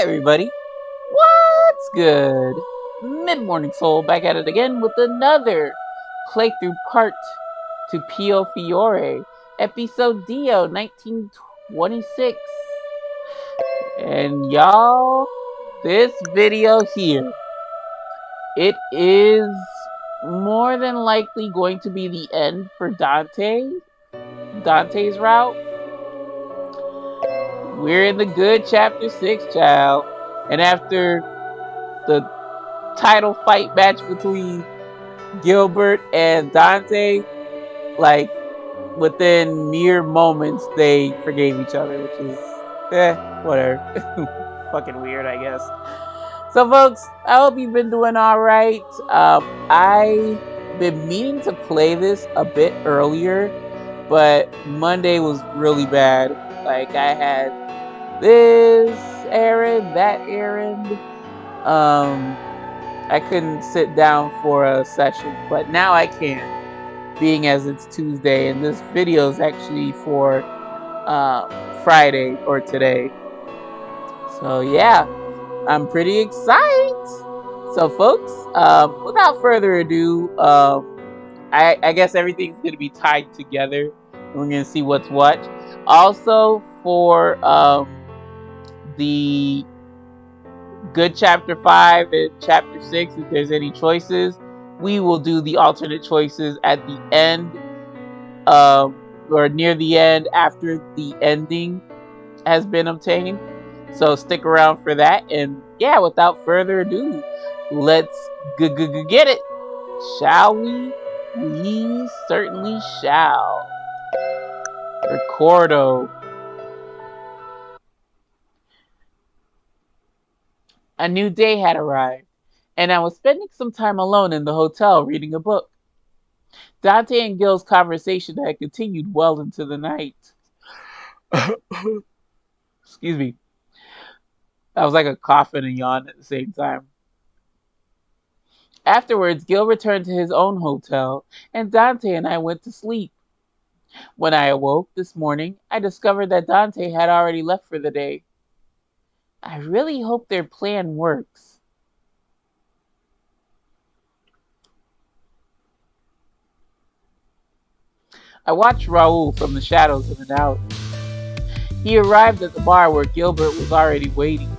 everybody, what's good? MidMorningSol back at it again with another playthrough part to Piofiore, Episodio 1926. And y'all, this video here, it is more than likely going to be the end for Dante's route. We're in the good chapter 6, child. And after the title fight match between Gilbert and Dante, like within mere moments they forgave each other, which is whatever. Fucking weird, I guess. So folks, I hope you've been doing alright. I've been meaning to play this a bit earlier, but Monday was really bad. Like, I had this errand, that errand. I couldn't sit down for a session, but now I can, being as it's Tuesday, and this video is actually for Friday or today. So yeah, I'm pretty excited. So folks, without further ado, I guess everything's going to be tied together, and we're going to see what's what. Also, for the good chapter 5 and chapter 6, if there's any choices, we will do the alternate choices at the end, or near the end, after the ending has been obtained. So stick around for that. And yeah, without further ado, let's get it, shall we? We certainly shall. Recordo. A new day had arrived, and I was spending some time alone in the hotel reading a book. Dante and Gil's conversation had continued well into the night. Excuse me. That was like a cough and a yawn at the same time. Afterwards, Gil returned to his own hotel, and Dante and I went to sleep. When I awoke this morning, I discovered that Dante had already left for the day. I really hope their plan works. I watched Raoul from the shadows of an alley. He arrived at the bar where Gilbert was already waiting.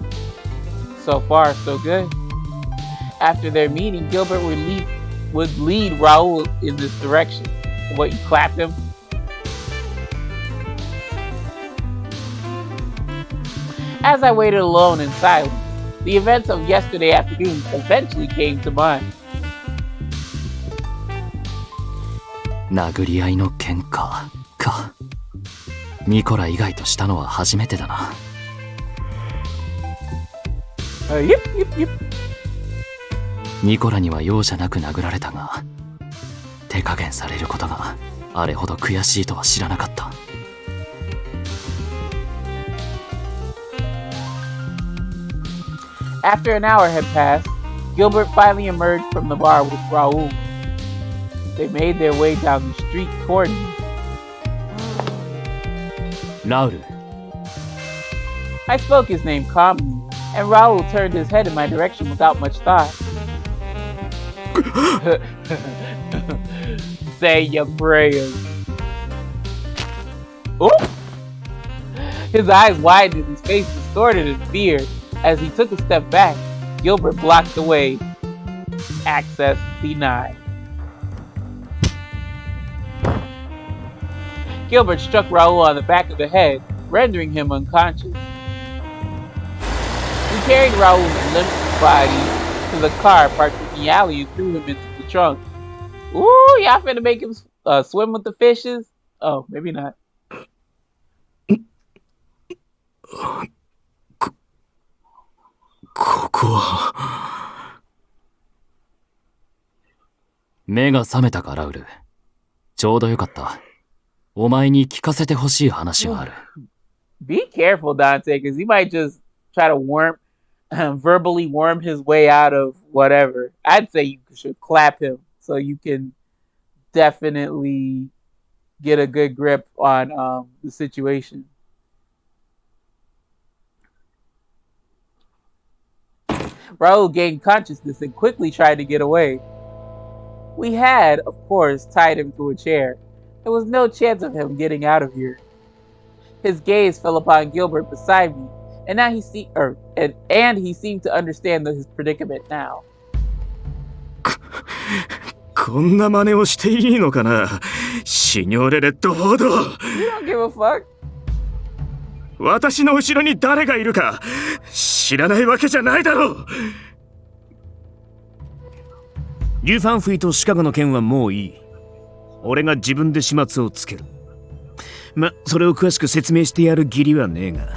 So far, so good. After their meeting, Gilbert would lead Raoul in this direction. What, you clapped him? As I waited alone in silence, the events of yesterday afternoon eventually came to mind. 殴り合いの喧嘩か。ニコラ以外としたのは初めてだな。ニコラには容赦なく殴られたが、手加減されることがあれほど悔しいとは知らなかった。After an hour had passed, Gilbert finally emerged from the bar with Raoul. They made their way down the street toward me. ラウル。I spoke his name calmly, and Raoul turned his head in my direction without much thought. Say your prayers. Oh! His eyes widened and his face distorted in fear. As he took a step back, Gilbert blocked the way. Access denied. Gilbert struck Raoul on the back of the head, rendering him unconscious. We carried Raoul's limp body to the car parked in the alley and threw him into the trunk. Ooh, y'all finna make him swim with the fishes? Oh, maybe not. ここは。目が覚めたか、ラウル。ちょうどよかった。お前に聞かせてほしい話がある。Be careful, Dante, because he might just try to verbally worm his way out of whatever. I'd say you should clap him so you can definitely get a good grip on the situation. Raul gained consciousness and quickly tried to get away. We had, of course, tied him to a chair. There was no chance of him getting out of here. His gaze fell upon Gilbert beside me, and now he seemed to understand his predicament now. こんな真似をしていいのかな、シニョーレ・レッドフォード。 You don't give a fuck. 私の後ろに誰がいるか知らないわけじゃないだろう。デュファンフィーとシカゴの件はもういい。俺が自分で始末をつける。ま、それを詳しく説明してやる義理はねえが。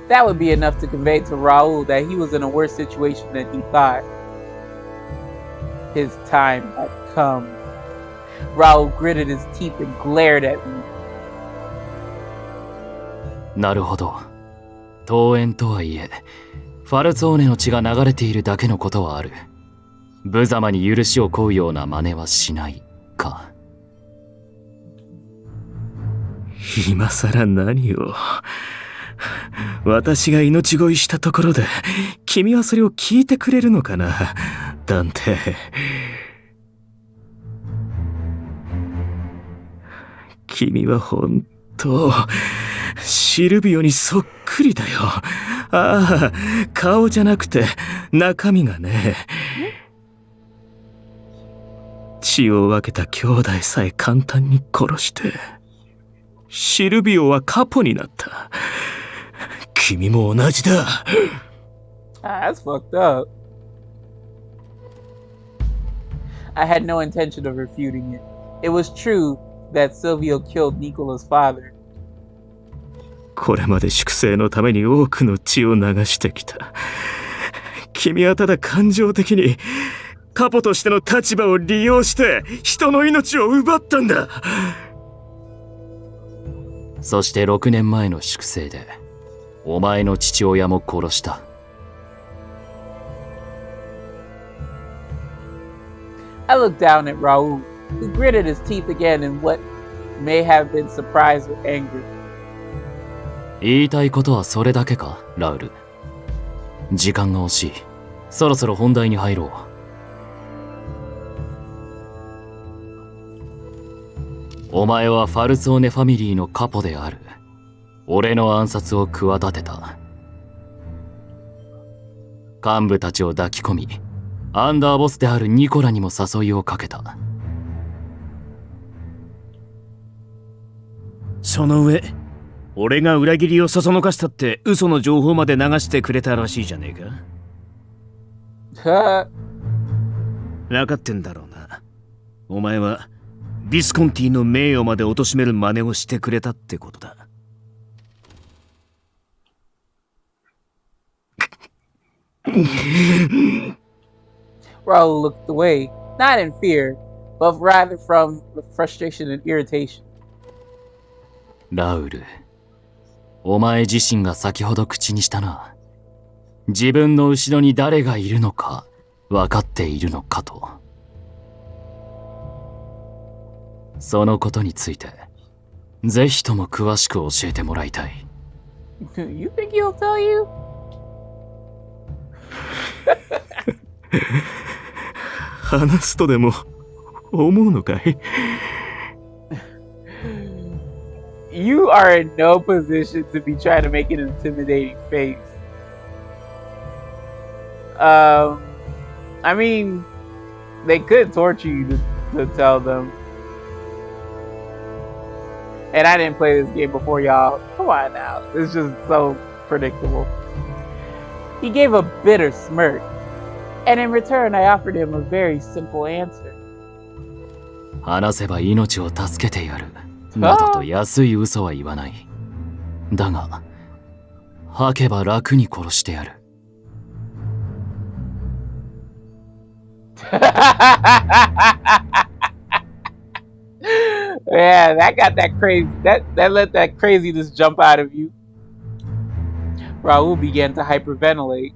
That would be enough to convey to Raul that he was in a worse situation than he thought. His time had come. Raul gritted his teeth and glared at me. なるほど。桃園とはいえ、ファルツォーネの血が流れているだけのことはある。無様に許しを請うような真似はしないか。今さら何を。私が命乞いしたところで君はそれを聞いてくれるのかな、ダンテ。君は本当シルビオにそっくりだよ。ああ、顔じゃなくて中身がね。血を分けた兄弟さえ簡単に殺してシルビオはカポになった。君も同じだ。That's fucked up. I had no intention of refuting it. It was true that Silvio killed Nicola's father. これまで粛清のために多くの血を流してきた。君はただ感情的にカポとしての立場を利用して人の命を奪ったんだ。そして6年前の粛清でお前の父親も殺した。I looked down at Raul, who gritted his teeth again in what may have been surprise or anger. 言いたいことはそれだけか、ラウル。時間が惜しい。そろそろ本題に入ろう。お前はファルツォーネファミリーのカポである。俺の暗殺を企てた。幹部たちを抱き込み、アンダーボスであるニコラにも誘いをかけた。その上、俺が裏切りをそそのかしたって嘘の情報まで流してくれたらしいじゃねえか。分かってんだろうな。お前はビスコンティの名誉まで貶める真似をしてくれたってことだ。Raul looked away, not in fear, but rather from frustration and irritation. ラウル、お前自身が先ほど口にしたな。自分の後ろに誰がいるのか分かっているのかと。そのことについてぜひとも詳しく教えてもらいたい。You think he'll tell you? 話すとでも思うのかい？ You are in no position to be trying to make an intimidating face. I mean, they could torture you to tell them. And I didn't play this game before, y'all. Come on now. It's just so predictable. He gave a bitter smirk. And in return, I offered him a very simple answer. 話せば命を助けてやる。などと安い嘘は言わない。だが、吐けば楽に殺してやる。Yeah, that got that crazy. That let that craziness jump out of you. Raul began to hyperventilate.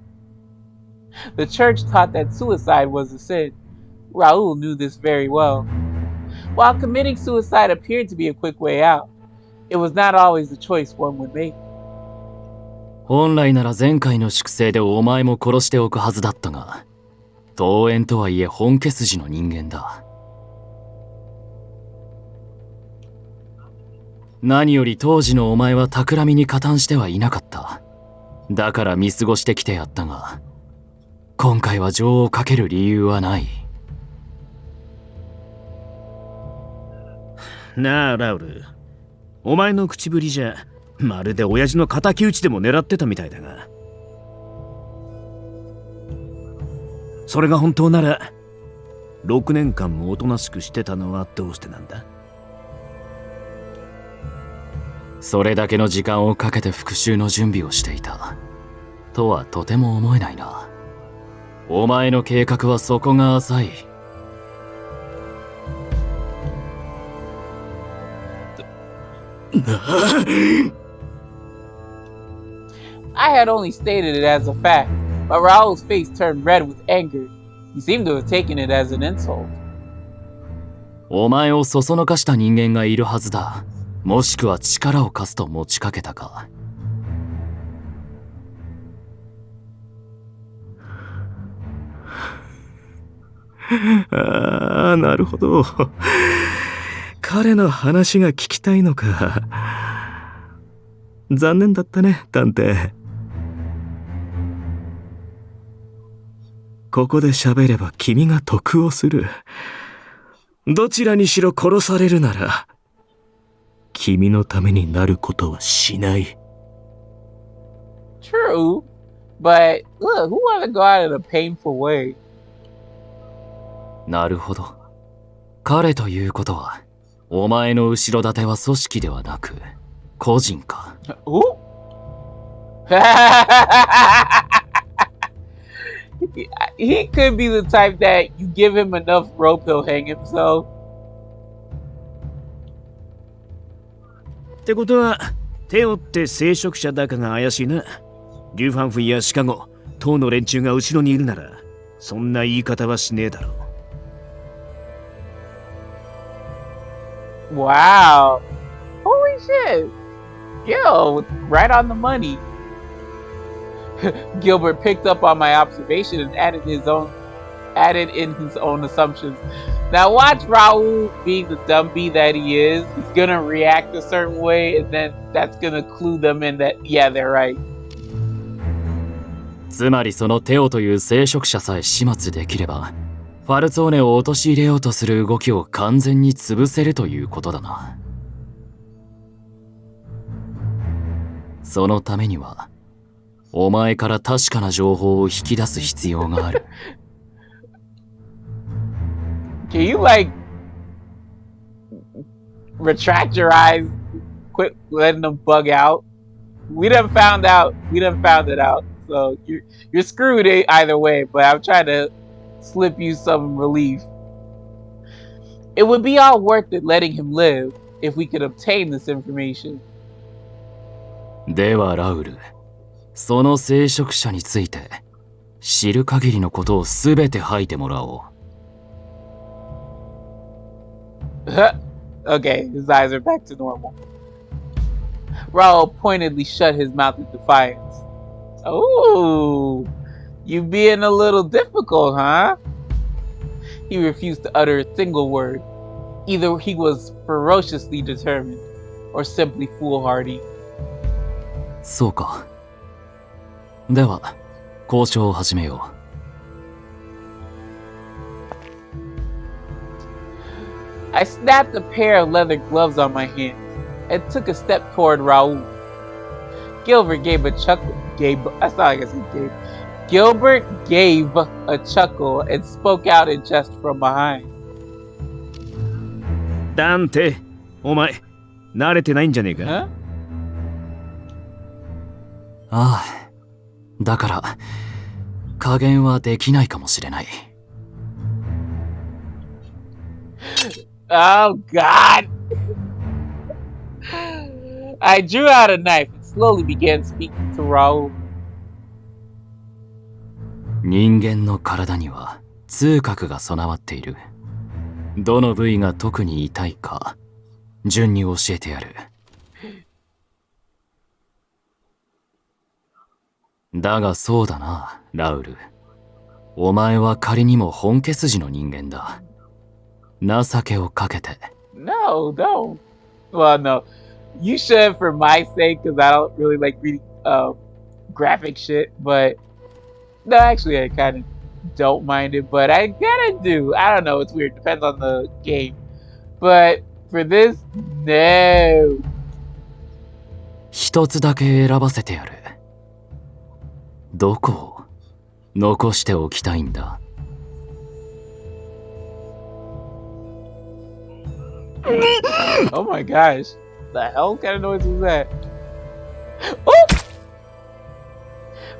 The church taught that suicide was a sin. Raul knew this very well. While committing suicide appeared to be a quick way out, It was not always the choice one would make. 本来なら前回の粛清でお前も殺しておくはずだったが、遠縁とはいえ本家筋の人間だ。何より当時のお前は企みに加担してはいなかった。だから見過ごしてきてやったが、今回は情をかける理由はない。なあラウル、お前の口ぶりじゃまるで親父の敵討ちでも狙ってたみたいだが、それが本当なら6年間もおとなしくしてたのはどうしてなんだ？それだけの時間をかけて復讐の準備をしていたとはとても思えないな。お前の計画はそこが浅い。I had only stated it as a fact, but Raul's face turned red with anger. He seemed to have taken it as an insult. お前をそそのかした人間がいるはずだ。もしくは力を貸すと持ちかけたか。ああ、なるほど。彼の話が聞きたいのか。残念だったね、探偵。ここで喋れば君が得をする。どちらにしろ殺されるなら、君のためになることはしない。True, but look, who wanted to go out in a painful way? なるほど。彼ということは、お前の後ろ盾は組織ではなく、個人か。Who? He could be the type that you give him enough rope, he'll hang himself. ってことは、テオって聖職者だかが怪しいな。リュファンフやシカゴ、党の連中が後ろにいるなら、そんな言い方はしねえだろう。Wow. Holy shit. Yo, right on the money. Gilbert picked up on my observation and added in his own assumptions. Now watch Raul being the dumpy that he is. He's gonna react a certain way, and then that's gonna clue them in that, yeah, they're right. つまりそのテオという聖職者さえ始末できれば、ファルツォーネを陥れようとする動きを完全に潰せるということだな。そのためには、お前から確かな情報を引き出す必要がある。Can you like retract your eyes? Quit letting them bug out. We done found it out. So you're screwed either way. But I'm trying to slip you some relief. It would be all worth it letting him live if we could obtain this information. ではラウル、その聖職者について知る限りのことをすべて吐いてもらおう。Okay, his eyes are back to normal. Raul pointedly shut his mouth in defiance. Oh, you being a little difficult, huh? He refused to utter a single word. Either he was ferociously determined, or simply foolhardy. そうか。では、交渉を始めよう。I snapped a pair of leather gloves on my hands and took a step toward Raul. Gilbert gave a chuckle. That's not like I said Gabe. Gilbert gave a chuckle and spoke out in jest from behind. ダンテ、お前、慣れてないんじゃねえか？ Huh? ああ、だから、加減はできないかもしれない。Oh, God. I drew out a knife and slowly began speaking to Raul. 人間の体には痛覚が備わっている。どの部位が特に痛いか、順に教えてやる。だがそうだな、ラウル。お前は仮にも本家筋の人間だ。情けをかけて。No, don't. Well, no. You should for my sake, because I don't really like reading graphic shit. But no, actually, I kind of don't mind it. But I kind of do. I don't know. It's weird. Depends on the game. But for this, no. 一つだけ選ばせてやる。どこを残しておきたいんだ。Oh my gosh. The hell kind of noise was that? Oh!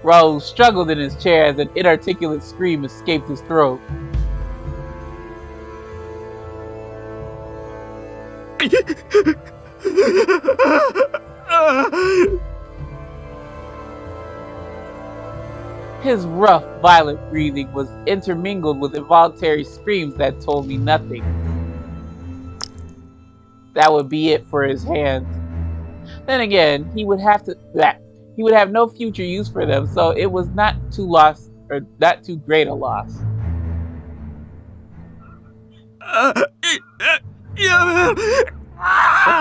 Raul struggled in his chair as an inarticulate scream escaped his throat. His rough, violent breathing was intermingled with involuntary screams that told me nothing. That would be it for his hands. Then again, he would have no future use for them, so it was not too great a loss. What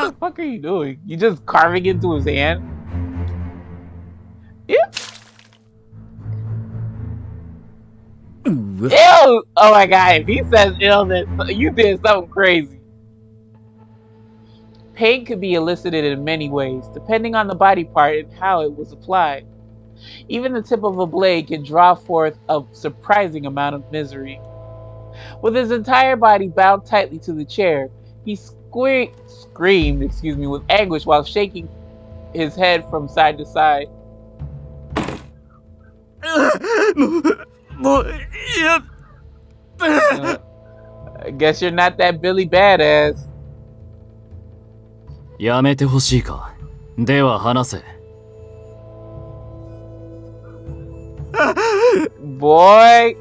the fuck are you doing? You just carving into his hand? Yeah. Ew! Oh my god, if he says illness, you did something crazy. Pain could be elicited in many ways, depending on the body part and how it was applied. Even the tip of a blade can draw forth a surprising amount of misery. With his entire body bound tightly to the chair, he screamed with anguish while shaking his head from side to side. I guess you're not that Billy Badass. やめてほしいか。では話せ。Boy.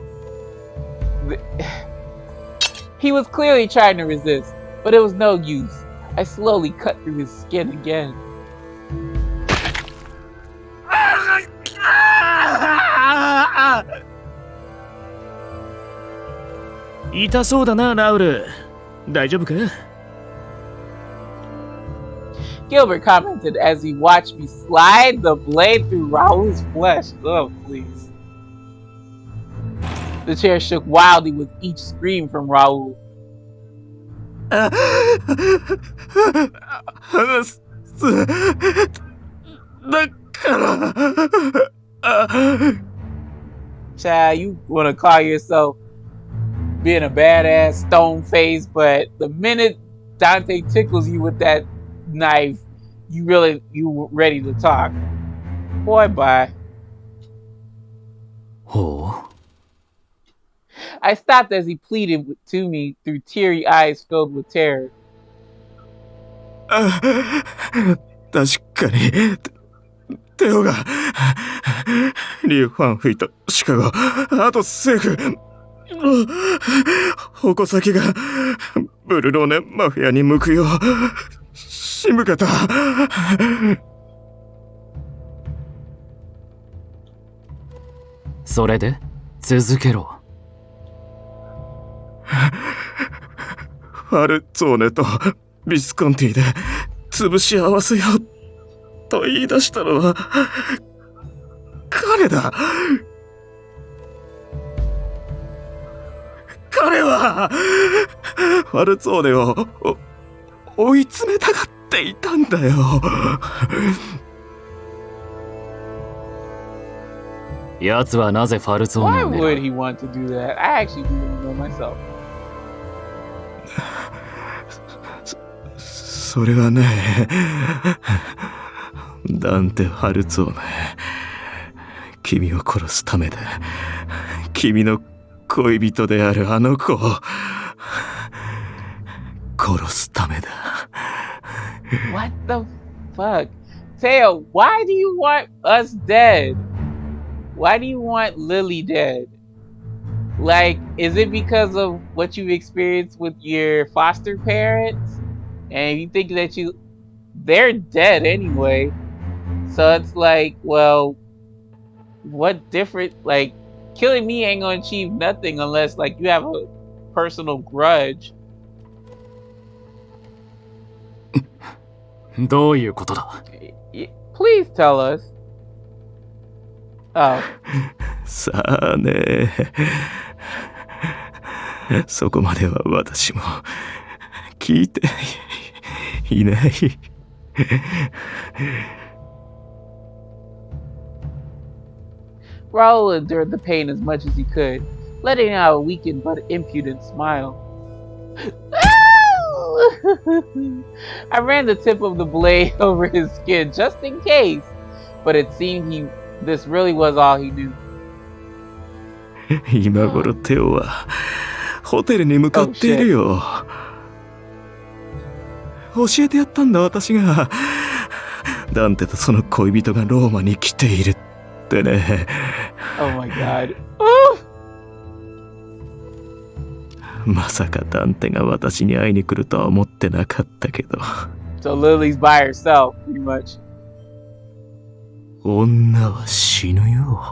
He was clearly trying to resist, but it was no use. I slowly cut through his skin again. Ita そうだな、ラウル。大丈夫か？ Gilbert commented as he watched me slide the blade through Raul's flesh. Oh, please. The chair shook wildly with each scream from Raul. Child, you want to call yourself being a badass stone face, but the minute Dante tickles you with that knife, you ready to talk. Boy, bye. Oh. I stopped as he pleaded to me through teary eyes filled with terror. 確かにテオがリュウ・ファン吹いたシカゴ、あとセーフ、矛先がブルローネマフィアに向くよう仕向けた。それで続けろ。ファルツォーネとビスコンティで潰し合わせようと言い出したのは彼だ。彼はファルツォーネを追い詰めたがっていたんだよ。奴はなぜファルツォーネを Why would he want to do that? I actually didn't know myself. それはね、ダンテ・ファルツォーネ、君を殺すためで、君の恋人であるあの子を殺すためだ。What the fuck? Teo, why do you want us dead? Why do you want Lily dead? Like, is it because of what you've experienced with your foster parents? And you think that they're dead anyway. So it's like, well, what different, like, killing me ain't gonna achieve nothing unless, like, you have a personal grudge. どういうことだ？ Please tell us. Oh. さあね。そこまでは私も聞いていない。Raul endured the pain as much as he could, letting out a weakened but impudent smile. I ran the tip of the blade over his skin just in case, but it seemed this really was all he knew. 今頃テオはホテルに向かっているよ。教えてやったんだ私が。ダンテとその恋人がローマに来ているってね。Oh my god. まさかダンテが私に会いに来るとは思ってなかったけど。So Lily's by herself, pretty much. 女は死ぬよ。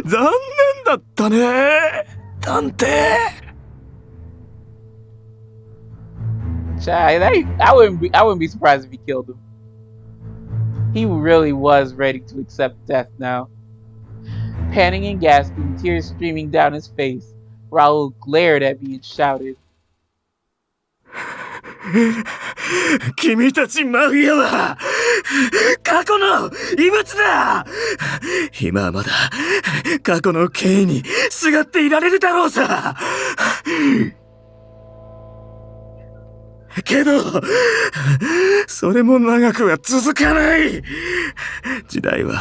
残念だったね、ダンテ。I wouldn't be surprised if he killed him. He really was ready to accept death now. Panting and gasping, tears streaming down his face, Raul glared at me and shouted. 君たちマフィアは過去の異物だ。今はまだ過去の権威にすがっていられるだろうさ。けどそれも長くは続かない。時代は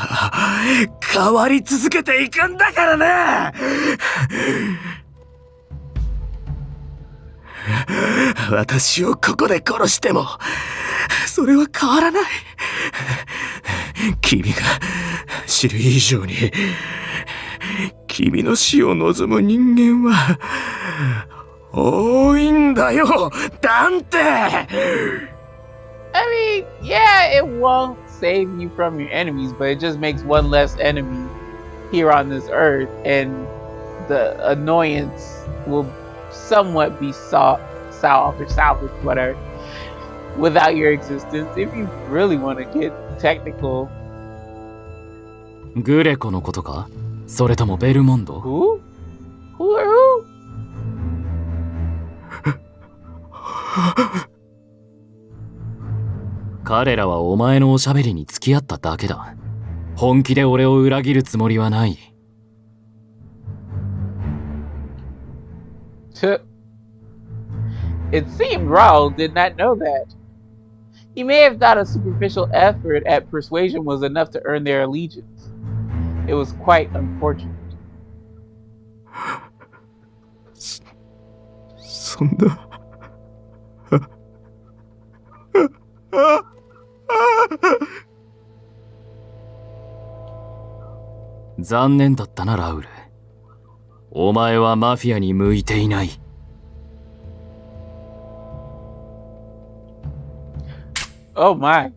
変わり続けていくんだからな。私をここで殺してもそれは変わらない。君が知る以上に君の死を望む人間は多いんだよ、ダンテ。I mean, yeah, it won't save you from your enemies, but it just makes one less enemy here on this earth, and the annoyance will somewhat be salvaged, whatever, without your existence, if you really want to get technical. グレコのことか？それともベルモンド？ Who? Who are who? 彼らはお前のおしゃべりに付き合っただけだ。本気で俺を裏切るつもりはない。It seemed Raul did not know that. He may have thought a superficial effort at persuasion was enough to earn their allegiance. It was quite unfortunate. そんな。残念だったな、ラウル。お前はマフィアに向いていない。Oh my.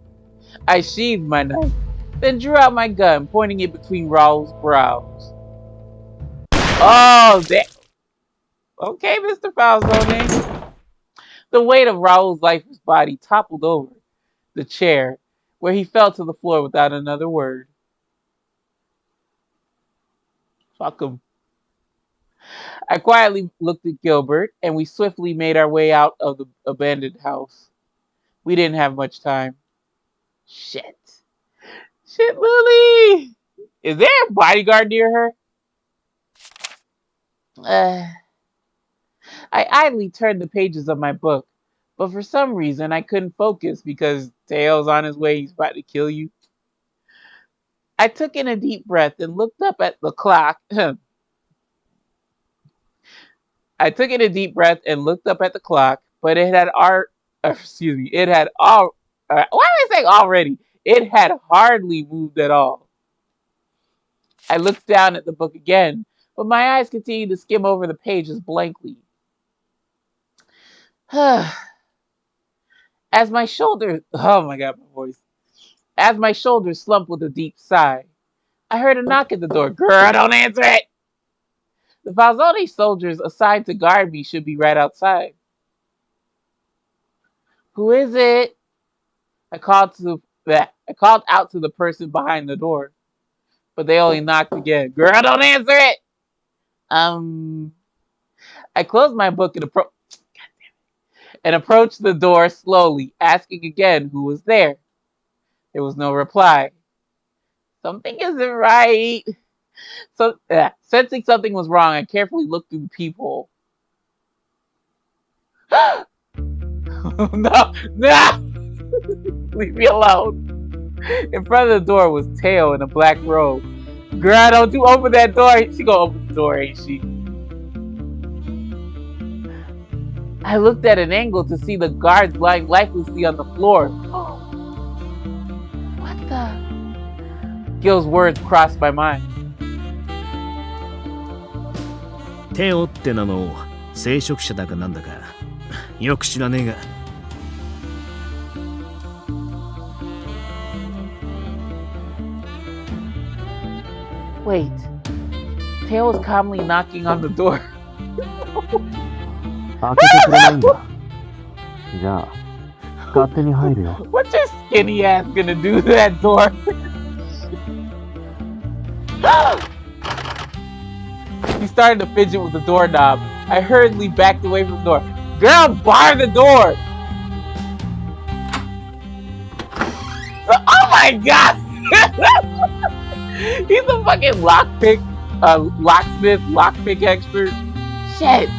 I sheathed my knife, then drew out my gun, pointing it between Raul's brows. Oh, damn. Okay, Mr. Falzone. The weight of Raul's lifeless body toppled over the chair, where he fell to the floor without another word. Fuck him. I quietly looked at Gilbert, and we swiftly made our way out of the abandoned house. We didn't have much time. Shit, Lily! Is there a bodyguard near her? I idly turned the pages of my book, but for some reason I couldn't focus because Teo's on his way. He's about to kill you. I took in a deep breath and looked up at the clock. I took in a deep breath and looked up at the clock, but it had why am I saying already? It had hardly moved at all. I looked down at the book again, but my eyes continued to skim over the pages blankly. As my shoulders... Oh my god, my voice. As my shoulders slumped with a deep sigh, I heard a knock at the door. Girl, don't answer it! The Falzone soldiers assigned to guard me should be right outside. Who is it? I called out to the person behind the door, but they only knocked again. Girl, don't answer it! I closed my book and approached the door slowly, asking again who was there. There was no reply. Something isn't right. So, sensing something was wrong, I carefully looked through the peephole. No! Leave me alone. In front of the door was Teo in a black robe. Girl, don't you open that door. She gonna open the door, ain't she? I looked at an angle to see the guards lying lifelessly on the floor. What the? Gil's words crossed my mind. テオって名の聖職者だかなんだかよく知らねえが。Wait. Teo was calmly knocking on the door. 開けてくれないんだ。じゃあ、勝手に入るよ。What's your skinny ass gonna do to that door? He started to fidget with the doorknob. I hurriedly backed away from the door. Girl, bar the door! Oh my god! He's a fucking lockpick, locksmith, lockpick expert. Shit!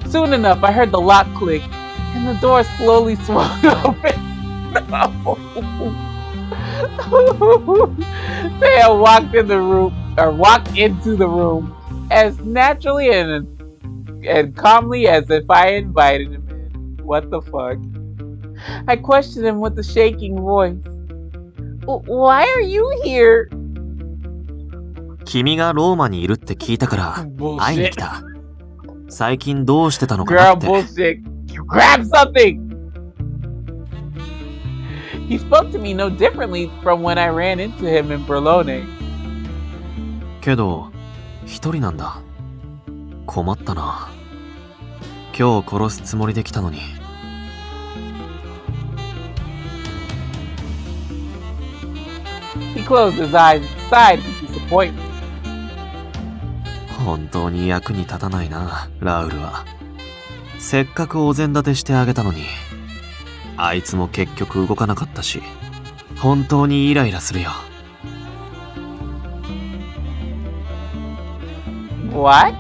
Soon enough, I heard the lock click, and the door slowly swung open. No. Theo walked into the room as naturally and calmly as if I invited him in. What the fuck? I questioned him with a shaking voice. Why are you here? 君がローマにいるって聞いたから会いに来た。最近どうしてたのかなって。Girl, bullshit. You grab something! He spoke to me no differently from when I ran into him in Berlone. けど、一人なんだ。困ったな。今日殺すつもりで来たのに。He closed his eyes and sighed with disappointment. 本当に役に立たないな、ラウルは。せっかくお膳立てしてあげたのに、あいつも結局動かなかったし、本当にイライラするよ。What?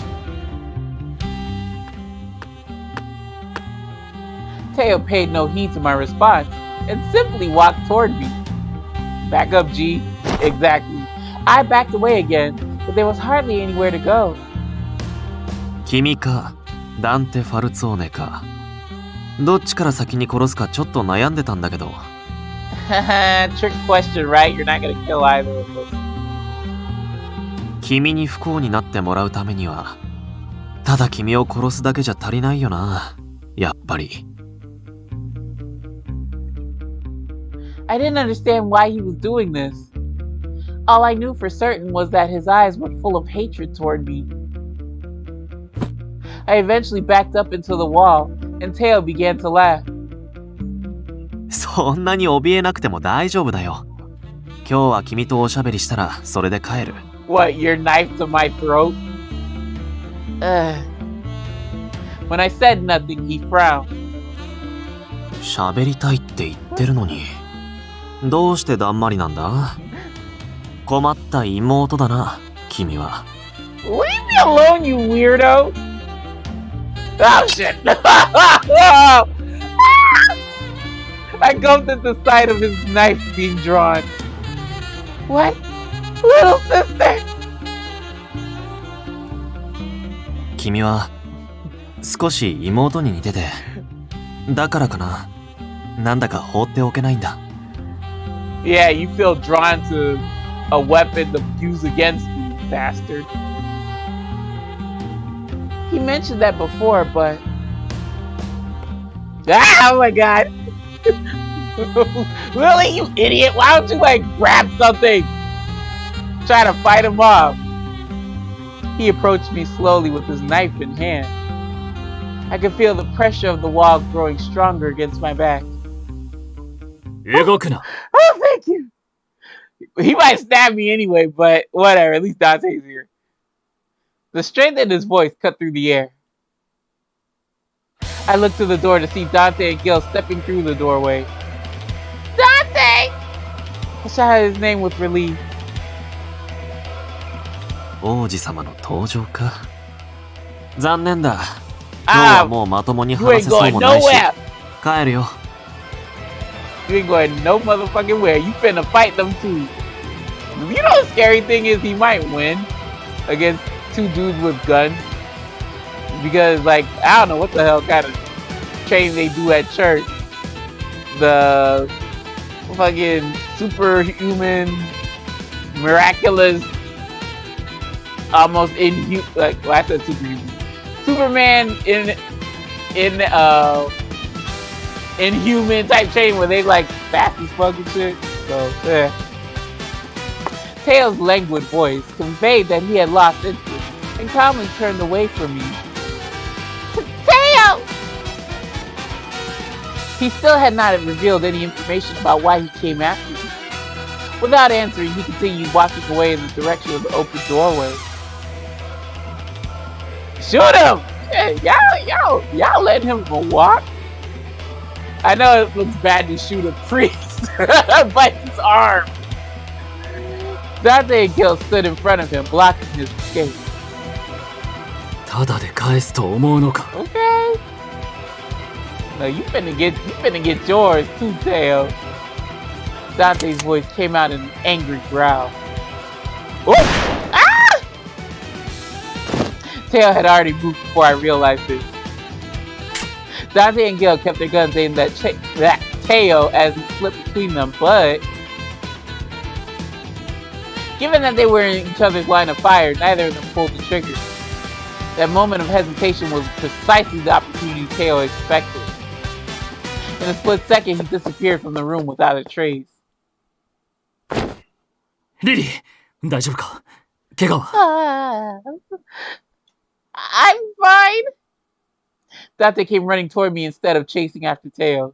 Teo paid no heed to my response and simply walked toward me. Back up, G. Exactly. I backed away again, but there was hardly anywhere to go. 君か、ダンテ・ファルツォーネか。どっちから先に殺すかちょっと悩んでたんだけど。Trick question, right? You're not gonna kill either of us. 君に不幸になってもらうためには、ただ君を殺すだけじゃ足りないよな。やっぱり。I didn't understand why he was doing this. All I knew for certain was that his eyes were full of hatred toward me. I eventually backed up into the wall, and Teo began to laugh. そんなに怯えなくても大丈夫だよ。今日は君とおしゃべりしたらそれで帰る。What, your knife to my throat? When I said nothing, he frowned. 喋りたいって言ってるのに。どうしてだんまりなんだ？困った妹だな、君は。Leave me alone, you weirdo! Oh shit! I gulped at the sight of his knife being drawn. What? Little sister! 君は少し妹に似てて、だからかな。なんだか放っておけないんだ。Yeah, you feel drawn to a weapon to use against me, bastard. He mentioned that before, but... Ah, oh my god! Really, you idiot? Why don't you like grab something? Try to fight him off. He approached me slowly with his knife in hand. I could feel the pressure of the wall growing stronger against my back. 動くな。 Oh, thank you. He might stab me anyway, but whatever. At least Dante's here. The strength in his voice cut through the air. I looked to the door to see Dante and Gil stepping through the doorway. Dante! I shouted his name with relief. 王子様の登場か。残念だ。今日はもうまともに話せそうもないし。帰るよ。You ain't going no motherfucking where. You finna fight them too. You know the scary thing is he might win against two dudes with guns. Because, like, I don't know what the hell kind of training they do at church. The fucking superhuman, miraculous, almost inhuman, like, well, I said superhuman. Superman inhuman type training where they like fast as fuck and shit. So, yeah. Tails' languid voice conveyed that he had lost interest and calmly turned away from me. Tails! He still had not revealed any information about why he came after me. Without answering, he continued walking away in the direction of the open doorway. Shoot him! Yeah, y'all let him go walk. I know it looks bad to shoot a priest by his arm. Dante and Gil stood in front of him, blocking his escape. ただで返すと思うのか。 Okay. No, you finna get yours too, Tail. Dante's voice came out in an angry growl. Oh! Ah! Tail had already moved before I realized it. Dante and Gil kept their guns aimed at that Tail as he slipped between them, but given that they were in each other's line of fire, neither of them pulled the trigger. That moment of hesitation was precisely the opportunity Tail expected. In a split second, he disappeared from the room without a trace. リリー、大丈夫か？怪我は？ I'm fine. Dante came running toward me instead of chasing after Tail.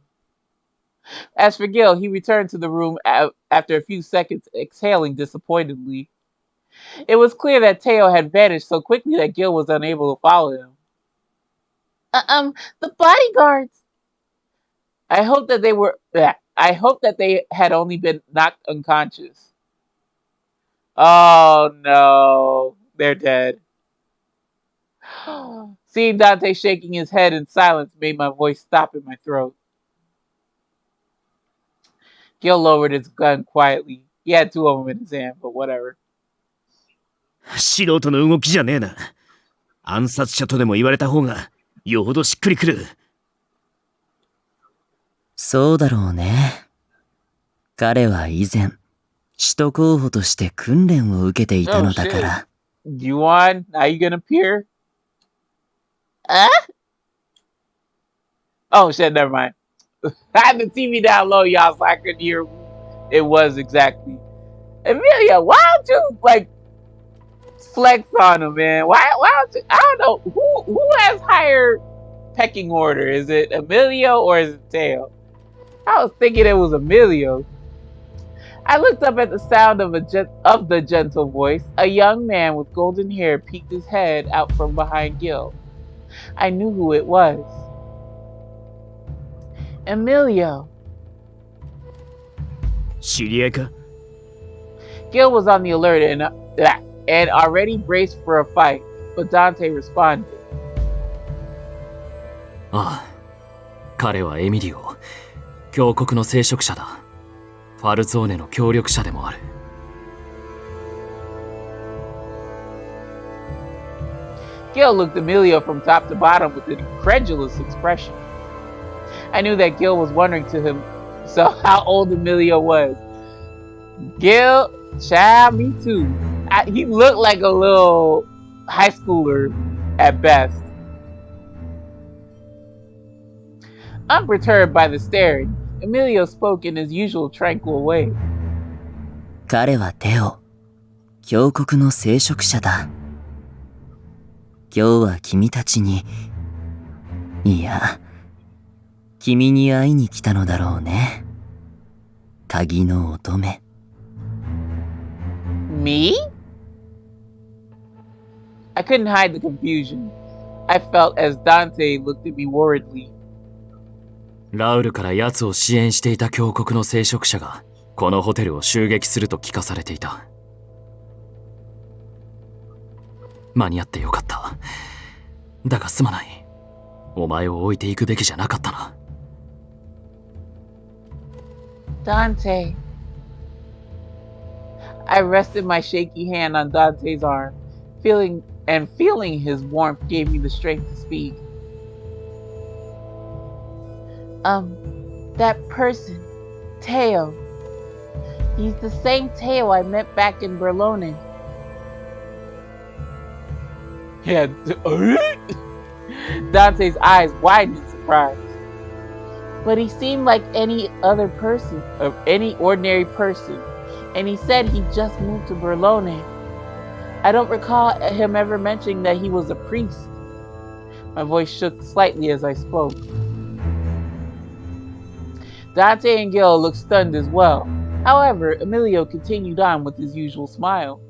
As for Gil, he returned to the room after a few seconds, exhaling disappointedly. It was clear that Tail had vanished so quickly that Gil was unable to follow him. The bodyguards. I hope that they had only been knocked unconscious. Oh no, they're dead. Seeing Dante shaking his head in silence made my voice stop in my throat. Gil lowered his gun quietly. He had two of them in his hand, but whatever. 素人の動きじゃねえな。暗殺者とでも言われた方がよほどしっくりくる。そうだろうね。彼は以前、使徒候補として訓練を受けていたのだから。Yuan, are you gonna appear? Oh shit, never mind. I had the TV down low, y'all, so I couldn't hear who it was exactly. Emilia, why don't you like flex on him, man? Why don't you? I don't know who has higher pecking order. Is it Emilio or is it Tail? I was thinking it was Emilio. I looked up at the sound of the gentle voice. A young man with golden hair peeked his head out from behind Gil. I knew who it was. Emilio. 知り合いか？ Gil was on the alert and already braced for a fight, but Dante responded. ああ、彼はエミリオ、教国の聖職者だ。ファルゾーネの協力者でもある。Gil looked Emilio from top to bottom with an incredulous expression. I knew that Gil was wondering to himself how old Emilio was. Gil, child, me too. He looked like a little high schooler at best. Unperturbed by the staring, Emilio spoke in his usual tranquil way. 彼はテオ、峡谷の聖職者だ。今日は君たちに、いや、君に会いに来たのだろうね。鍵の乙女。Me? I couldn't hide the confusion. I felt as Dante looked at me worriedly. ラウルから奴を支援していた峡谷の聖職者がこのホテルを襲撃すると聞かされていた。間に合ってよかった。だがすまない。お前を置いていくべきじゃなかったな。Dante. I rested my shaky hand on Dante's arm, feeling his warmth gave me the strength to speak. That person, Teo. He's the same Teo I met back in Berlone. Yeah. Dante's eyes widened in surprise. But he seemed like any other person, any ordinary person, and he said he just moved to Berlone. I don't recall him ever mentioning that he was a priest. My voice shook slightly as I spoke. Dante and Gil looked stunned as well. However, Emilio continued on with his usual smile.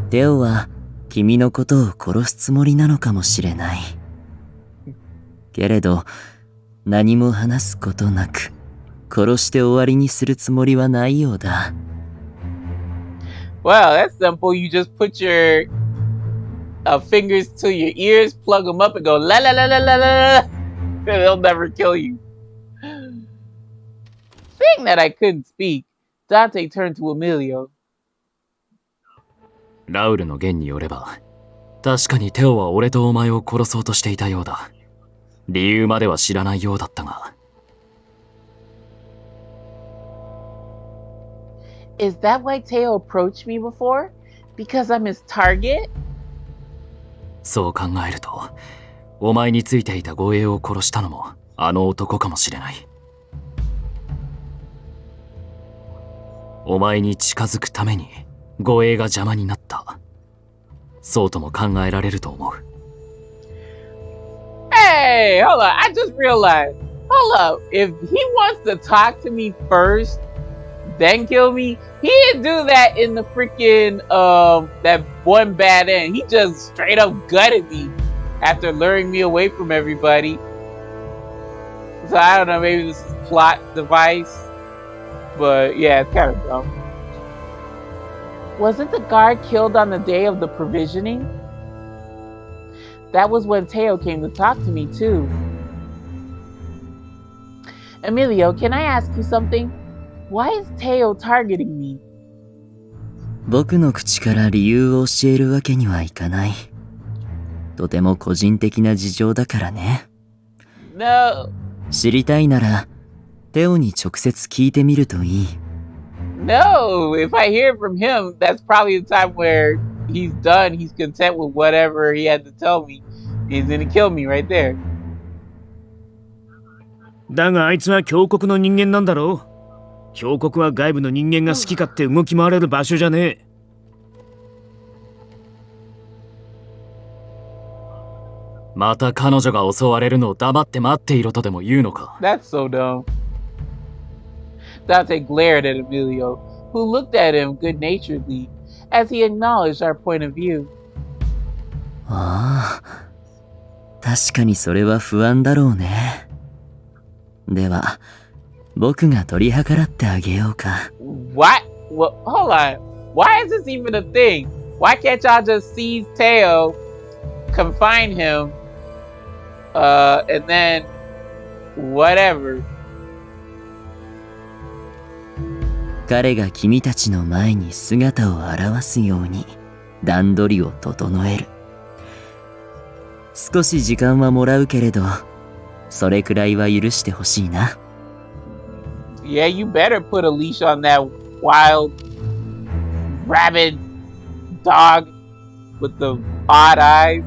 テオは君のことを殺すつもりなのかもしれない。けれど、何も話すことなく、殺して終わりにするつもりはないようだ。Well, that's simple. You just put your fingers to your ears, plug them up, and go la la la la la la. They'll never kill you. Seeing that I couldn't speak, Dante turned to Emilio. ラウルの言によれば、確かにテオは俺とお前を殺そうとしていたようだ。理由までは知らないようだったが。Is that why Teo approached me before? Because I'm his target? そう考えると、お前についていた護衛を殺したのもあの男かもしれない。お前に近づくために護衛が邪魔になった。そうとも考えられると思う。Hey, hold on. I just realized. Hold up. If he wants to talk to me first, then kill me, he didn't do that in the freaking, that one bad end. He just straight up gutted me after luring me away from everybody. So I don't know, maybe this is a plot device. But yeah, it's kind of dumb. Wasn't the guard killed on the day of the provisioning? That was when Teo came to talk to me too. Emilio, can I ask you something? Why is Teo targeting me? 僕の口から理由を教えるわけにはいかない。とても個人的な事情だからね。No. 知りたいなら、テオに直接聞いてみるといい。No, if I hear from him, that's probably the time where he's done. He's content with whatever he had to tell me. He's gonna kill me right there. だがあいつは峡谷の人間なんだろう。峡谷は外部の人間が好き勝手動き回れる場所じゃねえ。また彼女が襲われるのを黙って待っていろとでも言うのか。 That's so dumb. Dante glared at Emilio, who looked at him good-naturedly, as he acknowledged our point of view. ああ、確かにそれは不安だろうね。では、僕が取り計らってあげようか。What? Well, hold on. Why is this even a thing? Why can't y'all just seize Teo, confine him, and then whatever? 彼が君たちの前に姿を現すように段取りを整える。少し時間はもらうけれど、それくらいは許してほしいな。Yeah, you better put a leash on that wild, rabid dog with the odd eyes.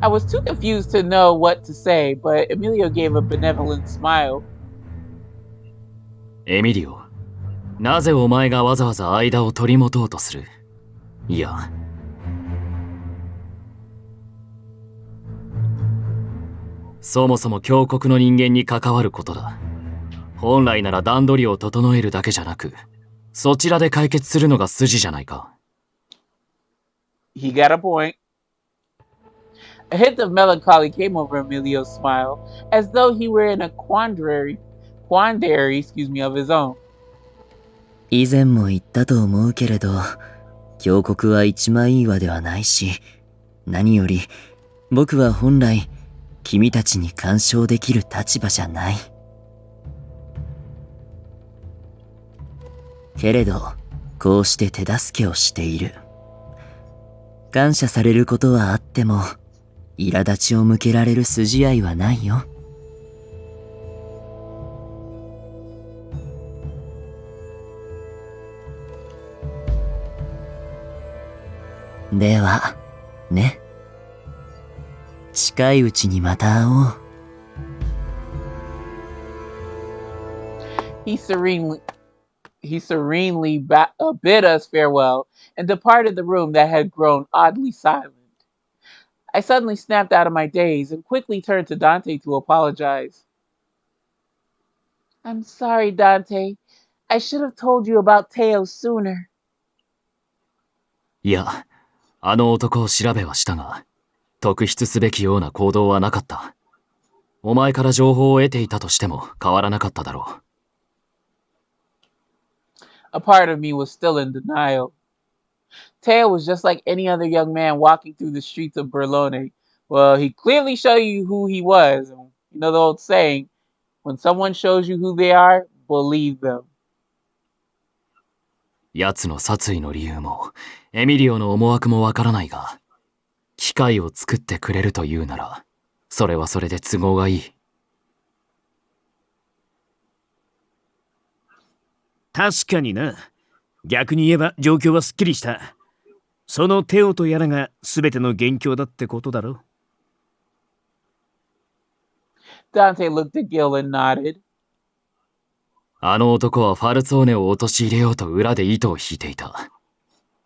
I was too confused to know what to say, but Emilio gave a benevolent smile. エミリオ、なぜお前がわざわざ間を取り持とうとする？いや、そもそも峡谷の人間に関わることだ。本来なら段取りを整えるだけじゃなく、そちらで解決するのが筋じゃないか。He got a point. A hint of melancholy came over Emilio's smile, as though he were in a quandary, of his own. 以前も言ったと思うけれど、峡谷は一枚岩ではないし、何より僕は本来君たちに干渉できる立場じゃない。けれど、こうして手助けをしている。感謝されることはあっても、苛立ちを向けられる筋合いはないよ。では、ね。近いうちにまた会おう。He serenely bid us farewell and departed the room that had grown oddly silent. I suddenly snapped out of my daze and quickly turned to Dante to apologize. I'm sorry, Dante. I should have told you about Teo sooner. いや、あの男を調べはしたが、特筆すべきような行動はなかった。お前から情報を得ていたとしても変わらなかっただろう。A part of me was still in denial. Teo was just like any other young man walking through the streets of Berlone. Well, he clearly showed you who he was. You know the old saying, when someone shows you who they are, believe them. 奴の殺意の理由も、エミリオの思惑もわからないが、機会を作ってくれるというなら、それはそれで都合がいい。確かにな。逆に言えば状況はすっきりした。そのテオとやらが全ての元凶だってことだろ。Dante looked at Gil and nodded. あの男はファルツォーネを陥れようと裏で糸を引いていた。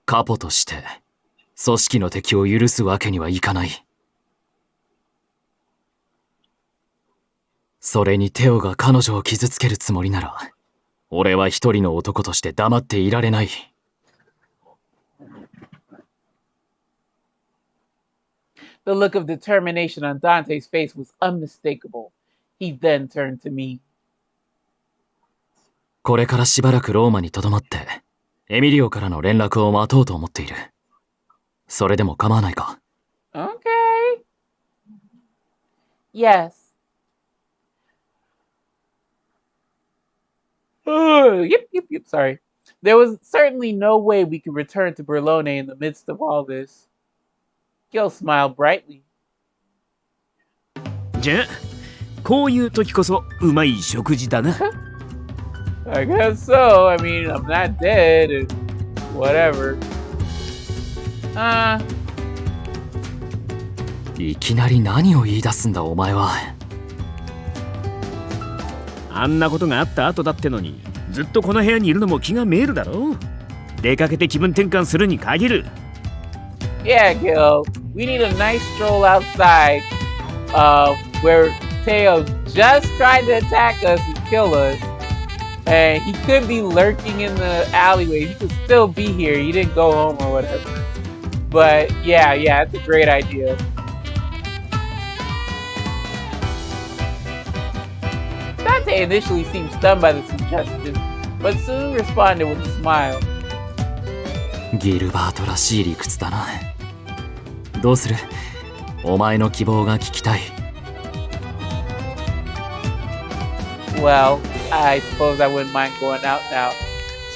カポとして、組織の敵を許すわけにはいかない。それにテオが彼女を傷つけるつもりなら、俺は一人の男として黙っていられない。The look of determination on Dante's face was unmistakable. He then turned to me. これからしばらくローマに留まって、エミリオからの連絡を待とうと思っている。それでも構わないか？ Okay. Yes. Yep. Sorry. There was certainly no way we could return to Berlone in the midst of all this. Gil smiled brightly. じゃあ、こういう時こそうまい食事だな。I guess so. I mean, I'm not dead and whatever. いきなり何を言い出すんだお前は。あんなことがあった後だってのに、ずっとこの部屋にいるのも気がめえるだろう。出かけて気分転換するに限る。Yeah, Gil. We need a nice stroll outside, where Teo just tried to attack us and kill us. And he could be lurking in the alleyway. He could still be here. He didn't go home or whatever. But yeah, it's a great idea. Dante initially seemed stunned by the suggestion, but soon responded with a smile. ギルバートらしい理屈だな。どうする？お前の希望が聞きたい。Well, I suppose I wouldn't mind going out now.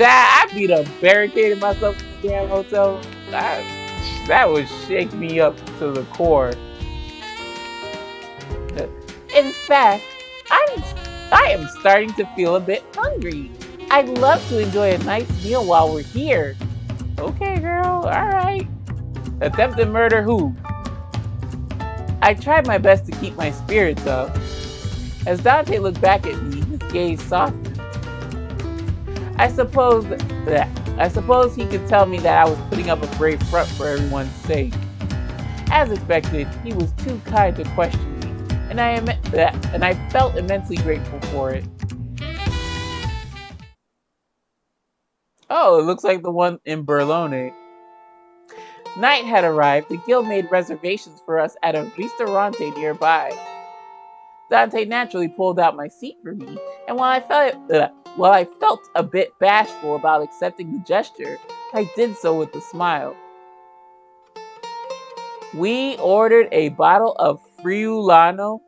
I beat up, barricaded myself in the damn hotel. That would shake me up to the core. In fact, I am starting to feel a bit hungry. I'd love to enjoy a nice meal while we're here. Okay, girl, alright. Attempted murder who? I tried my best to keep my spirits up. As Dante looked back at me, his gaze softened. I suppose he could tell me that I was putting up a brave front for everyone's sake. As expected, he was too kind to question me, and I felt immensely grateful for it. Oh, it looks like the one in Berlone. Night had arrived. The guild made reservations for us at a ristorante nearby. Dante naturally pulled out my seat for me, and while I felt a bit bashful about accepting the gesture, I did so with a smile. We ordered a bottle of Friulano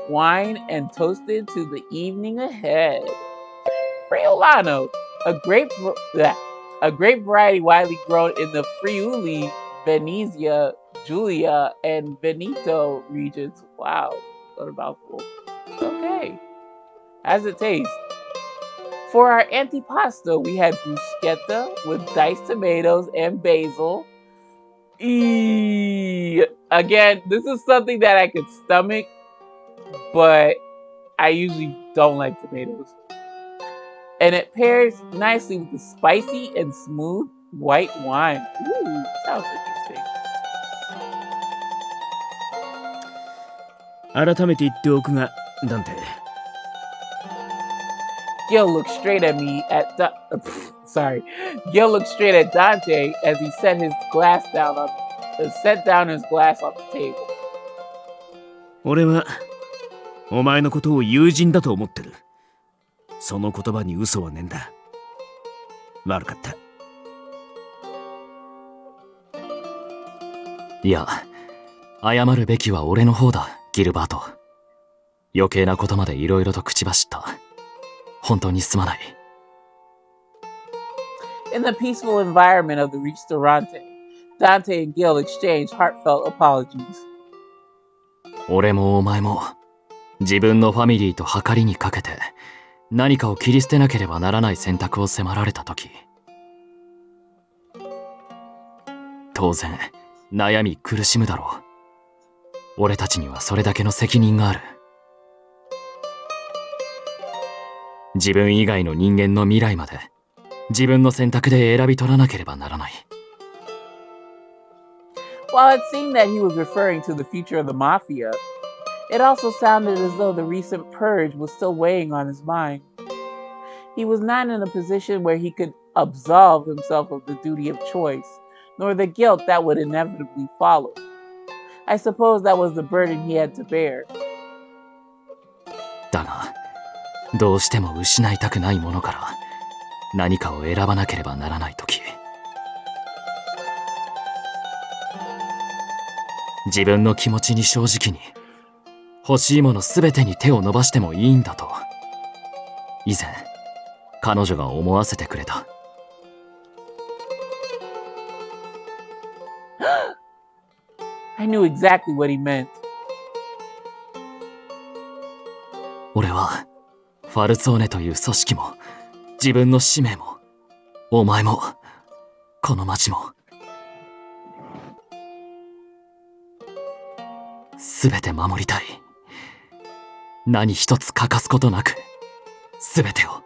wine and toasted to the evening ahead. Friulano, a grape variety widely grown in the Friuli, Venezia, Giulia, and Veneto regions. Wow, what a mouthful. Okay, how's it taste? For our antipasto, we had bruschetta with diced tomatoes and basil. Again, this is something that I could stomach, but I usually don't like tomatoes. And it pairs nicely with the spicy and smooth white wine. Ooh, sounds interesting. 改めて言っておくが、ダンテ。Gil looked straight at me Gil looked straight at Dante as he set down his glass on the table. 俺はお前のことを友人だと思ってる。その言葉に嘘はねえんだ。悪かった。いや、謝るべきは俺の方だ、ギルバート。余計なことまでいろいろと口走った。本当にすまない。In the peaceful environment of the ristorante, Dante and Gil exchanged heartfelt apologies. 俺もお前も自分のファミリーと計りにかけて何かを切り捨てなければならない選択を迫られたとき、当然悩み苦しむだろう。俺たちにはそれだけの責任がある。自分以外の人間の未来まで自分の選択で選び取らなければならない。While it seemed that he was referring to the future of the mafia, it also sounded as though the recent purge was still weighing on his mind. He was not in a position where he could absolve himself of the duty of choice, nor the guilt that would inevitably follow. I suppose that was the burden he had to bear. だが、どうしても失いたくないものから何かを選ばなければならないとき、自分の気持ちに正直に欲しいものすべてに手を伸ばしてもいいんだと以前彼女が思わせてくれた。I knew exactly what he meant. 俺はファルツォーネという組織も自分の使命もお前もこの町もすべて守りたい。何一つ欠かすことなくすべてを。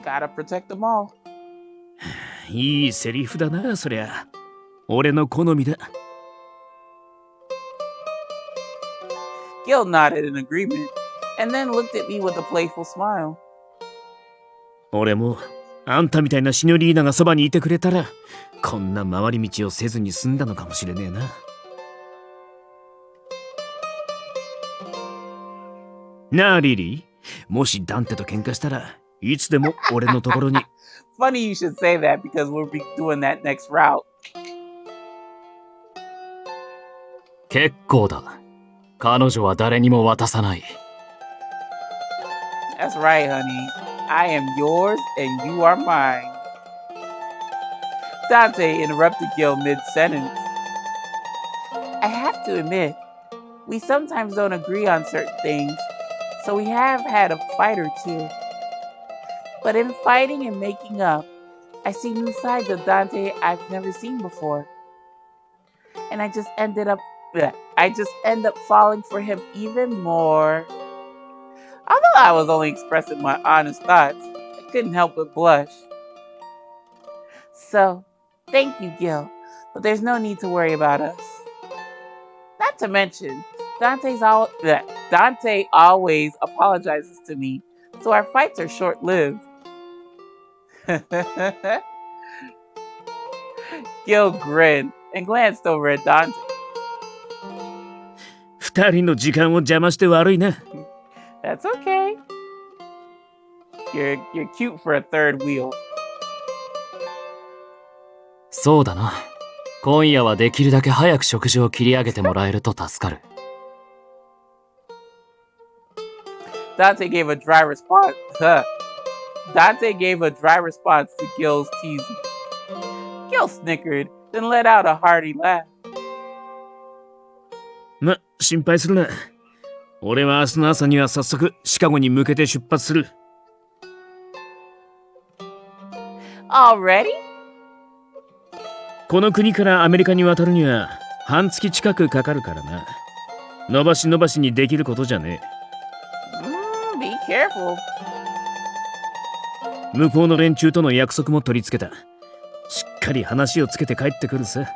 Gotta protect them all. いいセリフだな、そりゃ。俺の好みだ。Gil nodded in agreement, and then looked at me with a playful smile. 俺もあんたみたいなシニョリーナがそばにいてくれたらこんな回り道をせずに済んだのかもしれねえな。なあリリー、もしダンテと喧嘩したらいつでも俺のところに。Funny you should say that because we'll be doing that next route. 結構だ。彼女は誰にも渡さない。That's right, honey. I am yours and you are mine. Dante interrupted Gil mid-sentence. I have to admit, we sometimes don't agree on certain things, so we have had a fight or two. But in fighting and making up, I see new sides of Dante I've never seen before. And I just end up falling for him even more. Although I was only expressing my honest thoughts, I couldn't help but blush. So, thank you, Gil, but there's no need to worry about us. Not to mention, Dante always apologizes to me, so our fights are short-lived. Gil grinned and glanced over at Dante. 二人の時間を邪魔して悪いな。That's okay. You're cute for a third wheel. そうだな。今夜はできるだけ早く食事を切り上げてもらえると助かる。Dante gave a dry response. Dante gave a dry response to Gil's teasing. Gil snickered, then let out a hearty laugh. ま、心配するな。俺は明日の朝には早速シカゴに向けて出発する。Already? この国からアメリカに渡るには半月近くかかるからな。伸ばし伸ばしにできることじゃねえ。Be careful. 向こうの連中との約束も取り付けた。しっかり話をつけて帰ってくるさ。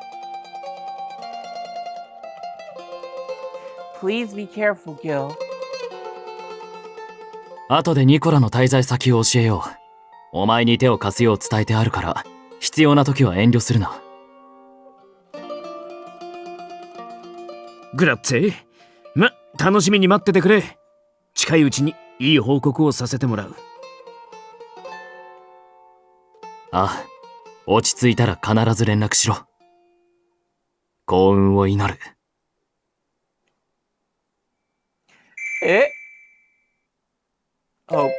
Please be careful, Gil. 後でニコラの滞在先を教えよう。お前に手を貸すよう伝えてあるから、必要な時は遠慮するな。グラッツェ。ま、楽しみに待っててくれ。近いうちにいい報告をさせてもらう。ああ、落ち着いたら必ず連絡しろ。幸運を祈る。えOh.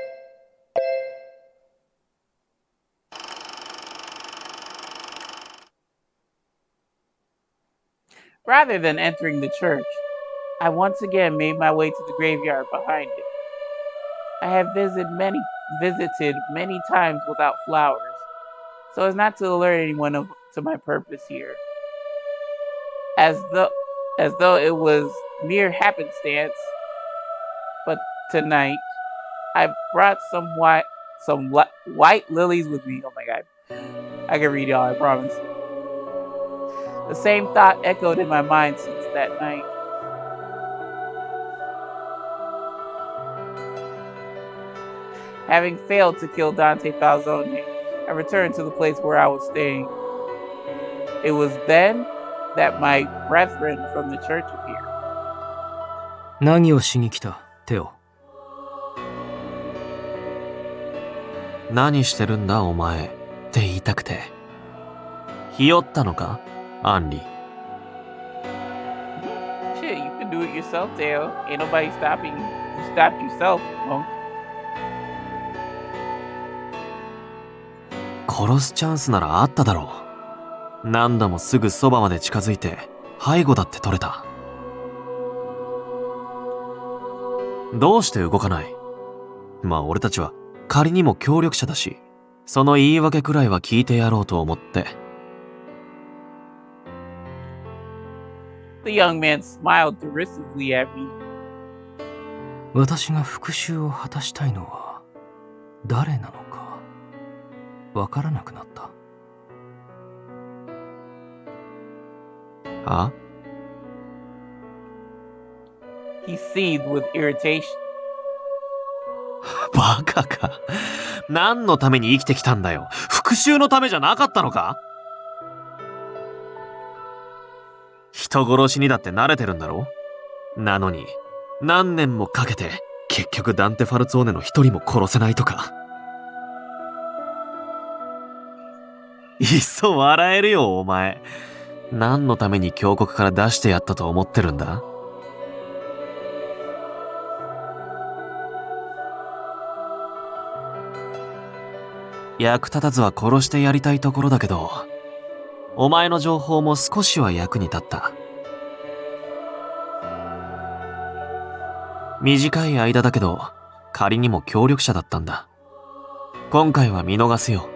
Rather than entering the church, I once again made my way to the graveyard behind it. I have visited many times without flowers, so as not to alert anyone to my purpose here. As though it was mere happenstance, but tonight I brought some white lilies with me. Oh my god, I can read y'all, I promise. The same thought echoed in my mind since that night. Having failed to kill Dante Falzone, I returned to the place where I was staying. It was then that my brethren from the church appeared. 何をしに来た、テオ。何してるんだお前って言いたくて。ひよったのかアンリ。Shit, you can do it yourself, Teo. Ain't nobody stopping you. You stopped yourself, Monk. 殺すチャンスならあっただろう。何度もすぐそばまで近づいて背後だって取れた。どうして動かない？まあ俺たちは仮にも協力者だし、その言い訳くらいは聞いてやろうと思って。The young man smiled derisively at me. 私が復讐を果たしたいのは誰なのかわからなくなった。あ？ He seethed with irritation. バカか。何のために生きてきたんだよ。復讐のためじゃなかったのか？人殺しにだって慣れてるんだろ？なのに何年もかけて結局ダンテ・ファルツォーネの一人も殺せないとか。いっそ笑えるよお前。何のために峡谷から出してやったと思ってるんだ？役立たずは殺してやりたいところだけど、お前の情報も少しは役に立った。短い間だけど、仮にも協力者だったんだ。今回は見逃すよ。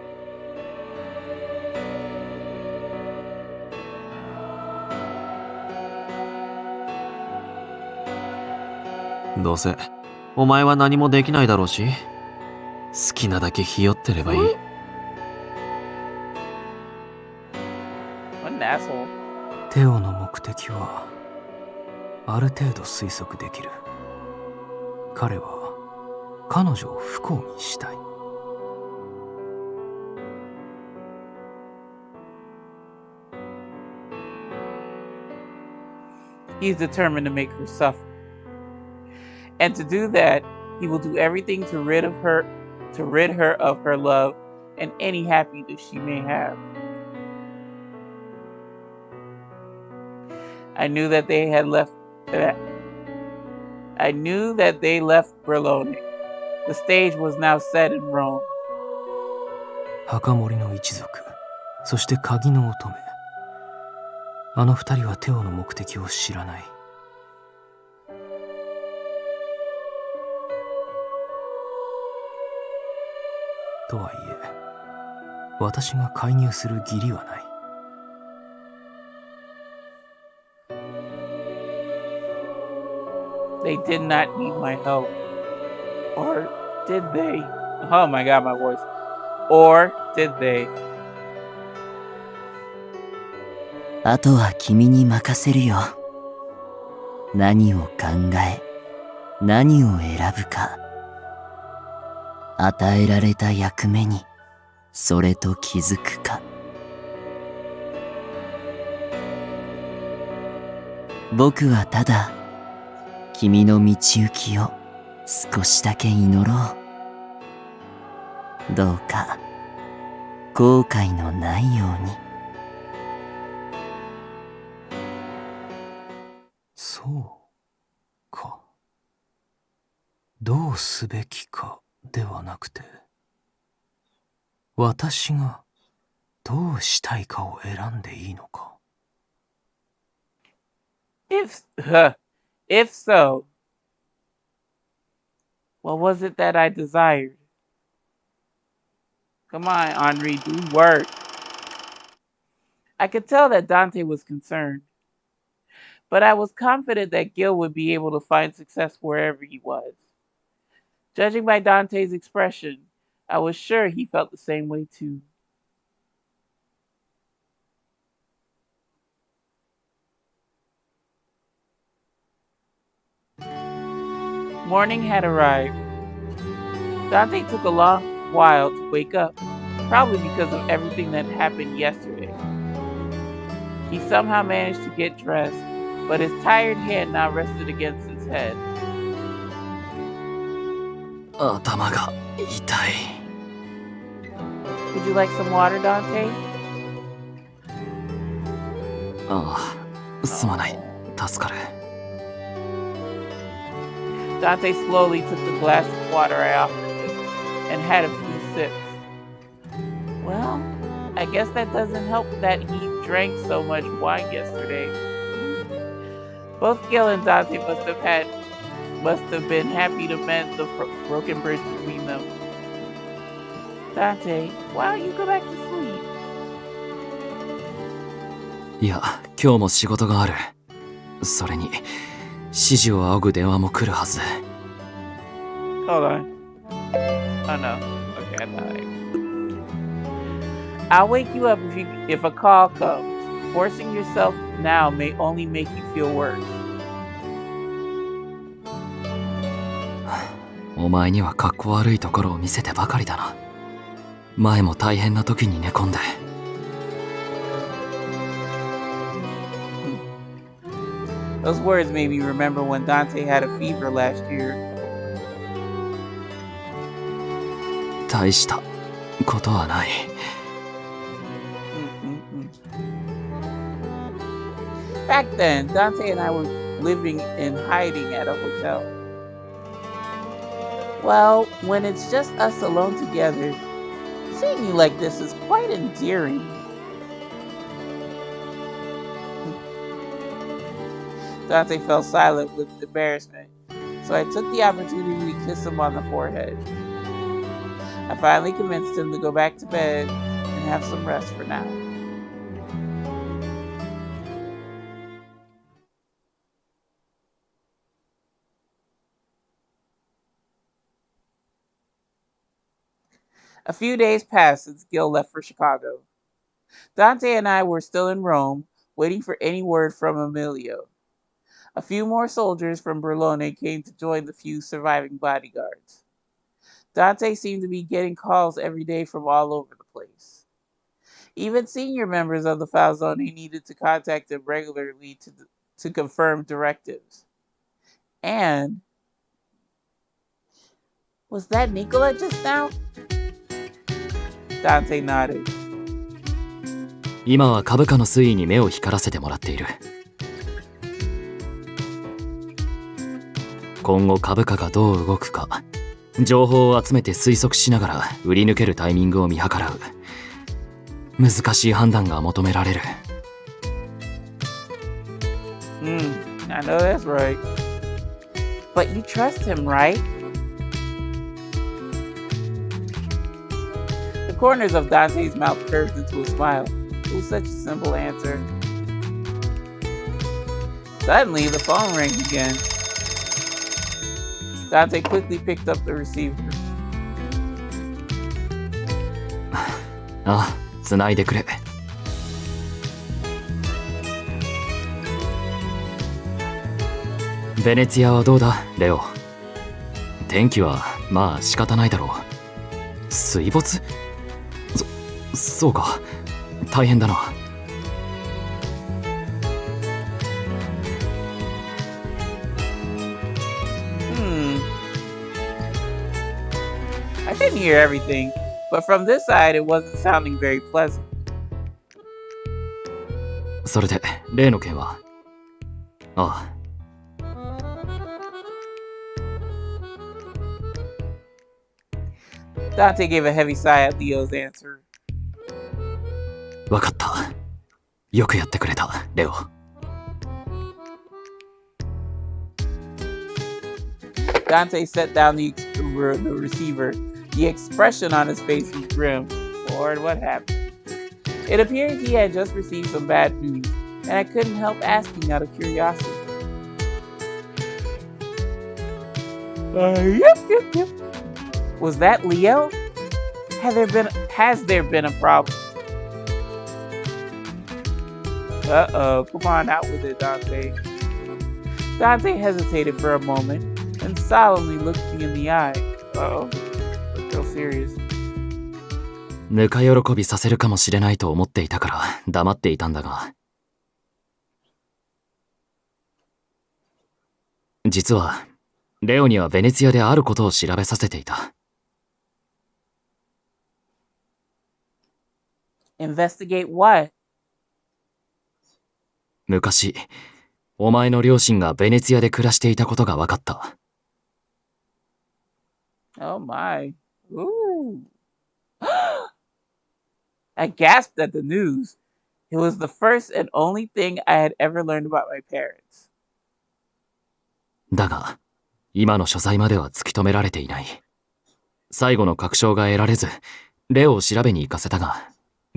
どうせ、お前は何もできないだろうし、好きなだけひよってればいい。What an asshole. テオの目的はある程度推測できる。彼は彼女を不幸にしたい。He's determined to make her suffer. And to do that, he will do everything to rid her of her love and any happiness she may have. I knew that they left Berlone. The stage was now set in Rome. 墓守の一族、そして鍵の乙女。あの二人はテオの目的を知らない。とはいえ、私が介入する義理はない。They did not need my help. Or did they? Oh my god, my voice. Or did they? あとは君に任せるよ。何を考え、何を選ぶか。与えられた役目に、それと気づくか。僕はただ、君の道行きを少しだけ祈ろう。どうか、後悔のないように。そうか。どうすべきかではなくて、私がどうしたいかを選んでいいのか。If so, what was it that I desired? Come on, Henri, do work. I could tell that Dante was concerned, but I was confident that Gil would be able to find success wherever he was. Judging by Dante's expression, I was sure he felt the same way too. Morning had arrived. Dante took a long while to wake up, probably because of everything that happened yesterday. He somehow managed to get dressed, but his tired hand now rested against his head. 頭が痛い。Would you like some water, Dante? ああ、すまない。助かる。Dante slowly took the glass of water I offered him and had a few sips. Well, I guess that doesn't help that he drank so much wine yesterday. Both Gil and Dante must have been happy to mend the broken bridge between them. Dante, why don't you go back to sleep? いや、今日も仕事がある。それに、指示を仰ぐ電話も来るはず。Hold on. Oh no. Okay, I thought I'll wake you up if a call comes. Forcing yourself now may only make you feel worse. お前には格好悪いところを見せてばかりだな。前も大変な時に寝込んで。Those words made me remember when Dante had a fever last year. 大したことはない。Back then, Dante and I were living in hiding at a hotel. Well, when it's just us alone together, seeing you like this is quite endearing. Dante fell silent with embarrassment, so I took the opportunity to kiss him on the forehead. I finally convinced him to go back to bed and have some rest for now. A few days passed since Gil left for Chicago. Dante and I were still in Rome, waiting for any word from Emilio. A few more soldiers from Berlone came to join the few surviving bodyguards. Dante seemed to be getting calls every day from all over the place. Even senior members of the Falzone needed to contact him regularly to confirm directives. And was that Nicola just now? Dante nodded. 今は株価の推移に目を光らせてもらっている。今後株価がどう動くか、情報を集めて推測しながら売り抜けるタイミングを見計らう。難しい判断が求められる。I know that's right. But you trust him, right? The corners of Dante's mouth curved into a smile. It was such a simple answer. Suddenly, the phone rang again. Dante quickly picked up the receiver. ああ、繋いでくれ。ベネツィアはどうだ、レオ。天気はまあ仕方ないだろう。水没？そうか。大変だな。I didn't hear everything, but from this side it wasn't sounding very pleasant. それで、例の件は？ああ。Dante gave a heavy sigh at Leo's answer. わかった。よくやってくれた、レオ。Dante set down the receiver. The expression on his face was grim. Lord, what happened? It appeared he had just received some bad news, and I couldn't help asking out of curiosity. Yep. Was that Leo? Has there been a problem? Uh-oh, come on out with it, Dante. Dante hesitated for a moment and solemnly looked me in the eye. Uh-oh, looked real serious. ぬか喜びさせるかもしれないと思っていたから黙っていたんだが。実は、レオにはベネツィアであることを調べさせていた。Investigate what? 昔、お前の両親がベネツィアで暮らしていたことが分かった。Oh my. Ooh. I gasped at the news. It was the first and only thing I had ever learned about my parents. だが、今の所在までは突き止められていない。最後の確証が得られず、レオを調べに行かせたが、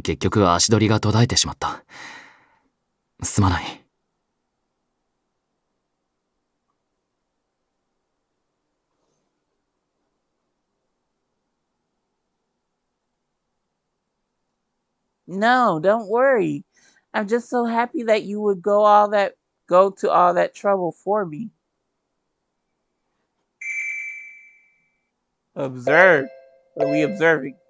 結局足取りが途絶えてしまった。すまない。No, don't worry. I'm just so happy that you would go to all that trouble for me. Observe. What are we observing?「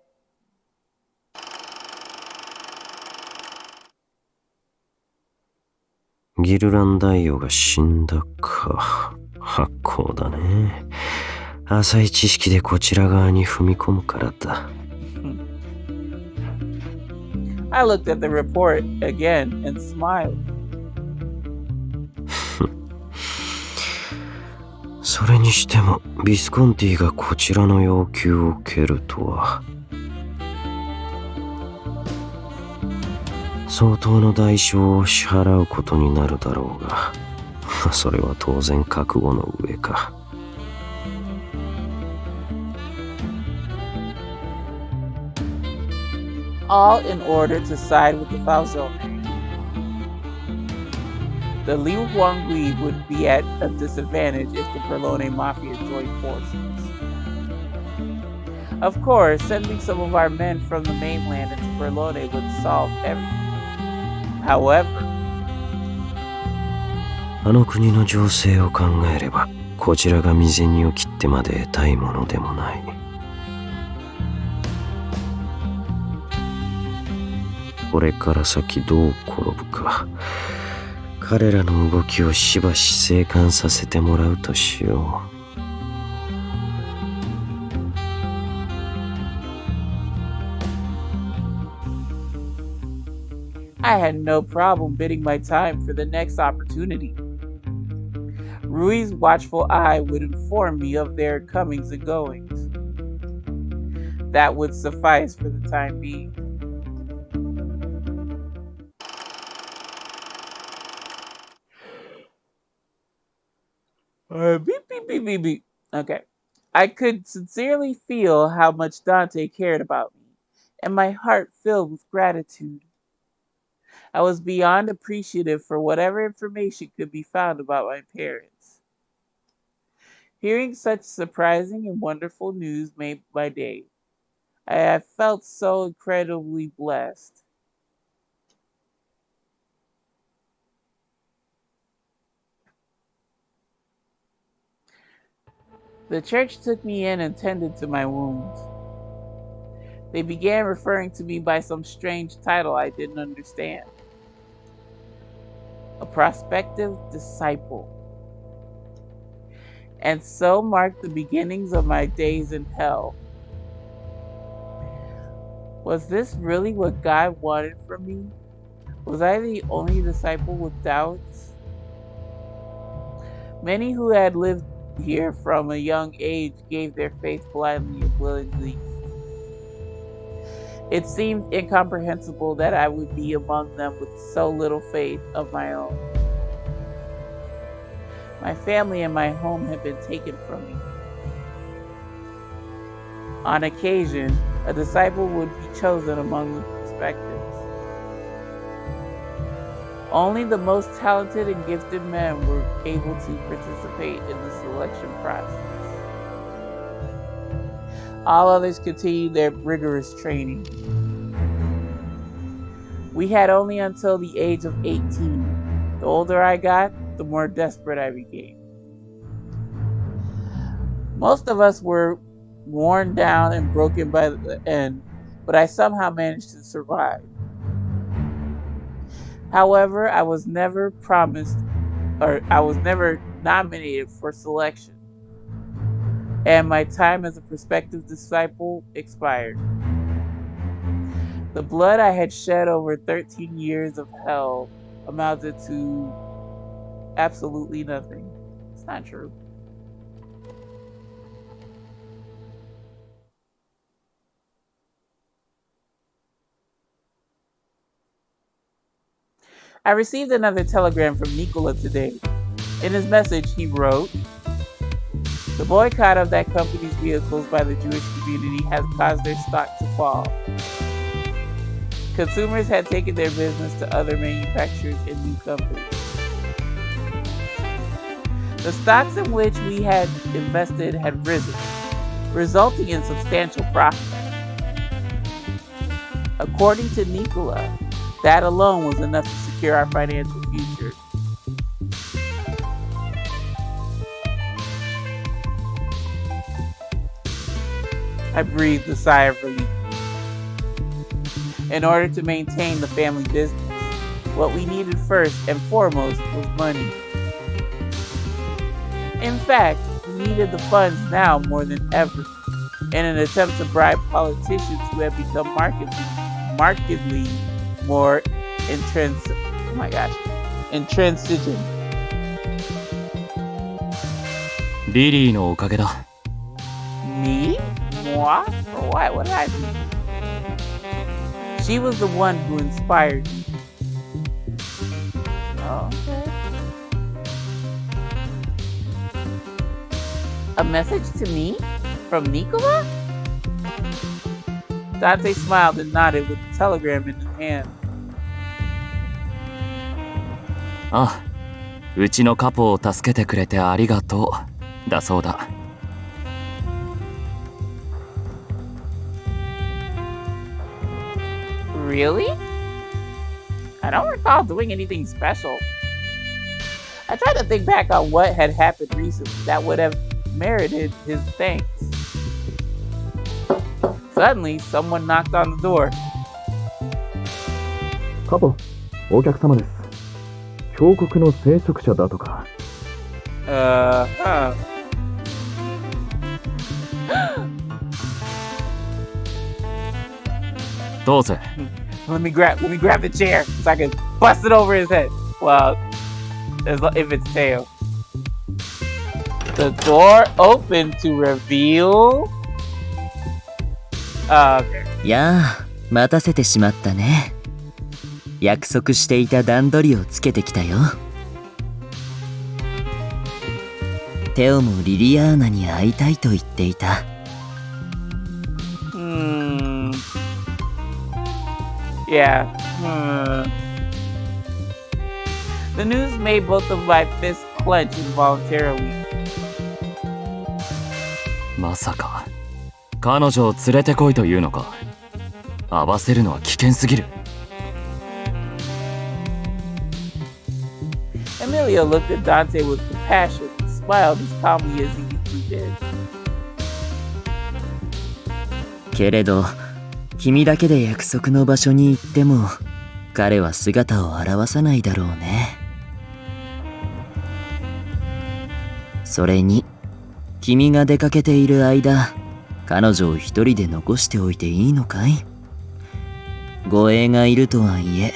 ギルラン大王が死んだか。発行だね。浅い知識でこちら側に踏み込むからだ。I looked at the report again and smiled. それにしてもビスコンティがこちらの要求を受けるとは。相当の代償を支払うことになるだろうが、それは当然覚悟の上か。All in order to side with the Falzone. The Liu Huangui would be at a disadvantage if the Berlone Mafia joined forces. Of course, sending some of our men from the mainland into Berlone would solve everything. However, あの国の情勢を考えれば、こちらが身銭を切ってまで得たいものでもない。これから先どう転ぶか、彼らの動きをしばし静観させてもらうとしよう。I had no problem bidding my time for the next opportunity. Rui's watchful eye would inform me of their comings and goings. That would suffice for the time being. Beep, beep, beep, beep, beep. Okay. I could sincerely feel how much Dante cared about me, and my heart filled with gratitude. I was beyond appreciative for whatever information could be found about my parents. Hearing such surprising and wonderful news made my day. I felt so incredibly blessed. The church took me in and tended to my wounds. They began referring to me by some strange title I didn't understand. A prospective disciple. And so marked the beginnings of my days in hell. Was this really what God wanted from me? Was I the only disciple with doubts? Many who had lived here from a young age gave their faith blindly and willingly. It seemed incomprehensible that I would be among them with so little faith of my own. My family and my home had been taken from me. On occasion, a disciple would be chosen among the prospectives. Only the most talented and gifted men were able to participate in the selection process. All others continued their rigorous training. We had only until the age of 18. The older I got, the more desperate I became. Most of us were worn down and broken by the end, but I somehow managed to survive. However, I was never nominated for selection, and my time as a prospective disciple expired. The blood I had shed over 13 years of hell amounted to absolutely nothing. It's not true. I received another telegram from Nicola today. In his message, he wrote, "The boycott of that company's vehicles by the Jewish community has caused their stock to fall. Consumers had taken their business to other manufacturers and new companies. The stocks in which we had invested had risen, resulting in substantial profit. According to Nicola, that alone was enough to secure our financial future. I breathed a sigh of relief. In order to maintain the family business, what we needed first and foremost was money. In fact, we needed the funds now more than ever, in an attempt to bribe politicians who had become markedly more intransigent. リリーのおかげだ。 Me? Moi? For what? What did I do? She was the one who inspired me. Okay. A message to me? From Nicola? Dante smiled and nodded with the telegram in his hand. あ、うちのカポを助けてくれてありがとう。だそうだ。Really? I don't recall doing anything special. I tried to think back on what had happened recently that would have merited his thanks. Suddenly, someone knocked on the door. カポ、お客様です。峡谷の聖職者だとか。Huh. Let me grab the chair so I can bust it over his head. Well, if it's tail. The door opened to reveal. Okay. やあ、待たせてしまったね。約束していた段取りをつけてきたよ。テオもリリアーナに会いたいと言っていた。Yeah. The news made both of my fists clench involuntarily. まさか彼女を連れてこいというのか。合わせるのは危険すぎる。Emilio looked at Dante with compassion and smiled as calmly as he usually did. けれど、君だけで約束の場所に行っても、彼は姿を現さないだろうね。それに、君が出かけている間、彼女を一人で残しておいていいのかい？護衛がいるとはいえ、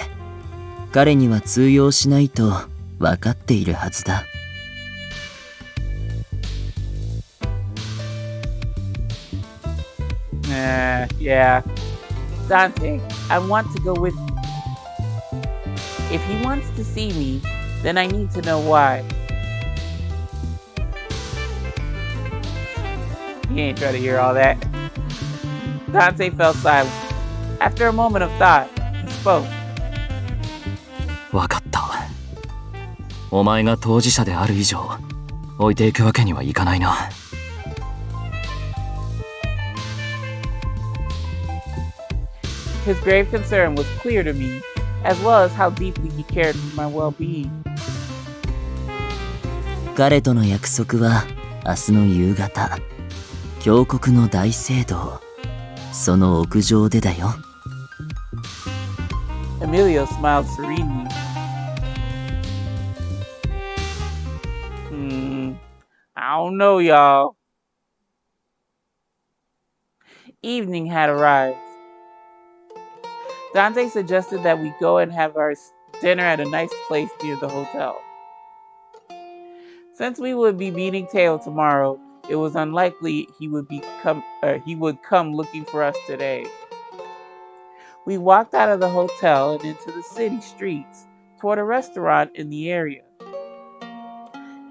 彼には通用しないと分かっているはずだ。Yeah. Dante, I want to go with you. If he wants to see me, then I need to know why. He ain't trying to hear all that. Dante fell silent. After a moment of thought, he spoke. わかった。お前が当事者である以上、置いていくわけにはいかないな。His grave concern was clear to me, as well as how deeply he cared for my well-being. 彼との約束は明日の夕方、峡谷の大聖堂、その屋上でだよ。Emilio smiled serenely. I don't know, y'all. Evening had arrived. Dante suggested that we go and have our dinner at a nice place near the hotel. Since we would be meeting Teo tomorrow, it was unlikely he would come looking for us today. We walked out of the hotel and into the city streets toward a restaurant in the area.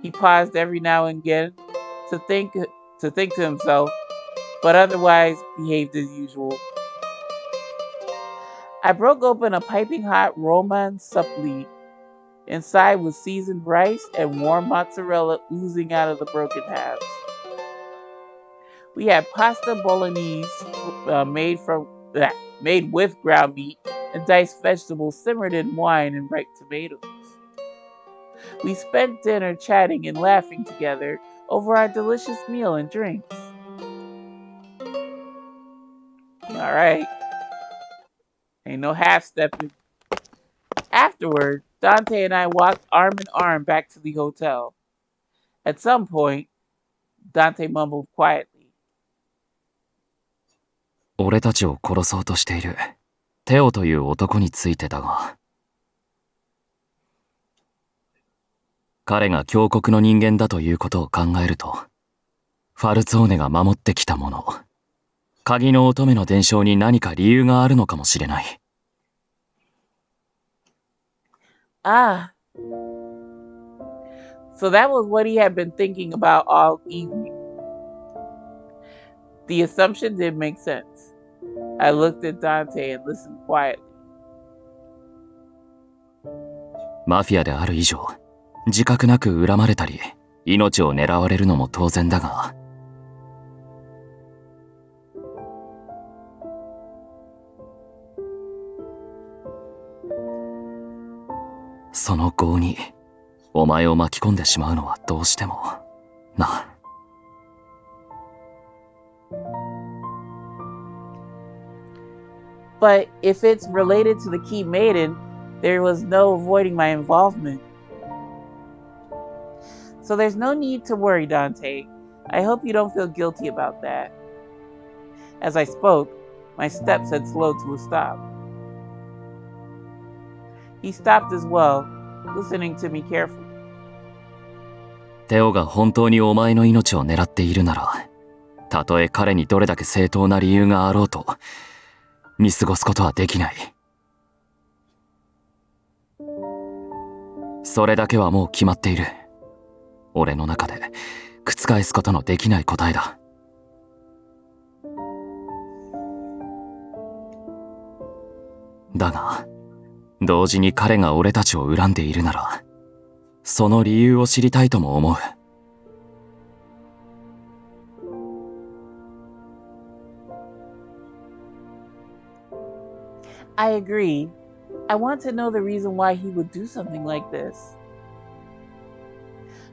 He paused every now and again to think to himself, but otherwise behaved as usual. I broke open a piping hot Roman supplì. Inside was seasoned rice and warm mozzarella oozing out of the broken halves. We had pasta bolognese made with ground meat and diced vegetables simmered in wine and ripe tomatoes. We spent dinner chatting and laughing together over our delicious meal and drinks. All right. Ain't no half-stepping. Afterward, Dante and I walked arm in arm back to the hotel. At some point, Dante mumbled quietly. 俺たちを殺そうとしているテオという男についてだが、彼が峡谷の人間だということを考えると、ファルツォーネが守ってきたもの、鍵の乙女の伝承に何か理由があるのかもしれない。Ah. So that was what he had been thinking about all evening. The assumption did make sense. I looked at Dante and listened quietly. マフィアである以上、自覚なく恨まれたり、命を狙われるのも当然だが、その業にお前を巻き込んでしまうのはどうしてもな。But if it's related to the Key Maiden, there was no avoiding my involvement. So there's no need to worry, Dante. I hope you don't feel guilty about that. As I spoke, my steps had slowed to a stop. He stopped as well, listening to me carefully. テオが本当にお前の命を狙っているなら、たとえ彼にどれだけ正当な理由があろうと、見過ごすことはできない。それだけはもう決まっている。俺の中で覆すことのできない答えだ。だが、同時に彼が俺たちを恨んでいるなら、その理由を知りたいとも思う。I agree. I want to know the reason why he would do something like this.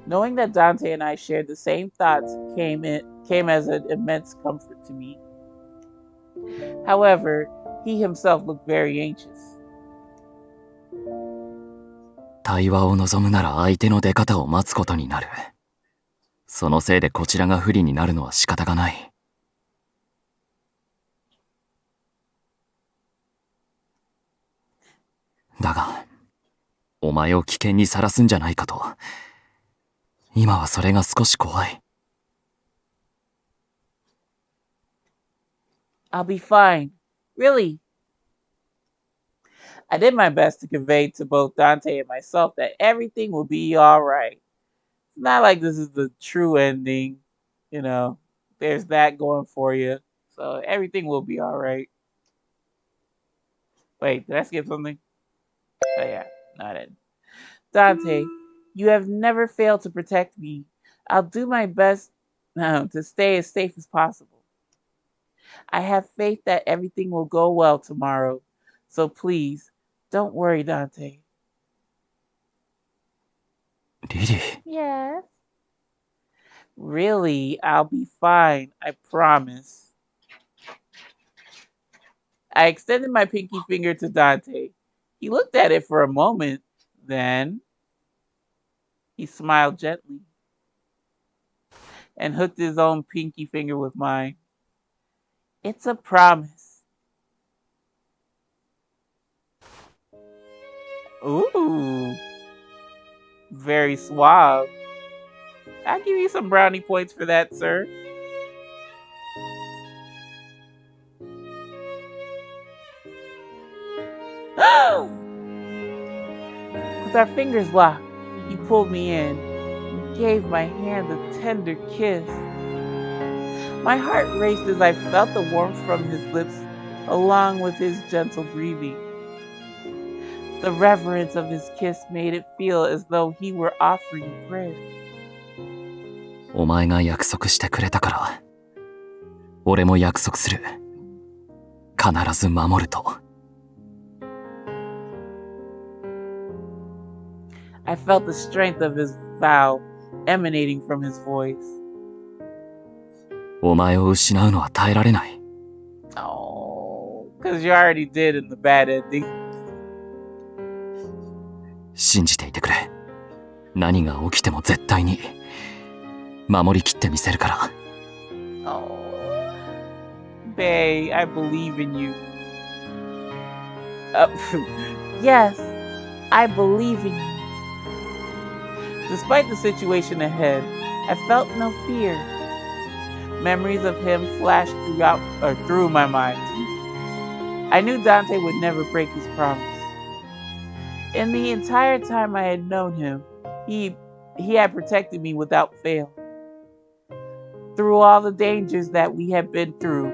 Knowing that Dante and I shared the same thoughts came as an immense comfort to me. However, he himself looked very anxious. 対話を望むなら相手の出方を待つことになる。そのせいでこちらが不利になるのは仕方がない。だが、お前を危険にさらすんじゃないかと。今はそれが少し怖い。I'll be fine. Really. I did my best to convey to both Dante and myself that everything will be alright. It's not like this is the true ending. You know, there's that going for you. So everything will be alright. Wait, did I skip something? Oh yeah, no I didn't. Dante, you have never failed to protect me. I'll do my best to stay as safe as possible. I have faith that everything will go well tomorrow. So please, don't worry, Dante. リリー。 Yes. Really, I'll be fine. I promise. I extended my pinky finger to Dante. He looked at it for a moment. Then he smiled gently and hooked his own pinky finger with mine. It's a promise. Ooh. Very suave. I'll give you some brownie points for that, sir. With our fingers locked, he pulled me in and gave my hand a tender kiss. My heart raced as I felt the warmth from his lips along with his gentle breathing. The reverence of his kiss made it feel as though he were offering a prayer. お前が約束してくれたから、俺も約束する。必ず守ると。I felt the strength of his vow emanating from his voice. お前を失うのは耐えられない。Oh, because you already did in the bad ending. 信じていてくれ。何が起きても絶対に守りきってみせるから。Oh, Bae, I believe in you. Yes, I believe in you. Despite the situation ahead, I felt no fear. Memories of him flashed through my mind. I knew Dante would never break his promise. In the entire time I had known him, he had protected me without fail. Through all the dangers that we had been through,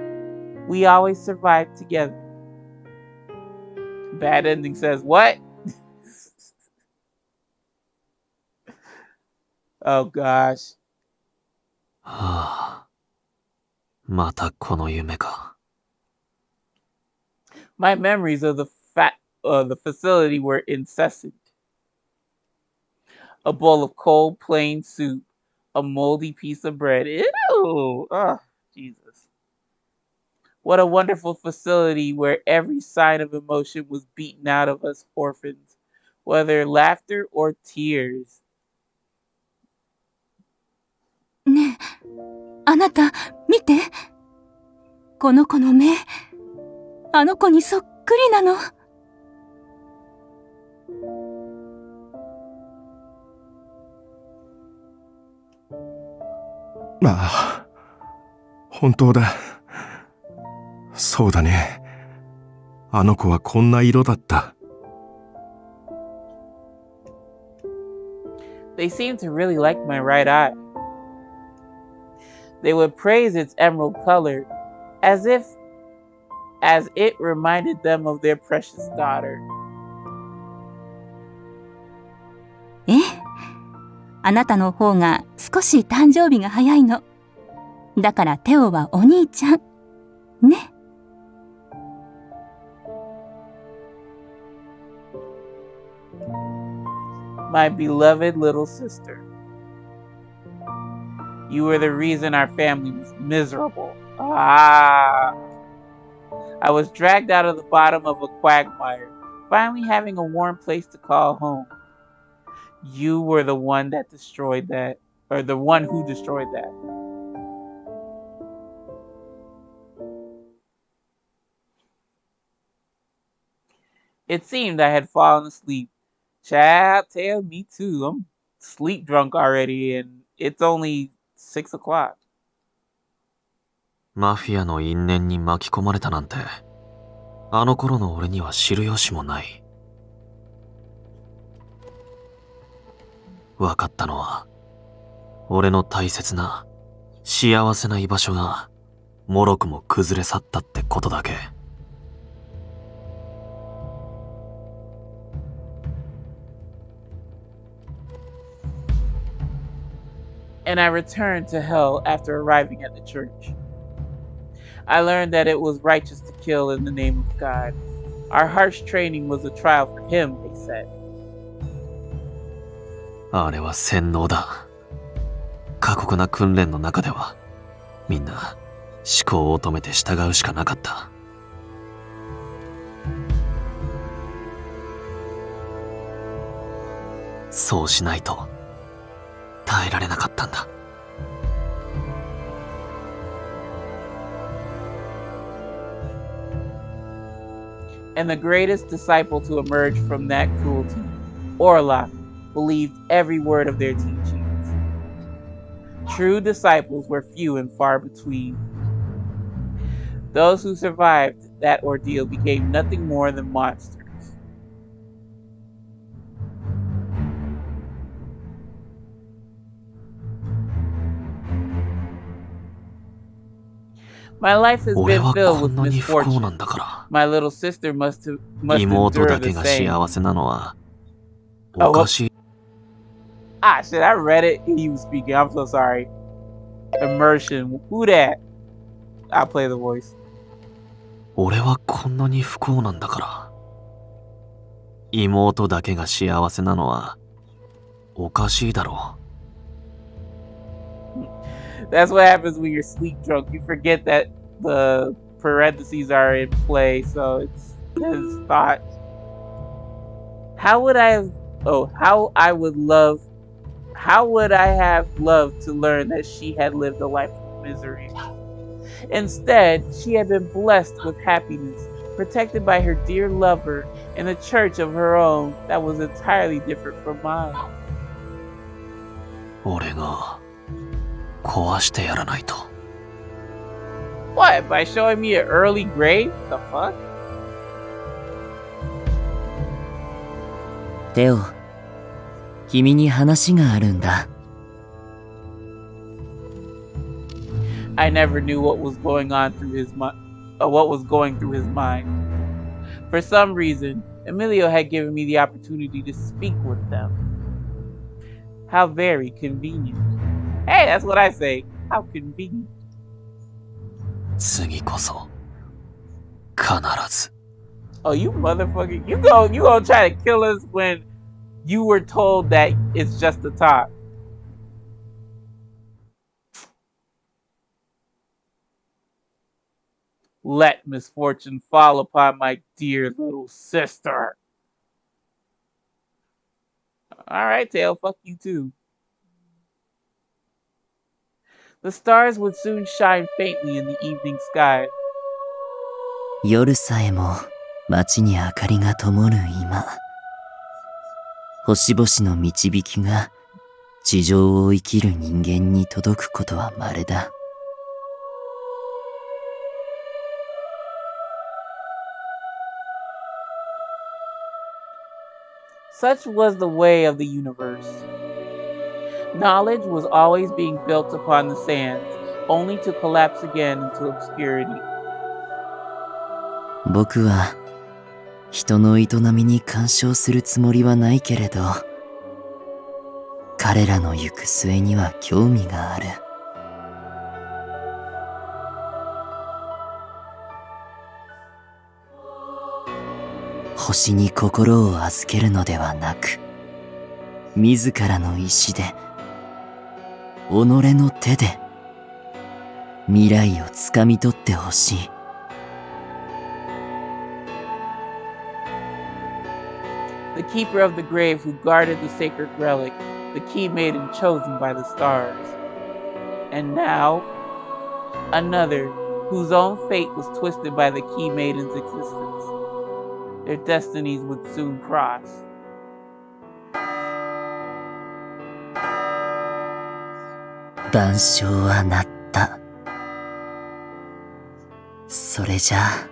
we always survived together. Bad ending says, what? Oh gosh. はあ、またこの夢か。My memories of the facility were incessant. a bowl of cold, plain soup, a moldy piece of bread. Ew! Oh, Jesus. What a wonderful facility where every sign of emotion was beaten out of us orphans, whether laughter or tears. ねえ、あなた、見て。この子の目、あの子にそっくりなの。ああ、本当だ。そうだね。あの子はこんな色だった。They seemed to really like my right eye. They would praise its emerald color, as it reminded them of their precious daughter. ええ、あなたの方が少し誕生日が早いの。だからテオはお兄ちゃん。ね。My beloved little sister. You were the reason our family was miserable. Ah. I was dragged out of the bottom of a quagmire, finally having a warm place to call home. You were the one that destroyed that, or the one who destroyed that. It seemed I had fallen asleep. Child, tell me too. I'm sleep drunk already, and it's only 6 o'clock. マフィアの因縁に巻き込まれたなんて、あの頃の俺には知る由もない。分かったのは、俺の大切な、幸せな居場所が、もろくも崩れ去ったってことだけ。And I returned to hell after arriving at the church. I learned that it was righteous to kill in the name of God. Our harsh training was a trial for him, they said. あれは洗脳だ。過酷な訓練の中では、みんな思考を止めて従うしかなかった。そうしないと耐えられなかったんだ。And the greatest disciple to emerge from that cruelty, Orla, believed every word of their teachings. True disciples were few and far between. Those who survived that ordeal became nothing more than monsters. My life has been filled with misfortune. My little sister must endure the same. Ah, shit, I read it. He was speaking. I'm so sorry. Immersion. Who that? I'll play the voice. 俺はこんなに不幸なんだから。妹だけが幸せなのはおかしいだろう。That's what happens when you're sleep drunk. You forget that the parentheses are in play, so it's his thought. How would I have loved to learn that she had lived a life of misery? Instead, she had been blessed with happiness, protected by her dear lover in a church of her own that was entirely different from mine. 俺が壊してやらないと。What? By showing me an early grave? The fuck? テオ、君に話があるんだ。I never knew what was going through his mind. For some reason, Emilio had given me the opportunity to speak with them. How very convenient. Hey, that's what I say. How convenient. 次こそ必ず。Oh, you motherfucker. You gonna try to kill us when You were told that it's just the top. Let misfortune fall upon my dear little sister. Alright, Tail, fuck you too. The stars would soon shine faintly in the evening sky. 夜さえも街に明かりが灯る今、星々の導きが地上を生きる人間に届くことは稀だ。Such was the way of the universe. Knowledge was always being built upon the sands, only to collapse again into obscurity. 僕は人の営みに干渉するつもりはないけれど、彼らの行く末には興味がある。星に心を預けるのではなく、自らの意志で、己の手で、未来をつかみ取ってほしい。The keeper of the grave who guarded the sacred relic, the key maiden chosen by the stars. And now, another whose own fate was twisted by the key maiden's existence. Their destinies would soon cross. 晩鐘は鳴った。それじゃあ、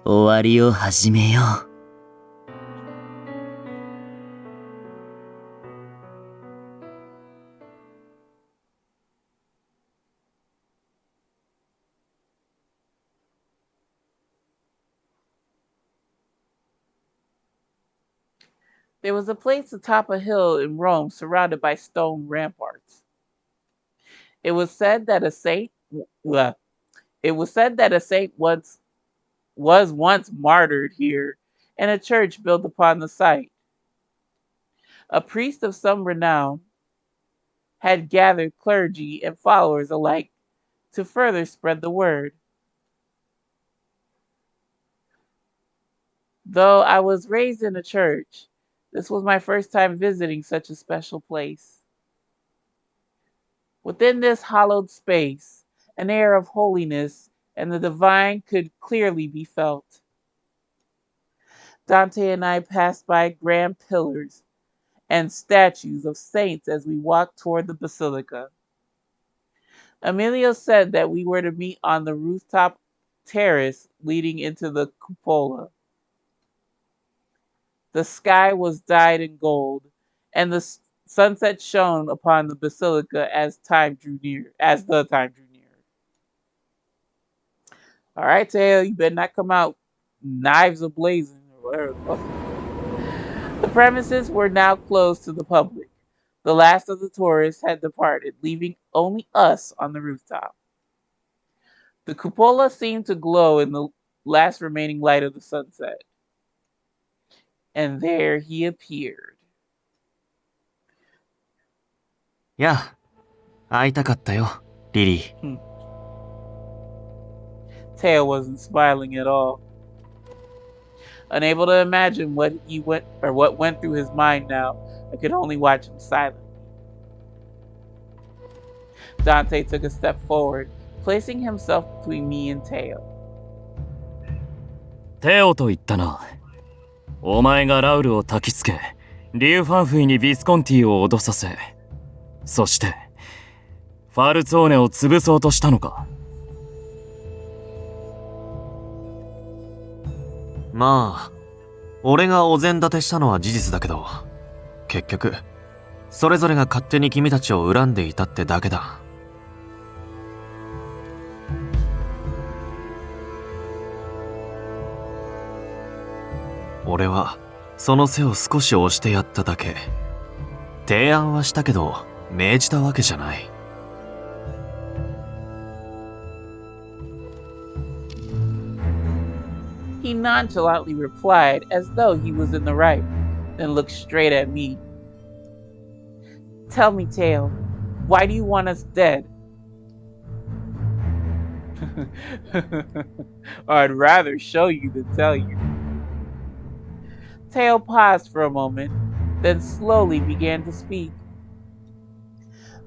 終わりを始めよう。There was a place atop a hill in Rome surrounded by stone ramparts. It was said that a saint was once martyred here, and a church built upon the site. A priest of some renown had gathered clergy and followers alike to further spread the word. Though I was raised in a church, this was my first time visiting such a special place. Within this hallowed space, an air of holiness and the divine could clearly be felt. Dante and I passed by grand pillars and statues of saints as we walked toward the basilica. Emilio said that we were to meet on the rooftop terrace leading into the cupola. The sky was dyed in gold, and the sunset shone upon the basilica as the time drew near. All right, Tail, you better not come out knives ablazing or whatever. The premises were now closed to the public. The last of the tourists had departed, leaving only us on the rooftop. The cupola seemed to glow in the last remaining light of the sunset. And there he appeared. やあ、会いたかったよ、リリー。Tail wasn't smiling at all. Unable to imagine what went through his mind now, I could only watch him silently. Dante took a step forward, placing himself between me and Tail. テオと言ったな。お前がラウルを焚きつけ、リュウ・ファンフイにビスコンティを脅させ、そしてファルツォーネを潰そうとしたのか。まあ、俺がお膳立てしたのは事実だけど、結局それぞれが勝手に君たちを恨んでいたってだけだ。俺はその背を少し押してやっただけ。提案はしたけど命じたわけじゃない。He nonchalantly replied as though he was in the right. then looked straight at me. Tell me, Teo, why do you want us dead? I'd rather show you than tell you. Teo paused for a moment, then slowly began to speak.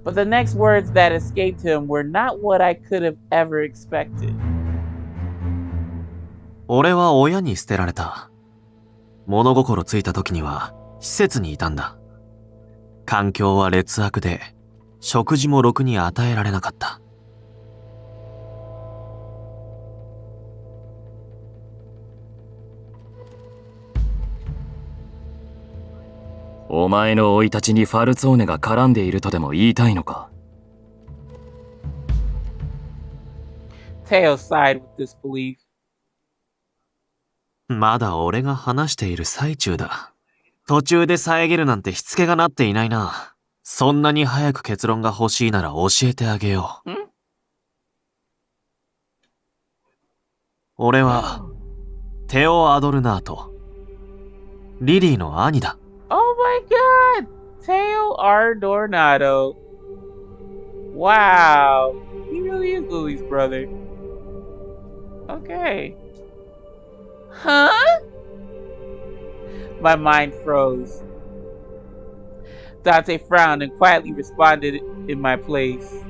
But the next words that escaped him were not what I could have ever expected. 俺は親に捨てられた。物心ついた時には施設にいたんだ。環境は劣悪で、食事もろくに与えられなかった。お前の生い立ちにファルツォーネが絡んでいるとでも言いたいのか？ Teo sighed with disbelief. まだ俺が話している最中だ。途中で遮るなんてしつけがなっていないな。そんなに早く結論が欲しいなら教えてあげよう。俺は、テオ・アドルナート。リリーの兄だ。Oh my god! Teo Adornado. Wow. He really is Lily's brother. Okay. Huh? My mind froze. Dante frowned and quietly responded in my place.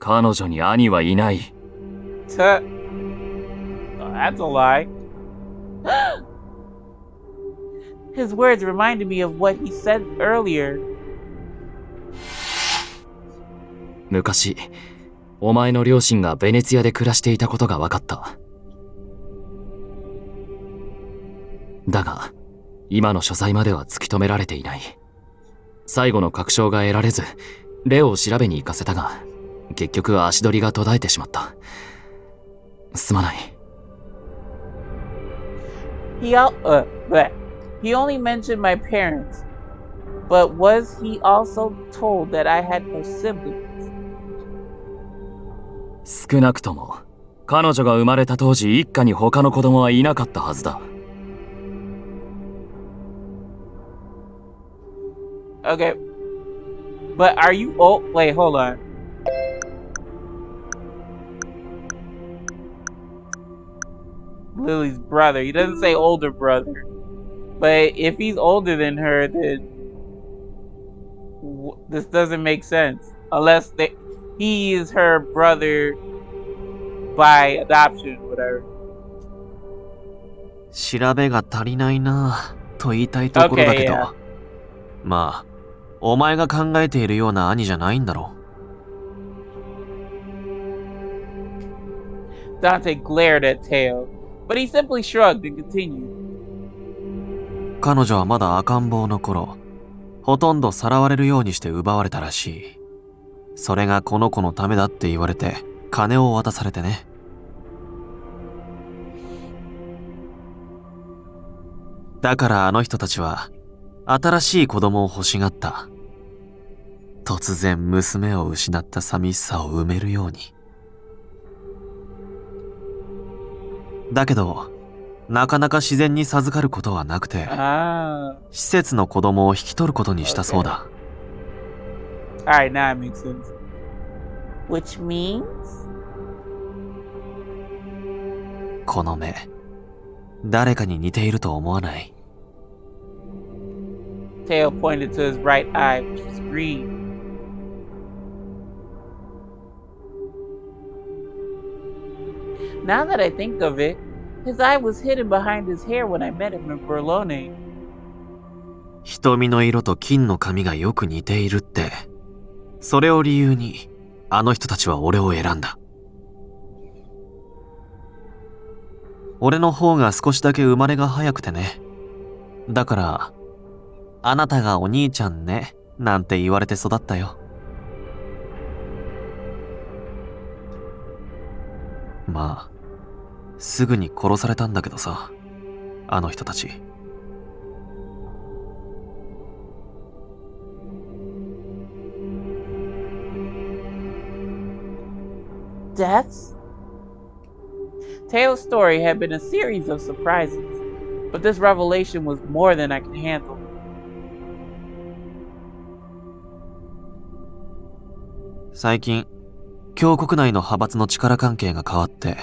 彼女に兄はいない。Oh, that's a lie. His words reminded me of what he said earlier. 昔、お前の両親がベネツィアで暮らしていたことが分かった。だが、今の所在までは突き止められていない。最後の確証が得られず、レオを調べに行かせたが、結局足取りが途絶えてしまった。すまない。He only mentioned my parents, but was he also told that I had no siblings? 少なくとも、彼女が生まれた当時一家に他の子供はいなかったはずだ。Okay, but are you old? Wait, hold on. Lily's brother. He doesn't say older brother. But if he's older than her, then this doesn't make sense. Unless he is her brother by adoption, whatever. 調べが足りないなぁと言いたいところだけど、Okay, yeah. まあ、お前が考えているような兄じゃないんだろ。Dante glared at Teo, but he simply shrugged and continued. 彼女はまだ赤ん坊の頃、ほとんどさらわれるようにして奪われたらしい。それがこの子のためだって言われて、金を渡されてね。だからあの人たちは、新しい子供を欲しがった。突然娘を失った寂しさを埋めるように。だけど、なかなか自然に授かることはなくて、施設の子供を引き取ることにしたそうだ。Alright, now it makes sense. Which means? この目、誰かに似ていると思わない？ Teo pointed to his right eye, which was green. Now that I think of it, his eye was hidden behind his hair when I met him in Berlone. 瞳の色と金の髪がよく似ているって、それを理由に、あの人たちは俺を選んだ。俺の方が少しだけ生まれが早くてね。だから、あなたがお兄ちゃんね、なんて言われて育ったよ。まあ、すぐに殺されたんだけどさ、あの人たち。Deaths? Teo's story had been a series of surprises, but this revelation was more than I could handle.最近、教国内の派閥の力関係が変わって、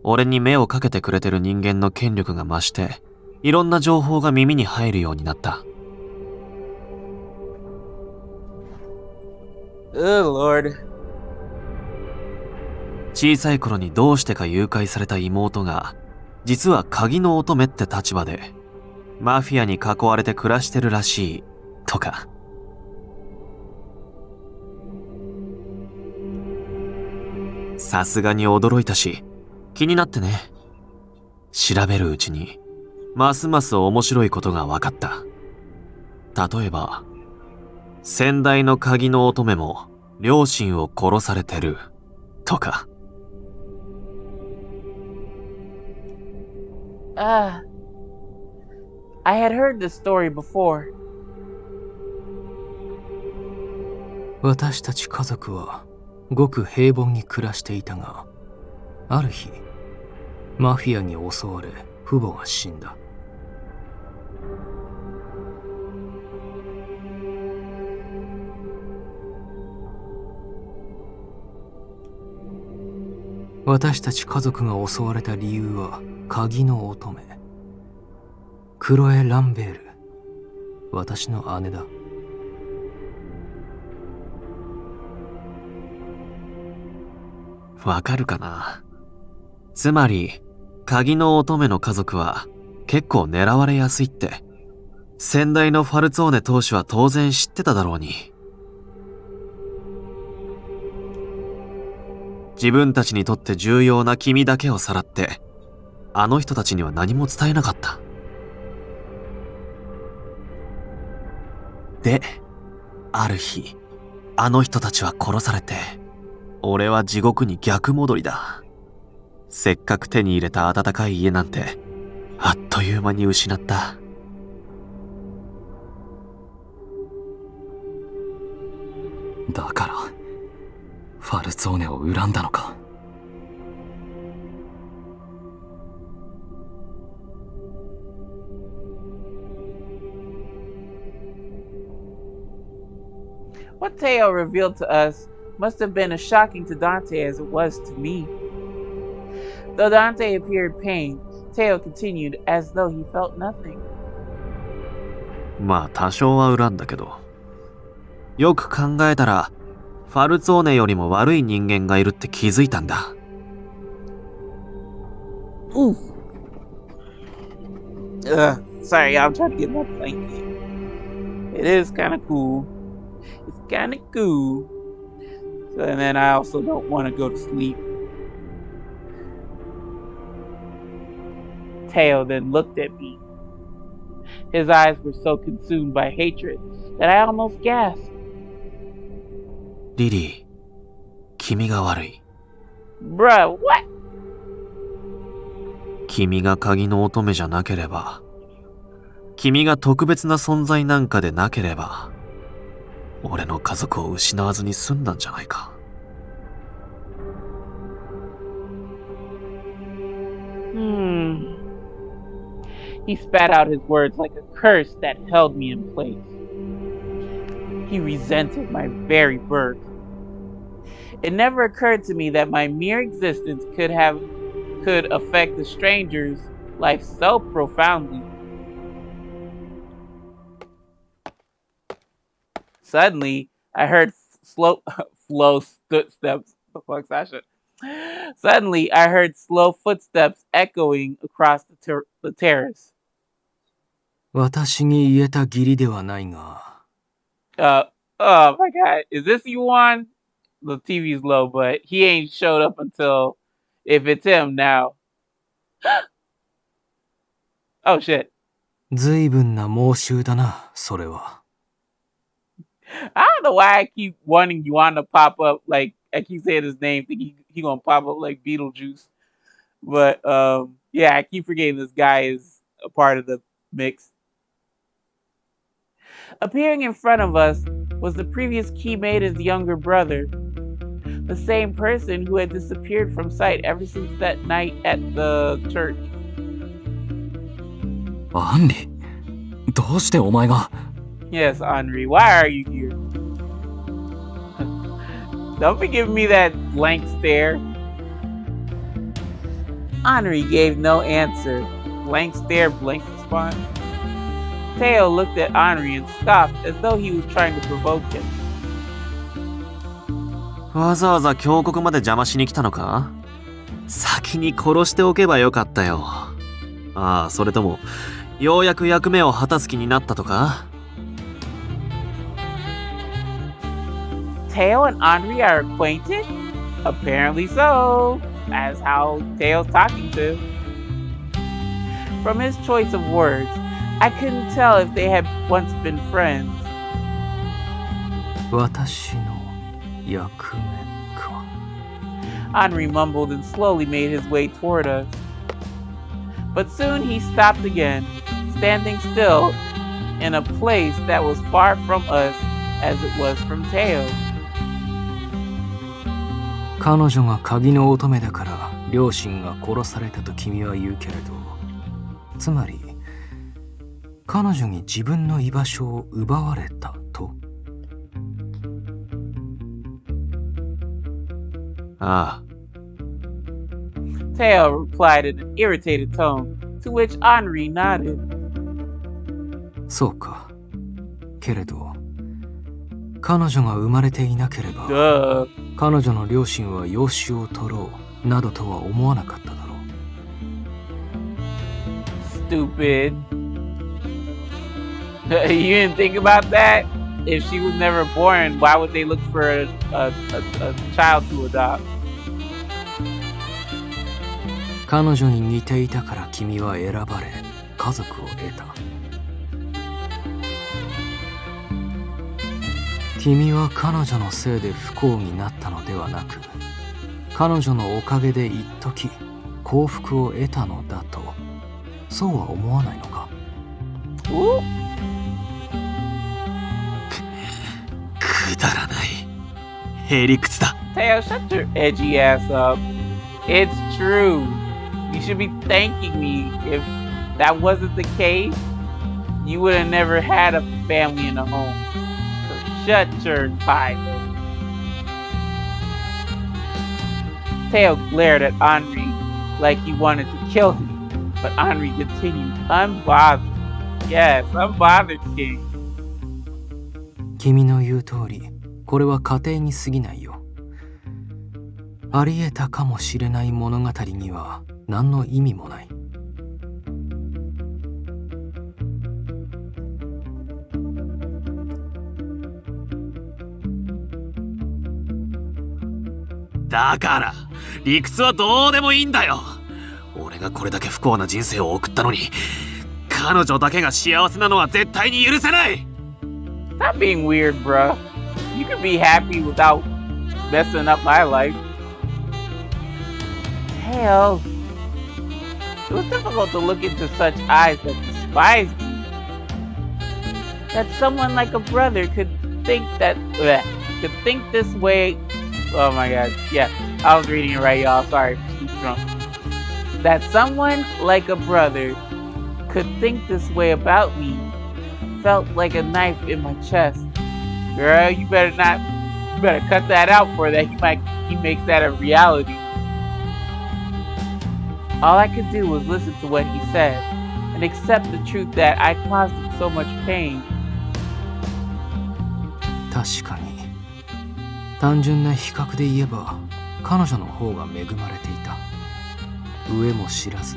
俺に目をかけてくれてる人間の権力が増して、いろんな情報が耳に入るようになった。Oh Lord. 小さい頃にどうしてか誘拐された妹が、実は鍵の乙女って立場で、マフィアに囲われて暮らしてるらしい、とか。さすがに驚いたし、気になってね。調べるうちに、ますます面白いことが分かった。例えば、先代の鍵の乙女も両親を殺されてる、とか。I had heard this story before. 私たち家族はごく平凡に暮らしていたが、ある日マフィアに襲われ父母が死んだ。私たち家族が襲われた理由は鍵の乙女クロエ・ランベール、私の姉だ。わかるかな。つまり、鍵の乙女の家族は結構狙われやすいって、先代のファルツォーネ当主は当然知ってただろうに。自分たちにとって重要な君だけをさらって、あの人たちには何も伝えなかった。で、ある日、あの人たちは殺されて、俺は地獄に逆戻りだ。せっかく手に入れた温かい家なんて、あっという間に失った。だからファルツォーネを恨んだのか。What Teo revealed to us must have been as shocking to Dante as it was to me. Though Dante appeared pained, Teo continued as though he felt nothing. まあ多少は恨んだけど、よく考えたらファルツォーネよりも悪い人間がいるって気づいたんだ。Sorry, I'm trying to get my blanket. It is kind of cool. It's kind of cool. So, and then I also don't want to go to sleep. Teo then looked at me. His eyes were so consumed by hatred that I almost gasped. リリー、君が悪い。Bruh, what? 君が鍵の乙女じゃなければ、君が特別な存在なんかでなければ、俺の家族を失わずに済んだんじゃないか。He spat out his words like a curse that held me in place. He resented my very birth. It never occurred to me that my mere existence could affect a stranger's life so profoundly. Suddenly, I heard slow footsteps. The fuck, Sasha? Suddenly, I heard slow footsteps echoing across the terrace. 私に言えた義理ではないが。Oh my god. Is this Yuan? The TV's low, but he ain't showed up until if it's him now. Oh shit. 随分な猛襲だな、それは。I don't know why I keep wanting Yuan to pop up. Like, I keep saying his name, thinking he gonna pop up like Beetlejuice. But, yeah, I keep forgetting this guy is a part of the mix. Appearing in front of us was the previous key maiden's younger brother, The same person who had disappeared from sight ever since that night at the church. アンリ、どうしてお前が？ Yes, Henri, why are you here? Don't be giving me that blank stare. Henri gave no answer. Blank stare, blank response. Teo looked at Henri and scoffed as though he was trying to provoke him. わざわざ峡谷まで邪魔しに来たのか？先に殺しておけばよかったよ。ああ、それともようやく役目を果たす気になったとか？ Teo and Henri are acquainted? Apparently so. That's how Teo's talking to. From his choice of words, I couldn't tell if they had once been friends. 私の役目か。 Henri mumbled and slowly made his way toward us. But soon he stopped again, standing still in a place that was far from us as it was from Teo. 彼女が鍵の乙女だから両親が殺されたと君は言うけれど、つまり彼女に自分の居場所を奪われたと？ああ。 Teo replied in an irritated tone, to which Henri nodded. そうか。けれど、彼女が生まれていなければ、彼女の両親は養子を取ろうなどとは思わなかっただろう。Stupid. You didn't think about that? If she was never born, why would they look for a child to adopt? 彼女に似ていたから君は選ばれ、家族を得た。君は彼女のせいで不幸になったのではなく、彼女のおかげで一時幸福を得たのだと、そうは思わないのか？くだらない。へりくつだ。Teo, shut your edgy ass up. It's true. You should be thanking me. If that wasn't the case, you would have never had a family in a home. So shut your Bible. Teo glared at Henri like he wanted to kill him, but Henri continued unbothered. Yes, unbothered king. 君の言う通り、これは家庭に過ぎないよ。あり得たかもしれない物語には何の意味もない。だから理屈はどうでもいいんだよ。俺がこれだけ不幸な人生を送ったのに、彼女だけが幸せなのは絶対に許せない。 Stop being weird, bruh. You can be happy without messing up my life. Hell, it was difficult to look into such eyes that despised me. That someone like a brother could think this way. Oh my god, yeah, I was reading it right, y'all. Sorry, I'm drunk. That someone like a brother could think this way about me felt like a knife in my chest. Girl, you better cut that out for that. He makes that a reality. All I could do was listen to what he said and accept the truth that I caused him so much pain. 確かに、単純な比較で言えば彼女の方が恵まれていた。上も知らず、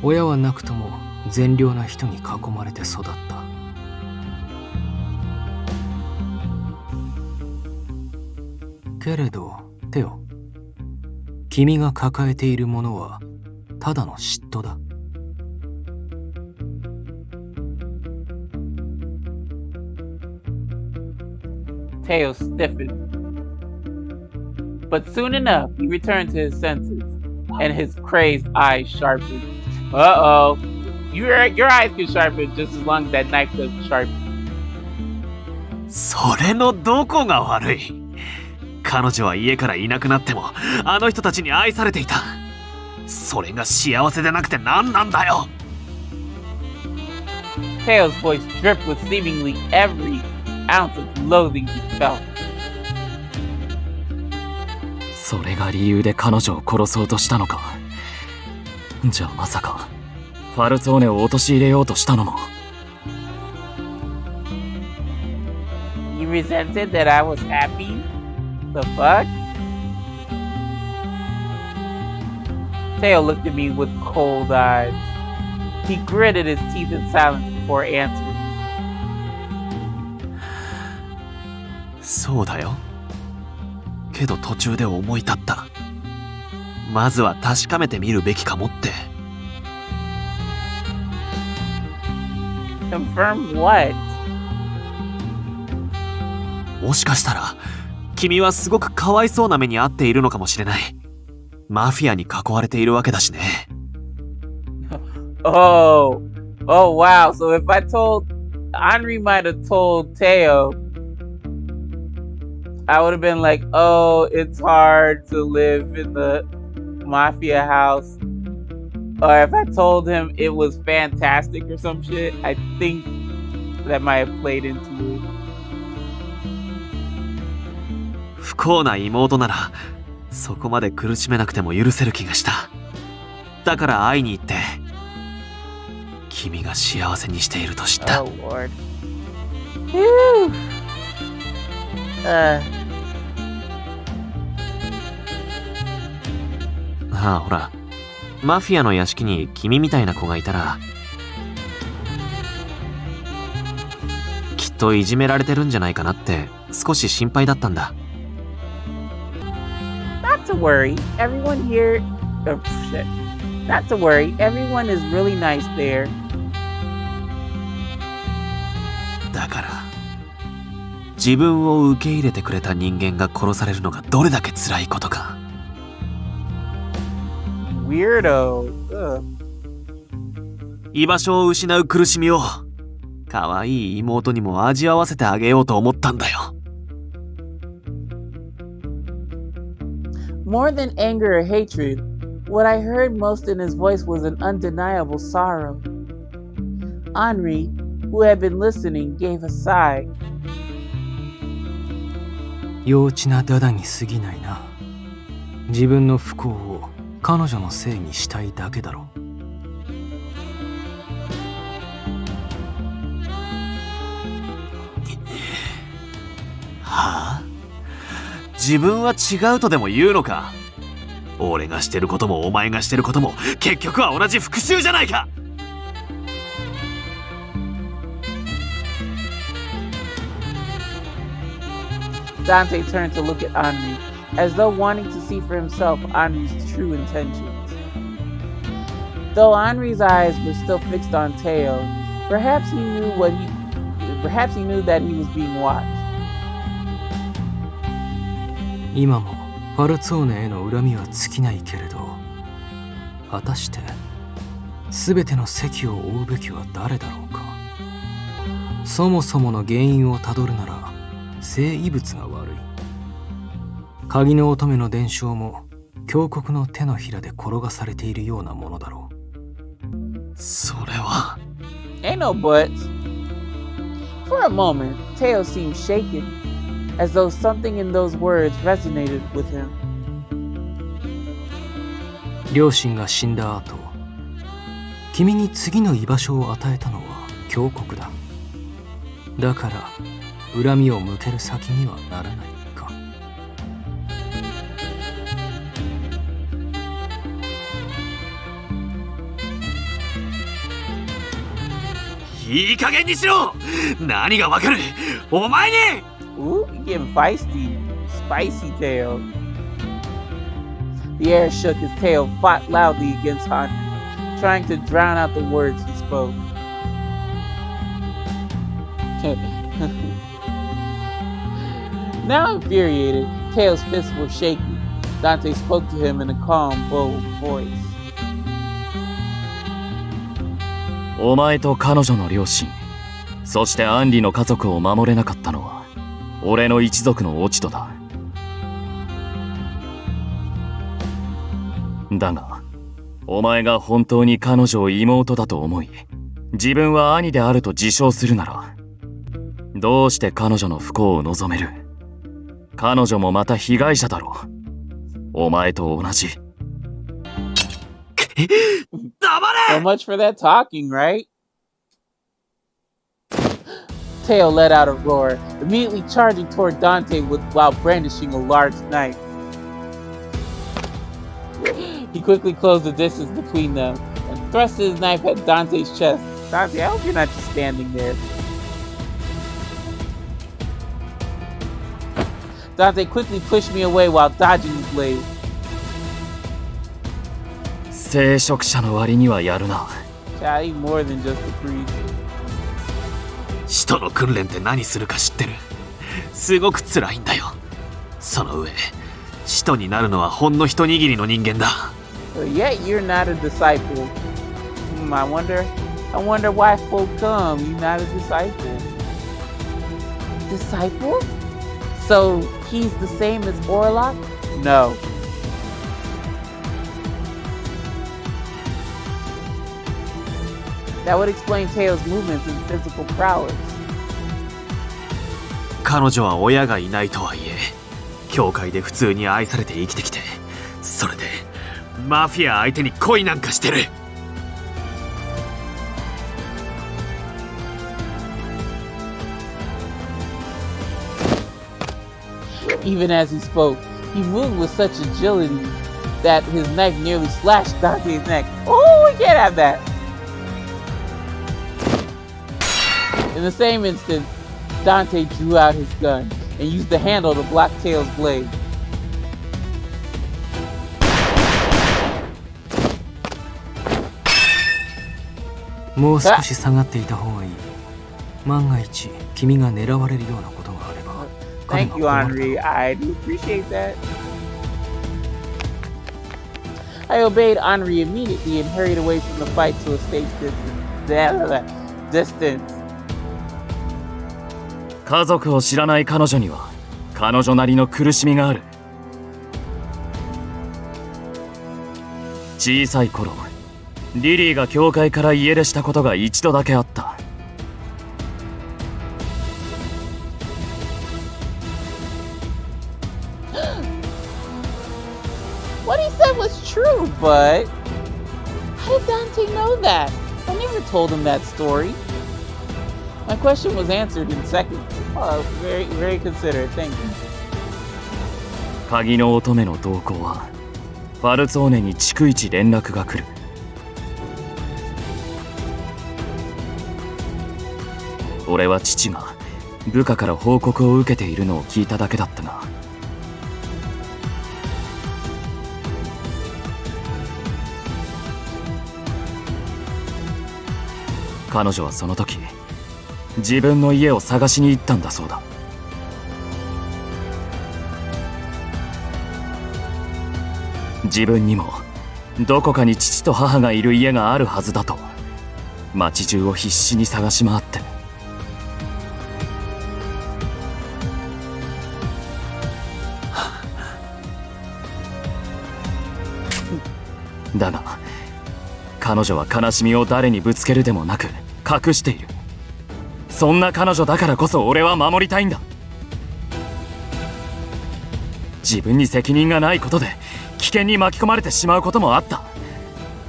親はなくとも善良な人に囲まれて育った。けれど、テオ、君が抱えているものはただの嫉妬だ。Teo stiffened. But soon enough, he returned to his senses, and his crazed eyes sharpened. Uh-oh. Your eyes can sharpen just as long as that knife doesn't sharpen. それのどこが悪い？彼女は家からいなくなってもあの人たちに愛されていた。それが幸せでなくて何なんだよ。 Tails' voice dripped with seemingly every ounce of loathing he felt. それが理由で彼女を殺そうとしたのか。じゃあまさかファルツォーネを陥れようとしたのも。You resented that I was happy? The fuck? Tail looked at me with cold eyes. He gritted his teeth in silence before answering. そうだよ。けど途中で思い立った。まずは確かめてみるべきかもって。Confirm what? もしかしたら君はすごくかわいそうな目に遭っているのかもしれない。マフィアに囲われているわけだしね。Oh wow. So if I told Henri might have told Teo, I would have been like, oh, it's hard to live in the mafia house. Or if I told him it was fantastic or some shit, I think that might have played into it. 不幸な妹ならそこまで苦しめなくても許せる気がした。だから会いに行って君が幸せにしていると知った。Oh Lord. Whew. ああ、ほら、マフィアの屋敷に君みたいな子がいたらきっといじめられてるんじゃないかなって少し心配だったんだ。Not to worry, everyone here. Oh, shit. Not to worry, everyone is really nice there. だから自分を受け入れてくれた人間が殺されるのがどれだけ辛いことか。Weirdo. Ugh. 居場所を失う苦しみを可愛い妹にも味わわせてあげようと思ったんだよ。More than anger or hatred, what I heard most in his voice was an undeniable sorrow. Henri, who had been listening, gave a sigh. 幼稚なダダに過ぎないな。自分の不幸を彼女のせいにしたいだけだろう。はあ？自分は違うとでも言うのか？俺がしてることもお前がしてることも結局は同じ復讐じゃないか。Dante turned to look at Henri, as though wanting to see for himself Henri's true intentions. Though Henri's eyes were still fixed on Teo, perhaps he knew that he was being watched. 今もファルツォーネへの恨みは尽きないけれど、果たして全ての責を負うべきは誰だろうか。そもそもの原因をたどるなら生異物が悪い。鍵の乙女の伝承も峡谷の手のひらで転がされているようなものだろう。それは Ain't no buts. For a moment, Teo seemed shaken, as though something in those words resonated with him. 両親が死んだ後、君に次の居場所を与えたのは峡谷だ。だから恨みを向ける先にはならないか。いい加減にしろ！何がわかる！お前に！ Ooh, you're getting feisty. Spicy tail. The air shook as Tail fought loudly against Henri, trying to drown out the words he spoke. Now infuriated, Tail's fists were shaking. Dante spoke to him in a calm, bold voice. お前と彼女の両親、そしてアンリの家族を守れなかったのは俺の一族の落ち度だ。だが、お前が本当に彼女を妹だと思い、自分は兄であると自称するなら、どうして彼女の不幸を望める？彼女もまた被害者だろう。お前と同じ。So much for that talking, right? Teo let out a roar, immediately charging toward Dante while brandishing a large knife. He quickly closed the distance between them and thrust his knife at Dante's chest. Dante, I hope you're not just standing there. Dante quickly pushed me away while dodging the blade. 聖職者の割にはやるな。Child, he's more than just a priest. 使徒の訓練って何するか知ってる？すごく辛いんだよ。その上、使徒になるのはほんの一握りの人間だ。Yet you're not a disciple. I wonder why folk come. You're not a disciple. Disciple? So he's the same as Orlok? No. That would explain Teo's movements and physical prowess. 彼女は親がいないとはいえ、教会で普通に愛されて生きてきて、それでマフィア相手に恋なんかしてる。Even as he spoke, he moved with such agility that his knife nearly slashed Dante's neck. Oh, we can't have that! In the same instant, Dante drew out his gun and used the handle to block Teo's blade. もう少し下がっていた方がいい。万が一君が狙われるようなことがあれば。Thank you, Henri. I do appreciate that. I obeyed Henri immediately and hurried away from the fight to a safe distance. 家族を知らない彼女には彼女なりの苦しみがある。小さい頃、リリーが教会から家出したことが一度だけあった。What he said was true, but how did Dante know that? I never told him that story. My question was answered in seconds. Oh, very, very considerate. Thank you. 鍵の乙女の動向はファルツォーネに逐一連絡が来る。俺は父が部下から報告を受けているのを聞いただけだったが、彼女はその時自分の家を探しに行ったんだそうだ。自分にもどこかに父と母がいる家があるはずだと町中を必死に探し回って、だが彼女は悲しみを誰にぶつけるでもなく隠している。そんな彼女だからこそ俺は守りたいんだ。自分に責任がないことで危険に巻き込まれてしまうこともあった。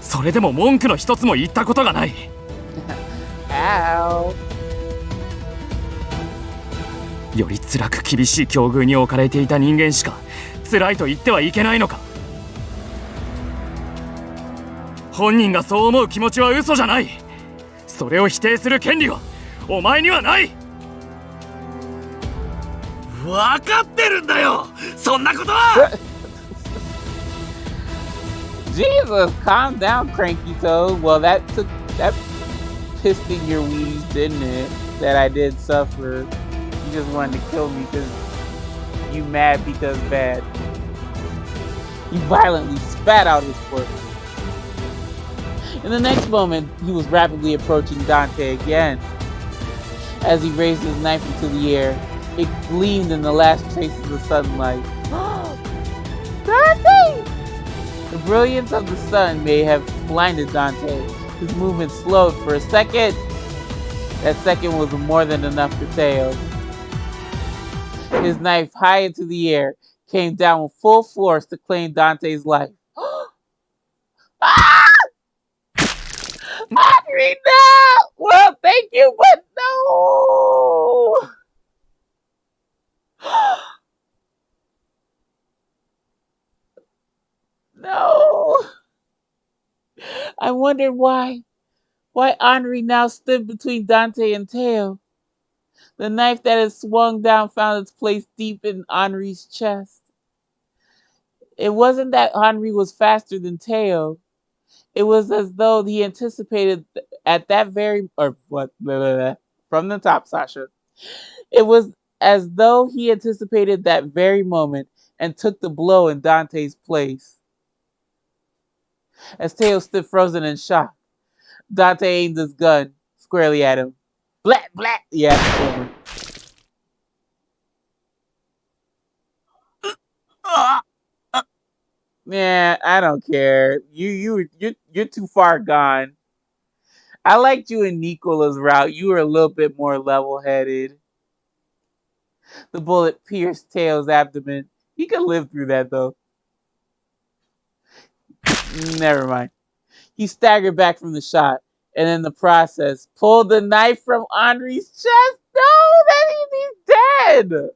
それでも文句の一つも言ったことがない。より辛く厳しい境遇に置かれていた人間しか辛いと言ってはいけないのか。本人がそう思う気持ちは嘘じゃない。それを否定する権利はお前にはない。分かってるんだよ、そんなことは。Jesus, calm down, cranky toad. Well, that pissed in your weeds, didn't it? That I did suffer. You just wanted to kill me because you mad because bad. He violently spat out his corpse. In the next moment, he was rapidly approaching Dante again. As he raised his knife into the air, it gleamed in the last traces of sunlight. Dante! The brilliance of the sun may have blinded Dante. His movement slowed for a second. That second was more than enough for Teo. His knife, high into the air, came down with full force to claim Dante's life. Ah! Henry, no! Well, thank you, but no! No! I wondered why Henri now stood between Dante and Teo. The knife that had swung down found its place deep in Henri's chest. It wasn't that Henri was faster than Teo. It was as though he anticipated at that very, or what, blah, blah, blah, from the top, Sasha. It was as though he anticipated that very moment and took the blow in Dante's place. As Teo stood frozen in shock, Dante aimed his gun squarely at him. Blat, blat! Yeah, over. Yeah, I don't care. You're too far gone. I liked you in Nicola's route. You were a little bit more level-headed. The bullet pierced Teo's abdomen. He could live through that, though. Never mind. He staggered back from the shot, and in the process, pulled the knife from Henri's chest. No, that he's dead!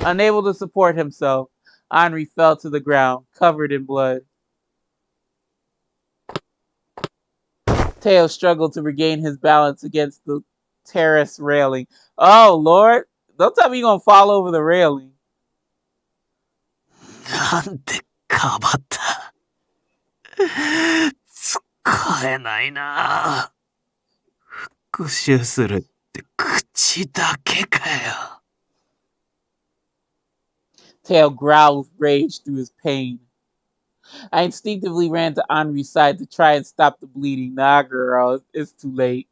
Unable to support himself, Henri fell to the ground, covered in blood. Teo struggled to regain his balance against the terrace railing. Oh, Lord! Don't tell me you're gonna fall over the railing. なんてかばった。使えないな。復讐するって口だけかよ。Teo growled with rage through his pain. I instinctively ran to Henri's side to try and stop the bleeding. Nah, girl, it's too late.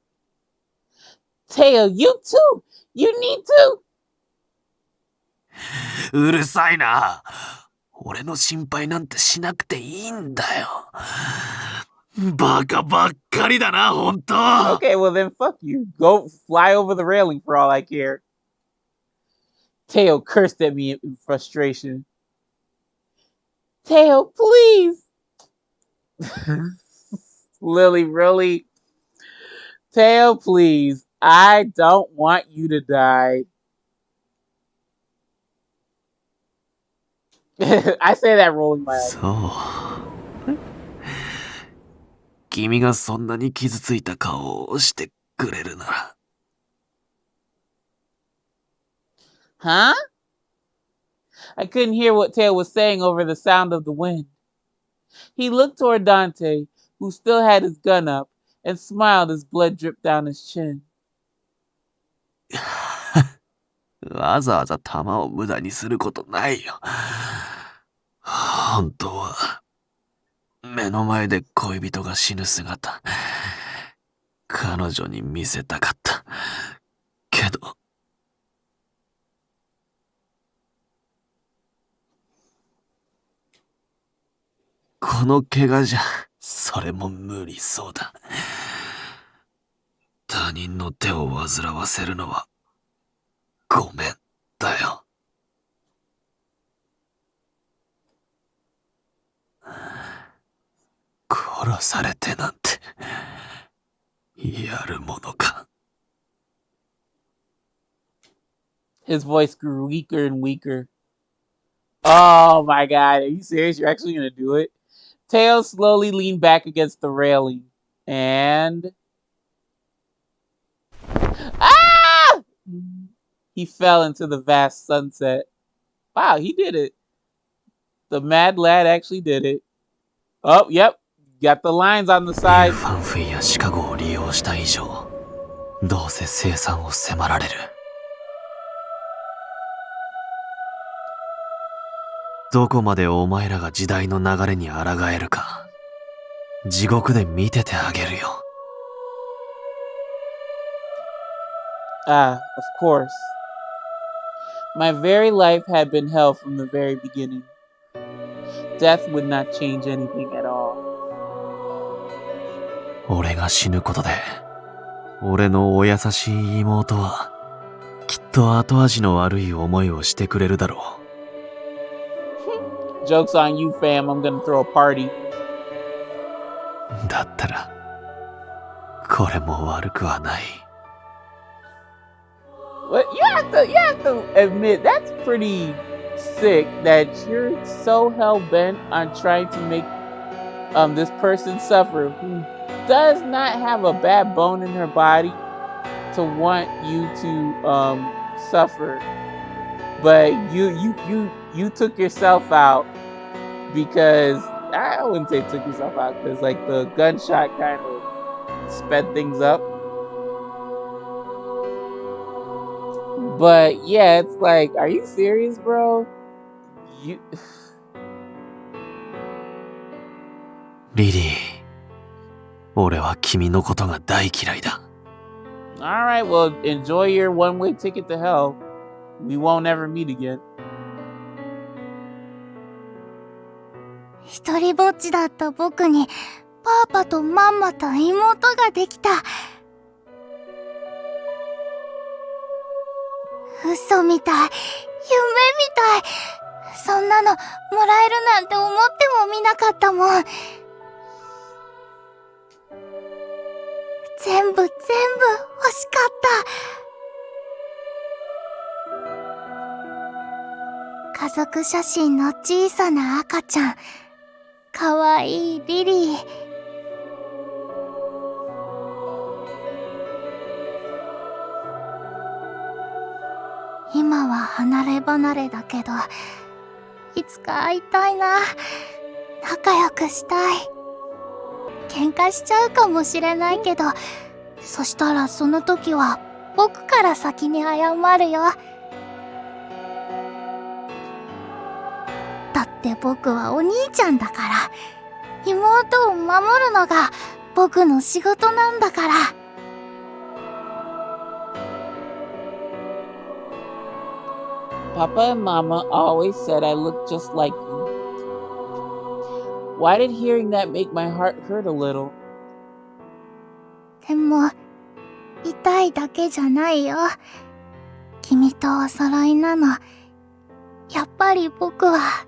Teo, you too! You need to! うるさいな。俺の心配なんてしなくていいんだよ。バカばっかりだな、ほんと。Okay, well then fuck you. Go fly over the railing for all I care. Teo cursed at me in frustration. Teo, please! Lily, really? Teo, please. I don't want you to die. I say that rolling my eyes. そう。君がそんなに傷ついた顔をしてくれるなら。Huh? I couldn't hear what Teo was saying over the sound of the wind. He looked toward Dante, who still had his gun up, and smiled as blood dripped down his chin. わざわざ弾を無駄にすることないよ。本当は、目の前で恋人が死ぬ姿、彼女に見せたかった。けど、この怪我じゃ、それも無理そうだ。他人の手を煩わせるのは、ごめんだよ。殺されてなんて、やるものか。His voice grew weaker and weaker. Oh my god, are you serious? You're actually gonna do it? Teo slowly leaned back against the railing, and... Ah! He fell into the vast sunset. Wow, he did it. The mad lad actually did it. Oh, yep. Got the lines on the side. ファンフィやシカゴを利用した以上、どうせ生産を迫られる。どこまでお前らが時代の流れに抗えるか、地獄で見ててあげるよ。Ah, of course. My very life had been hell from the very beginning. death would not change anything at all. 俺が死ぬことで、俺のお優しい妹は、きっと後味の悪い思いをしてくれるだろう。Joke's on you, fam. I'm gonna throw a party. だったら、これも悪くはない。But you have to admit that's pretty sick that you're so hell bent on trying to make this person suffer who does not have a bad bone in her body to want you to suffer, but you took yourself out because I wouldn't say took yourself out because like the gunshot kind of sped things up. But yeah, it's like, are you serious, bro? Lily, 俺は君のことが大嫌いだ。Alright, well, enjoy your one-way ticket to hell. We won't ever meet again. 一人ぼっちだった僕に、パパとママと妹ができた。嘘みたい、夢みたい。そんなのもらえるなんて思ってもみなかったもん。全部欲しかった。家族写真の小さな赤ちゃん、かわいいリリー。今は離れ離れだけど、いつか会いたいな。仲良くしたい。喧嘩しちゃうかもしれないけど、そしたらその時は僕から先に謝るよ。だって僕はお兄ちゃんだから、妹を守るのが僕の仕事なんだから。Papa and Mama always said I looked just like you. Why did hearing that make my heart hurt a little? でも、痛いだけじゃないよ。君とお揃いなの。やっぱり僕は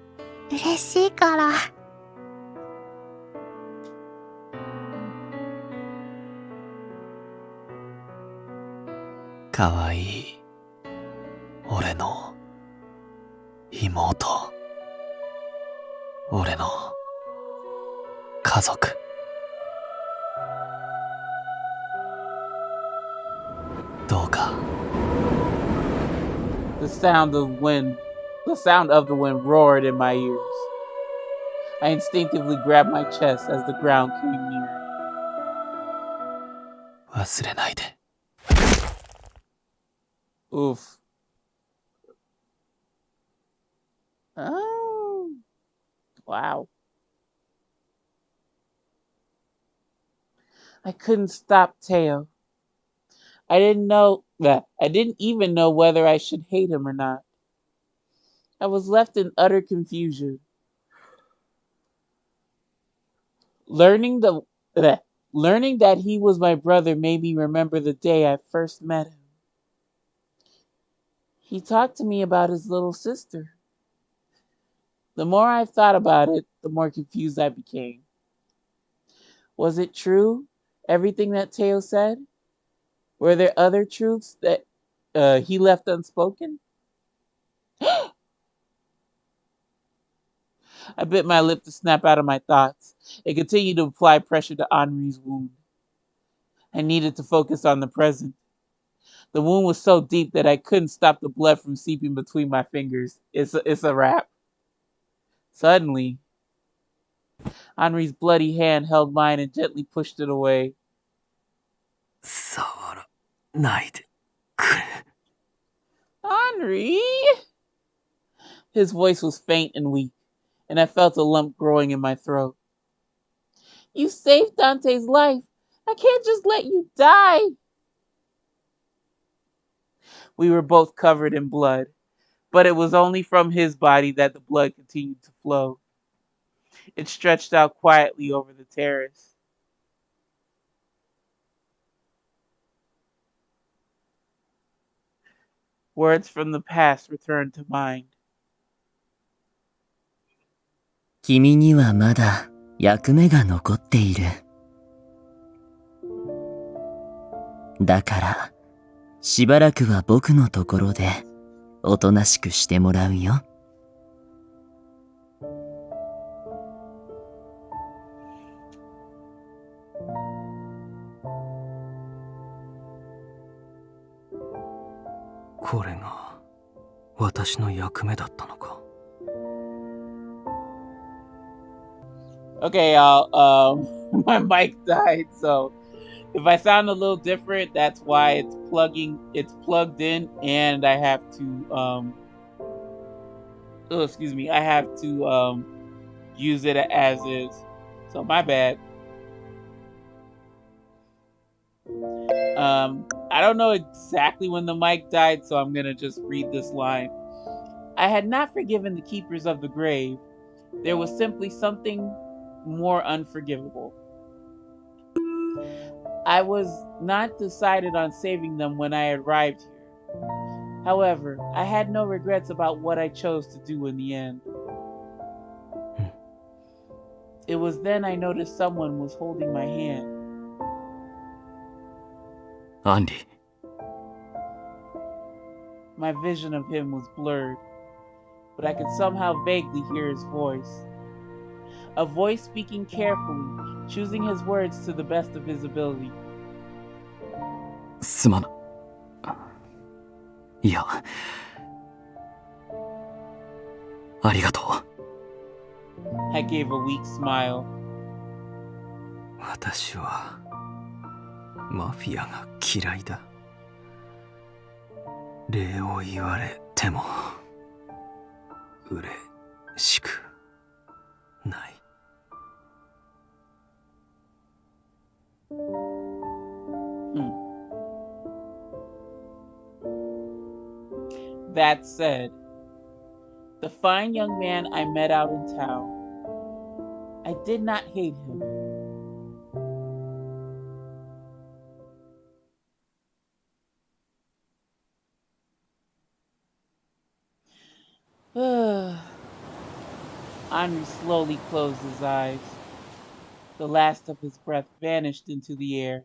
嬉しいから。かわいい。俺の妹。俺の家族。どうか。The sound of the wind roared in my ears. I instinctively grabbed my chest as the ground came near. 忘れないで。Oof. Oh. Wow. I couldn't stop Teo. I didn't even know whether I should hate him or not. I was left in utter confusion. Learning that he was my brother made me remember the day I first met him. He talked to me about his little sister. The more I thought about it, the more confused I became. Was it true, everything that Teo said? Were there other truths that he left unspoken? I bit my lip to snap out of my thoughts and continued to apply pressure to Henri's wound. I needed to focus on the present. The wound was so deep that I couldn't stop the blood from seeping between my fingers. It's a wrap. Suddenly, Henri's bloody hand held mine and gently pushed it away. 触らないでくれ。Henri! His voice was faint and weak, and I felt a lump growing in my throat. You saved Dante's life. I can't just let you die. We were both covered in blood, but it was only from his body that the blood continued to flow. It stretched out quietly over the terrace. Words from the past returned to mind. 君にはまだ役目が残っている。だから、しばらくは僕のところでおとなしくしてもらうよ。これが私の役目だったのか。Okay, y'all. My mic died, so if I sound a little different, that's why it's plugged in, and I have to I have to use it as is. So my bad. I don't know exactly when the mic died, so I'm gonna just read this line. I had not forgiven the keepers of the grave. There was simply something more unforgivable. I was not decided on saving them when I arrived here. However, I had no regrets about what I chose to do in the end. It was then I noticed someone was holding my hand. アンリ。 My vision of him was blurred, but I could somehow vaguely hear his voice. A voice speaking carefully, choosing his words to the best of his ability. すまな。いや。ありがとう。I gave a weak smile. 私はマフィアが嫌いだ。礼を言われても嬉しくない。That said, the fine young man I met out in town, I did not hate him. Henri slowly closed his eyes. The last of his breath vanished into the air.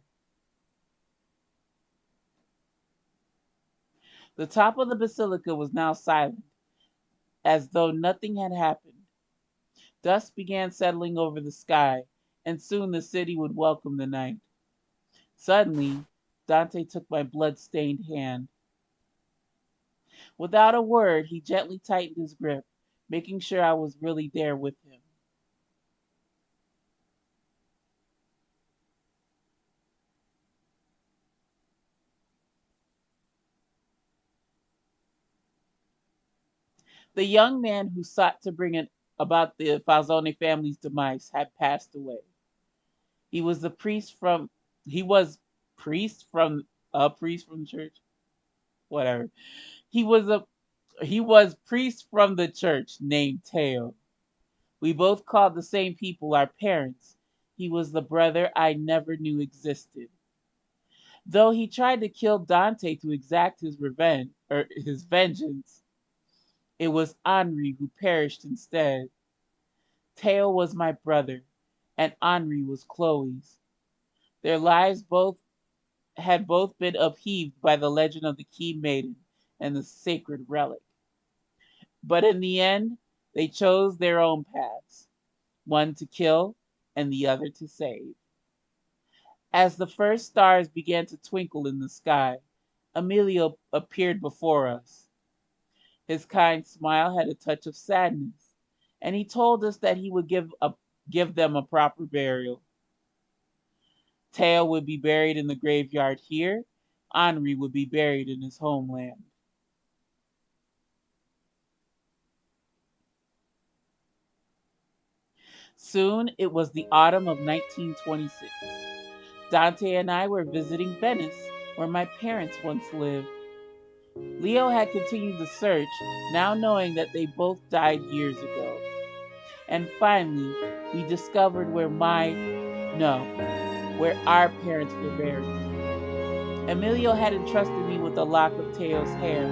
The top of the basilica was now silent, as though nothing had happened. Dust began settling over the sky, and soon the city would welcome the night. Suddenly, Dante took my blood-stained hand. Without a word, he gently tightened his grip, making sure I was really there with him. The young man who sought to bring it about the Falzone family's demise had passed away. He was a priest from the church. Whatever. He was priest from the church named Teo. We both called the same people our parents. He was the brother I never knew existed. Though he tried to kill Dante to exact his vengeance, it was Henri who perished instead. Teo was my brother, and Henri was Chloe's. Their lives had both been upheaved by the legend of the Key Maiden and the sacred relic. But in the end, they chose their own paths, one to kill and the other to save. As the first stars began to twinkle in the sky, Emilio appeared before us. His kind smile had a touch of sadness, and he told us that he would give them a proper burial. Teo would be buried in the graveyard here. Henri would be buried in his homeland. Soon it was the autumn of 1926. Dante and I were visiting Venice, where my parents once lived. Leo had continued the search, now knowing that they both died years ago. And finally, we discovered where our parents were buried. Emilio had entrusted me with a lock of Teo's hair,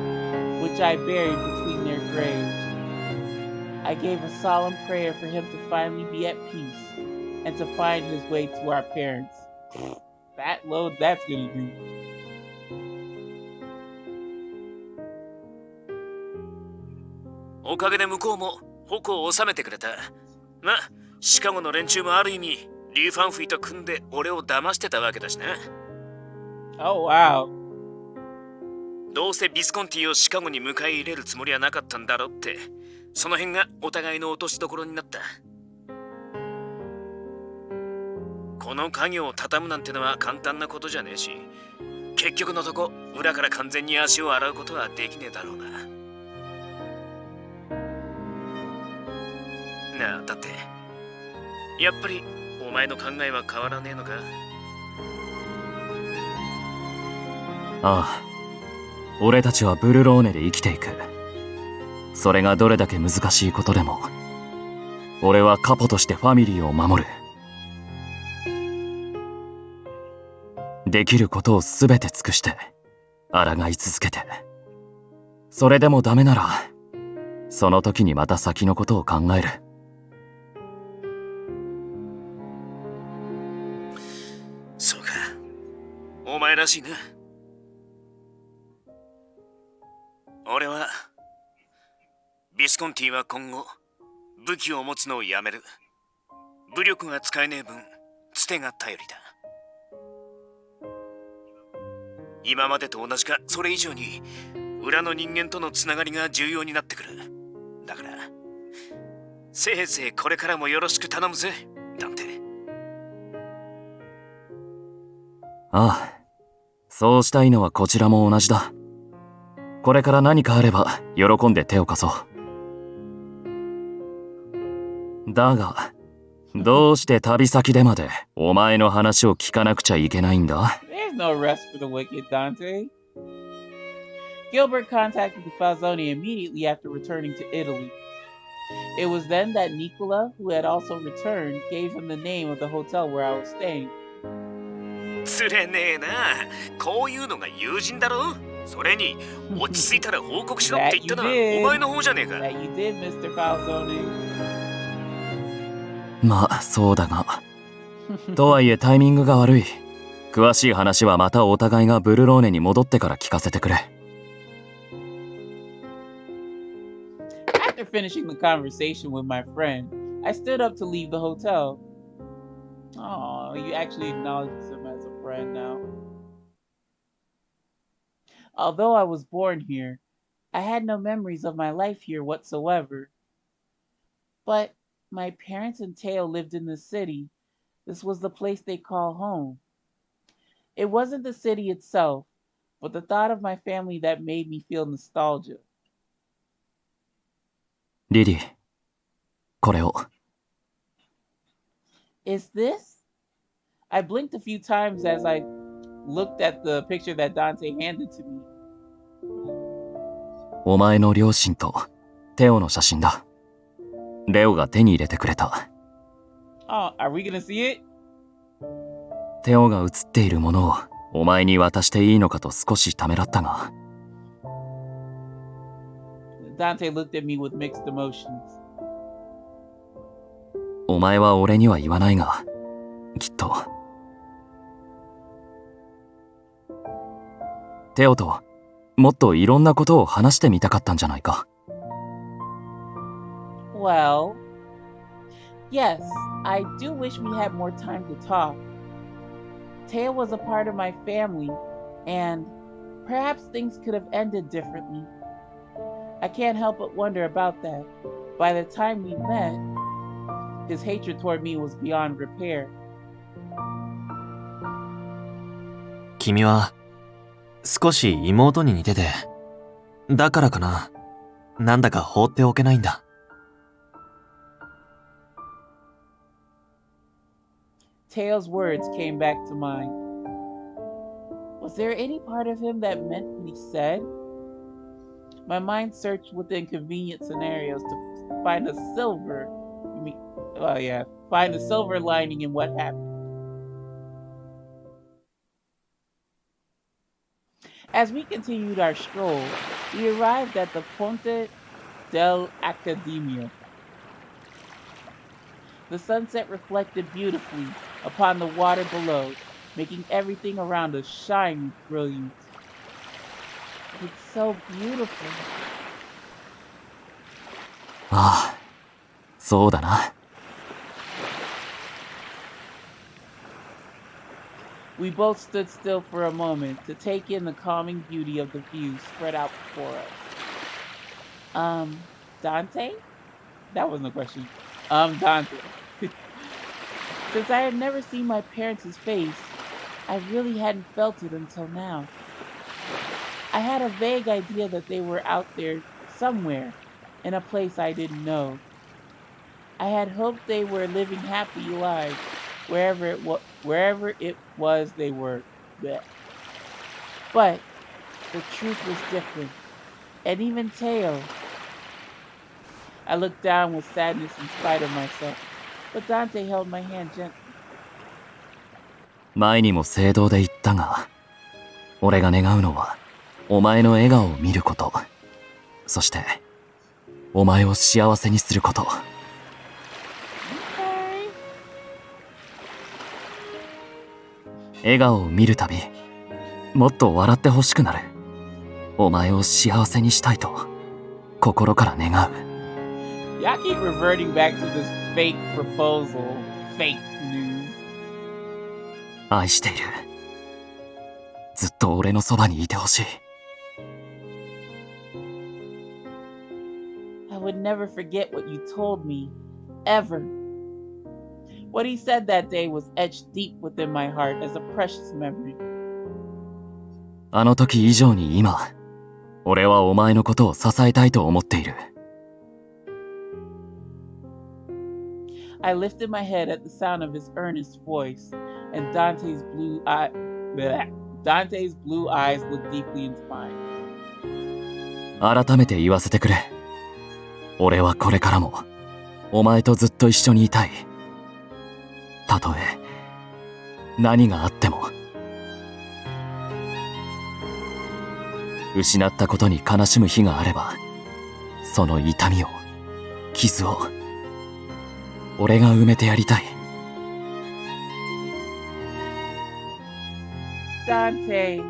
which I buried between their graves. I gave a solemn prayer for him to finally be at peace and to find his way to our parents. That load that's gonna do. おかげで向こうも矛を収めてくれた。ま、シカゴの連中もある意味、リュー・ファンフィと組んで俺を騙してたわけだしな。Oh, wow. どうせビスコンティをシカゴに迎え入れるつもりはなかったんだろって、その辺がお互いの落としどころになった。この家業を畳むなんてのは簡単なことじゃねえし、結局のとこ裏から完全に足を洗うことはできねえだろうな。なあ、だってやっぱりお前の考えは変わらねえのか？ああ、俺たちはブルローネで生きていく。それがどれだけ難しいことでも、俺はカポとしてファミリーを守る。できることをすべて尽くして抗い続けて、それでもダメならその時にまた先のことを考える。そうか、お前らしいな。俺はビスコンティは今後武器を持つのをやめる。武力が使えねえ分つてが頼りだ。今までと同じかそれ以上に裏の人間とのつながりが重要になってくる。だからせいぜいこれからもよろしく頼むぜ、ダンテ。ああ、そうしたいのはこちらも同じだ。これから何かあれば喜んで手を貸そう。だが、どうして旅先でまでお前の話を聞かなくちゃいけないんだ？ There's no rest for the wicked, Dante. Gilbert contacted the Falzone immediately after returning to Italy. It was then that Nicola, who had also returned, gave him the name of the hotel where I was staying. つれねえな。こういうのが友人だろ。それに落ち着いたら報告しろって言ったのはお前の方じゃねえか。That you did, Mr. Falzone. まあ、そうだが。とはいえタイミングが悪い。詳しい話はまたお互いがブルローネに戻ってから聞かせてくれ。After finishing the conversation with my friend, I stood up to leave the hotel. Oh, you actually acknowledges him as a friend now. Although I was born here, I had no memories of my life here whatsoever. But my parents and Teo lived in the city. This was the place they call home. It wasn't the city itself, but the thought of my family that made me feel nostalgia. リリー、これを。Is this? I blinked a few times as I looked at the picture that Dante handed to me. お前の両親とテオの写真だ。レオが手に入れてくれた。Oh, are we gonna see it? テオが写っているものをお前に渡していいのかと少しためらったが。Dante looked at me with mixed emotions. お前は俺には言わないが、きっと。テオともっといろんなことを話してみたかったんじゃないか。Well, yes, I do wish we had more time to talk. Teo was a part of my family, and perhaps things could have ended differently. I can't help but wonder about that. By the time we met, his hatred toward me was beyond repair. 君は少し妹に似てて、だからかな。なんだか放っておけないんだ。Teo's words came back to mind. Was there any part of him that meant what he said? My mind searched within convenient scenarios to find a silver Well, yeah, find the silver lining in what happened. As we continued our stroll, we arrived at the Ponte dell'Accademia. The sunset reflected beautifully upon the water below, making everything around us shine with brilliance. It's so beautiful. ああ、そうだな。We both stood still for a moment to take in the calming beauty of the view spread out before us. Dante? That wasn't a question. Dante. Since I had never seen my parents' face, I really hadn't felt it until now. I had a vague idea that they were out there somewhere, in a place I didn't know. I had hoped they were living happy lives, wherever it was they were. Bleh. But the truth was different, and even Teo. I looked down with sadness in spite of myself, but Dante held my hand gently. 前にも聖堂で言ったが、俺が願うのはお前の笑顔を見ること、そしてお前を幸せにすること。笑顔を見るたび、もっと笑ってほしくなる。お前を幸せにしたいと心から願う。Y'all keep reverting back to this fake proposal, fake news. 愛している。ずっと俺のそばにいてほしい。I would never forget what you told me, ever. What he said that day was etched deep within my heart as a precious memory. あの時以上に今、俺はお前のことを支えたいと思っている。I lifted my head at the sound of his earnest voice, and Dante's blue eyes looked deeply into mine. 改めて言わせてくれ。俺はこれからもお前とずっと一緒にいたい。たとえ何があっても。失ったことに悲しむ日があれば、その痛みを、傷を、俺が埋めてやりたい。Dante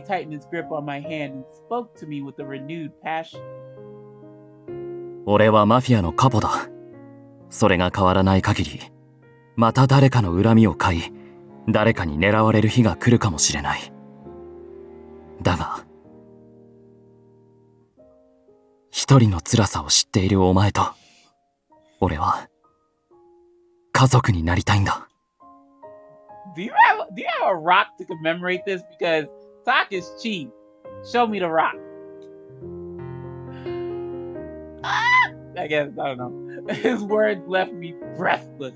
tightened his grip on my hand and spoke to me with a renewed passion. 俺はマフィアのカポだ。それが変わらない限り、また誰かの恨みを買い、誰かに狙われる日が来るかもしれない。だが、一人の辛さを知っているお前と、俺は家族になりたいんだ。Do you have a rock to commemorate this? Because talk is cheap. Show me the rock. I guess, I don't know. His words left me breathless.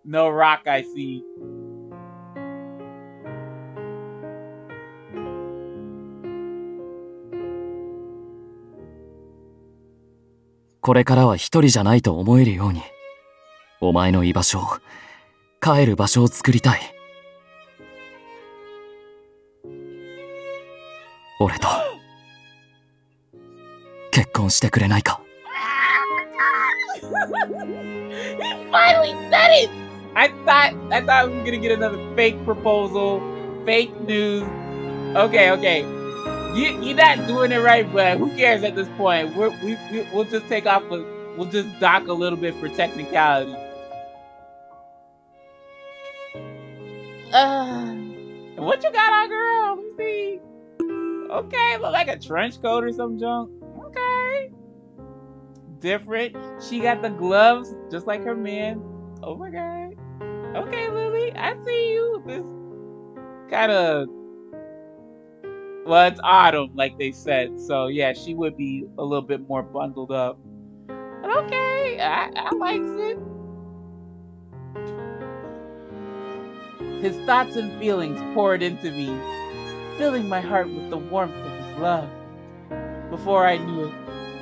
No rock I see.「これからは一人じゃないと思えるように、お前の居場所を、帰る場所を作りたい。俺と結婚してくれないか？ He finally said it! I thought I was gonna get another fake proposal, fake news. Okay. You're not doing it right, but who cares at this point? We'll just take off. We'll just dock a little bit for technicality. What you got on, girl? Let me see. Okay, look like a trench coat or some junk. Okay. Different. She got the gloves just like her man. Oh my god. Okay, Lily, I see you. This kind of... Well, it's autumn, like they said. So, yeah, she would be a little bit more bundled up. But okay, I likes it. His thoughts and feelings poured into me, filling my heart with the warmth of his love. Before I knew it,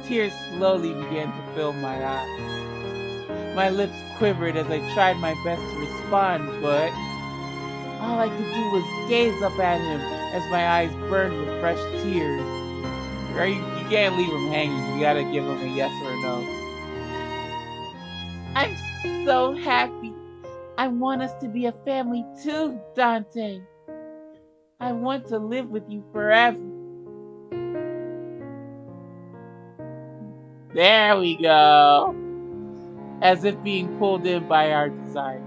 tears slowly began to fill my eyes. My lips quivered as I tried my best to respond, but all I could do was gaze up at him as my eyes burned with fresh tears. You can't leave him hanging. You gotta give him a yes or a no. I'm so happy. I want us to be a family too, Dante. I want to live with you forever. There we go. As if being pulled in by our desires,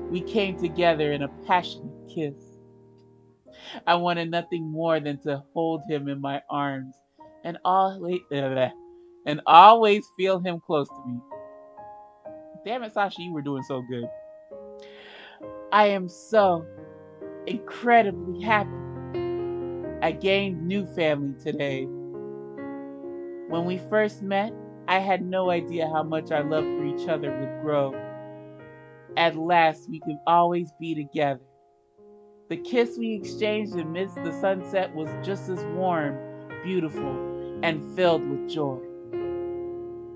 we came together in a passionate kiss. I wanted nothing more than to hold him in my arms and always feel him close to me. Damn it, Sasha, you were doing so good. I am so incredibly happy. I gained new family today. When we first met, I had no idea how much our love for each other would grow. At last, we could always be together. The kiss we exchanged amidst the sunset was just as warm, beautiful, and filled with joy.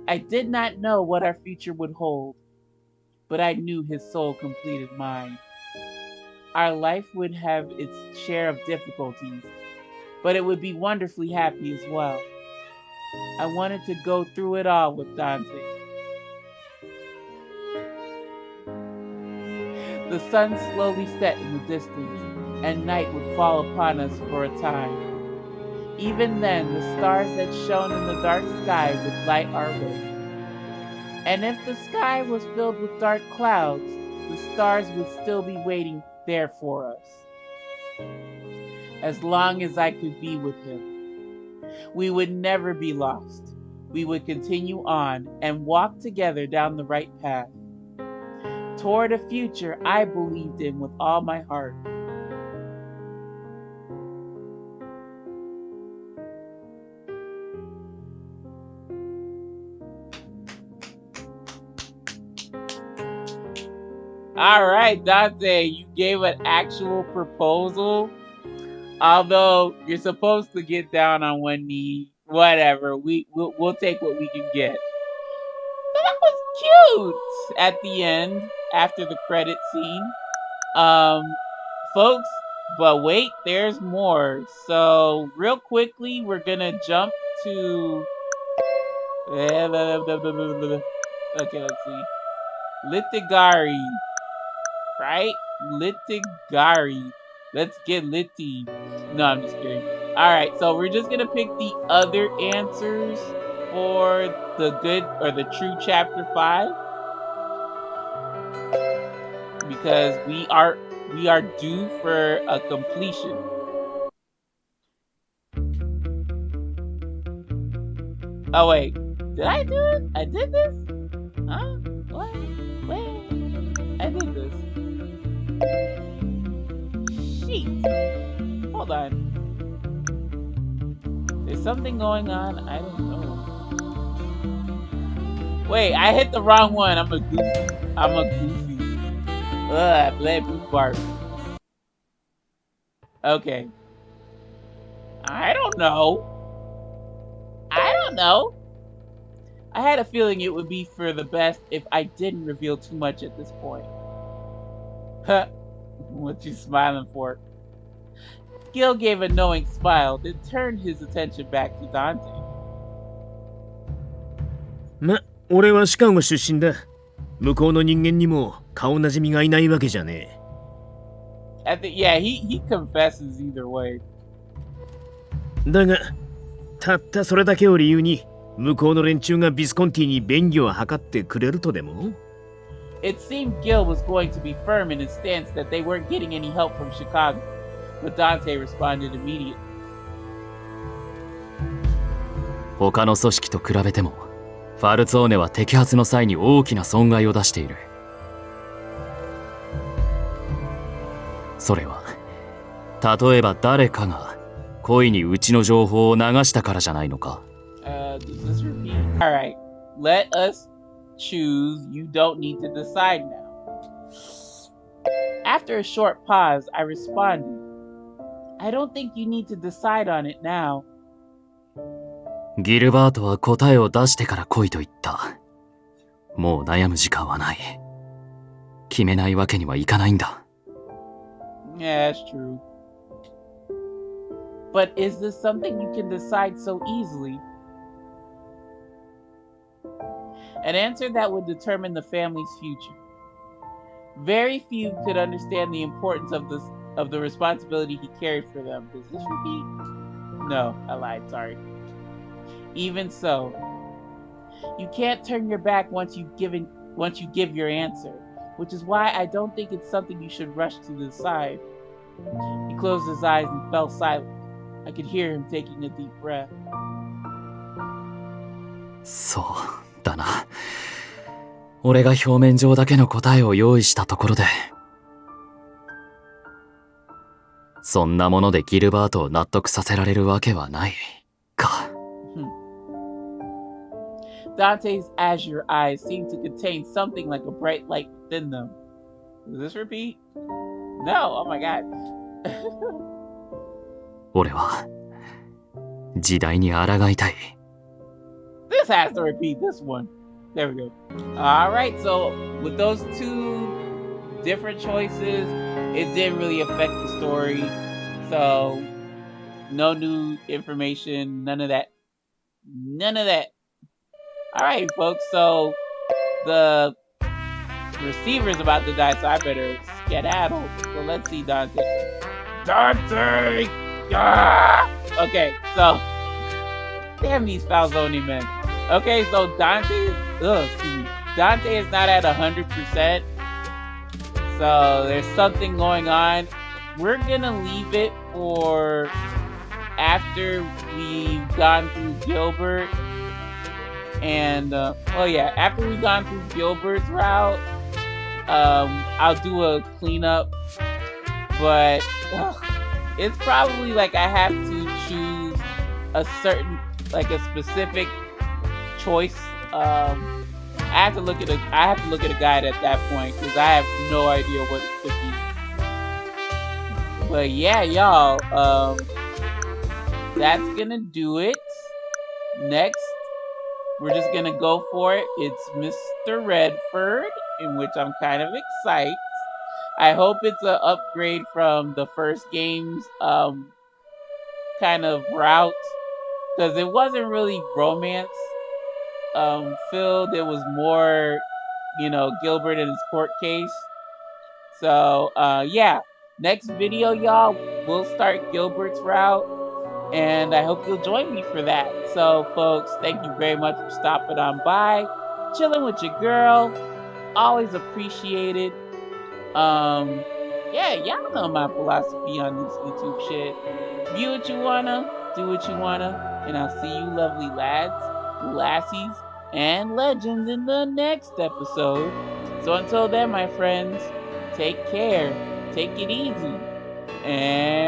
I did not know what our future would hold, but I knew his soul completed mine. Our life would have its share of difficulties, but it would be wonderfully happy as well. I wanted to go through it all with Dante. The sun slowly set in the distance, and night would fall upon us for a time. Even then, the stars that shone in the dark sky would light our way. And if the sky was filled with dark clouds, the stars would still be waiting there for us. As long as I could be with him, we would never be lost. We would continue on and walk together down the right path, toward a future I believed in with all my heart. All right, Dante, you gave an actual proposal. Although you're supposed to get down on one knee, whatever. We'll take what we can get. But that was cute at the end after the credit scene. Folks, but wait, there's more. So real quickly, we're gonna jump to okay, let's see. Litigari. Right? Litigari. Let's get litty. No, I'm just kidding. Alright, so we're just gonna pick the other answers for the good or the true chapter 5. Because we are due for a completion. Oh wait, did I do it? I did this? Huh? What? Wait, I did this. Sheet. Hold on. There's something going on. I don't know. Wait, I hit the wrong one. I'm a goofy. Ugh, bled poop barf. Okay. I don't know. I had a feeling it would be for the best if I didn't reveal too much at this point. Huh. What you smiling for? Gil gave a knowing smile, then turned his attention back to Dante. ま、俺はシカゴ出身だ。向こうの人間にも顔なじみがいないわけじゃねえ。Yeah, he confesses either way. だが、たったそれだけを理由に、向こうの連中がビスコンティに便宜を図ってくれるとでも？ It seemed Gil was going to be firm in his stance that they weren't getting any help from Chicago, but Dante responded immediately. 他の組織と比べても、ファルツォーネは摘発の際に大きな損害を出している。それは、例えば誰かが故意にうちの情報を流したからじゃないのか。Does this repeat? Alright, let us choose. You don't need to decide now. After a short pause, I responded. I don't think you need to decide on it now. ギルバートは答えを出してから来いと言った。もう悩む時間はない。決めないわけにはいかないんだ。Yeah, that's true. But is this something you can decide so easily? An answer that would determine the family's future. Very few could understand the importance of the responsibility he carried for them. Does this repeat? No, I lied, sorry. Even so, you can't turn your back once you give your answer, which is why I don't think it's something you should rush to decide. He closed his eyes and fell silent. I could hear him taking a deep breath. そうだな。俺が表面上だけの答えを用意したところで、そんなものでギルバートを納得させられるわけはないか。Dante's azure eyes seemed to contain something like a bright light within them. Does this repeat? No, oh my god. 俺は時代に抗いたい。This has to repeat this one. There we go. Alright, so with those two different choices, it didn't really affect the story. So, no new information, none of that. None of that. Alright, folks, so the receiver's about to die, so I better skedaddle. So let's see Dante. Dante! Ah! Okay, so damn these Falzone men. Okay, so Dante is not at 100%. So there's something going on. We're gonna leave it for after we've gone through Gilbert. And after we've gone through Gilbert's route, I'll do a cleanup. But it's probably like I have to choose a certain, like a specific choice. I have to look at a guide at that point because I have no idea what it could be. But yeah, y'all, that's gonna do it. Next, we're just gonna go for it. It's Mr. Redford, in which I'm kind of excited. I hope it's an upgrade from the first game's kind of route, because it wasn't really romance filled. It was more, Gilbert and his court case. So yeah, next video, y'all, we'll start Gilbert's route, and I hope you'll join me for that. So folks, thank you very much for stopping on by, chilling with your girl. Always appreciated. Yeah, y'all know my philosophy on this YouTube shit. View what you wanna, do what you wanna, and I'll see you lovely lads, lassies, and legends in the next episode. So until then, my friends, take care, take it easy, and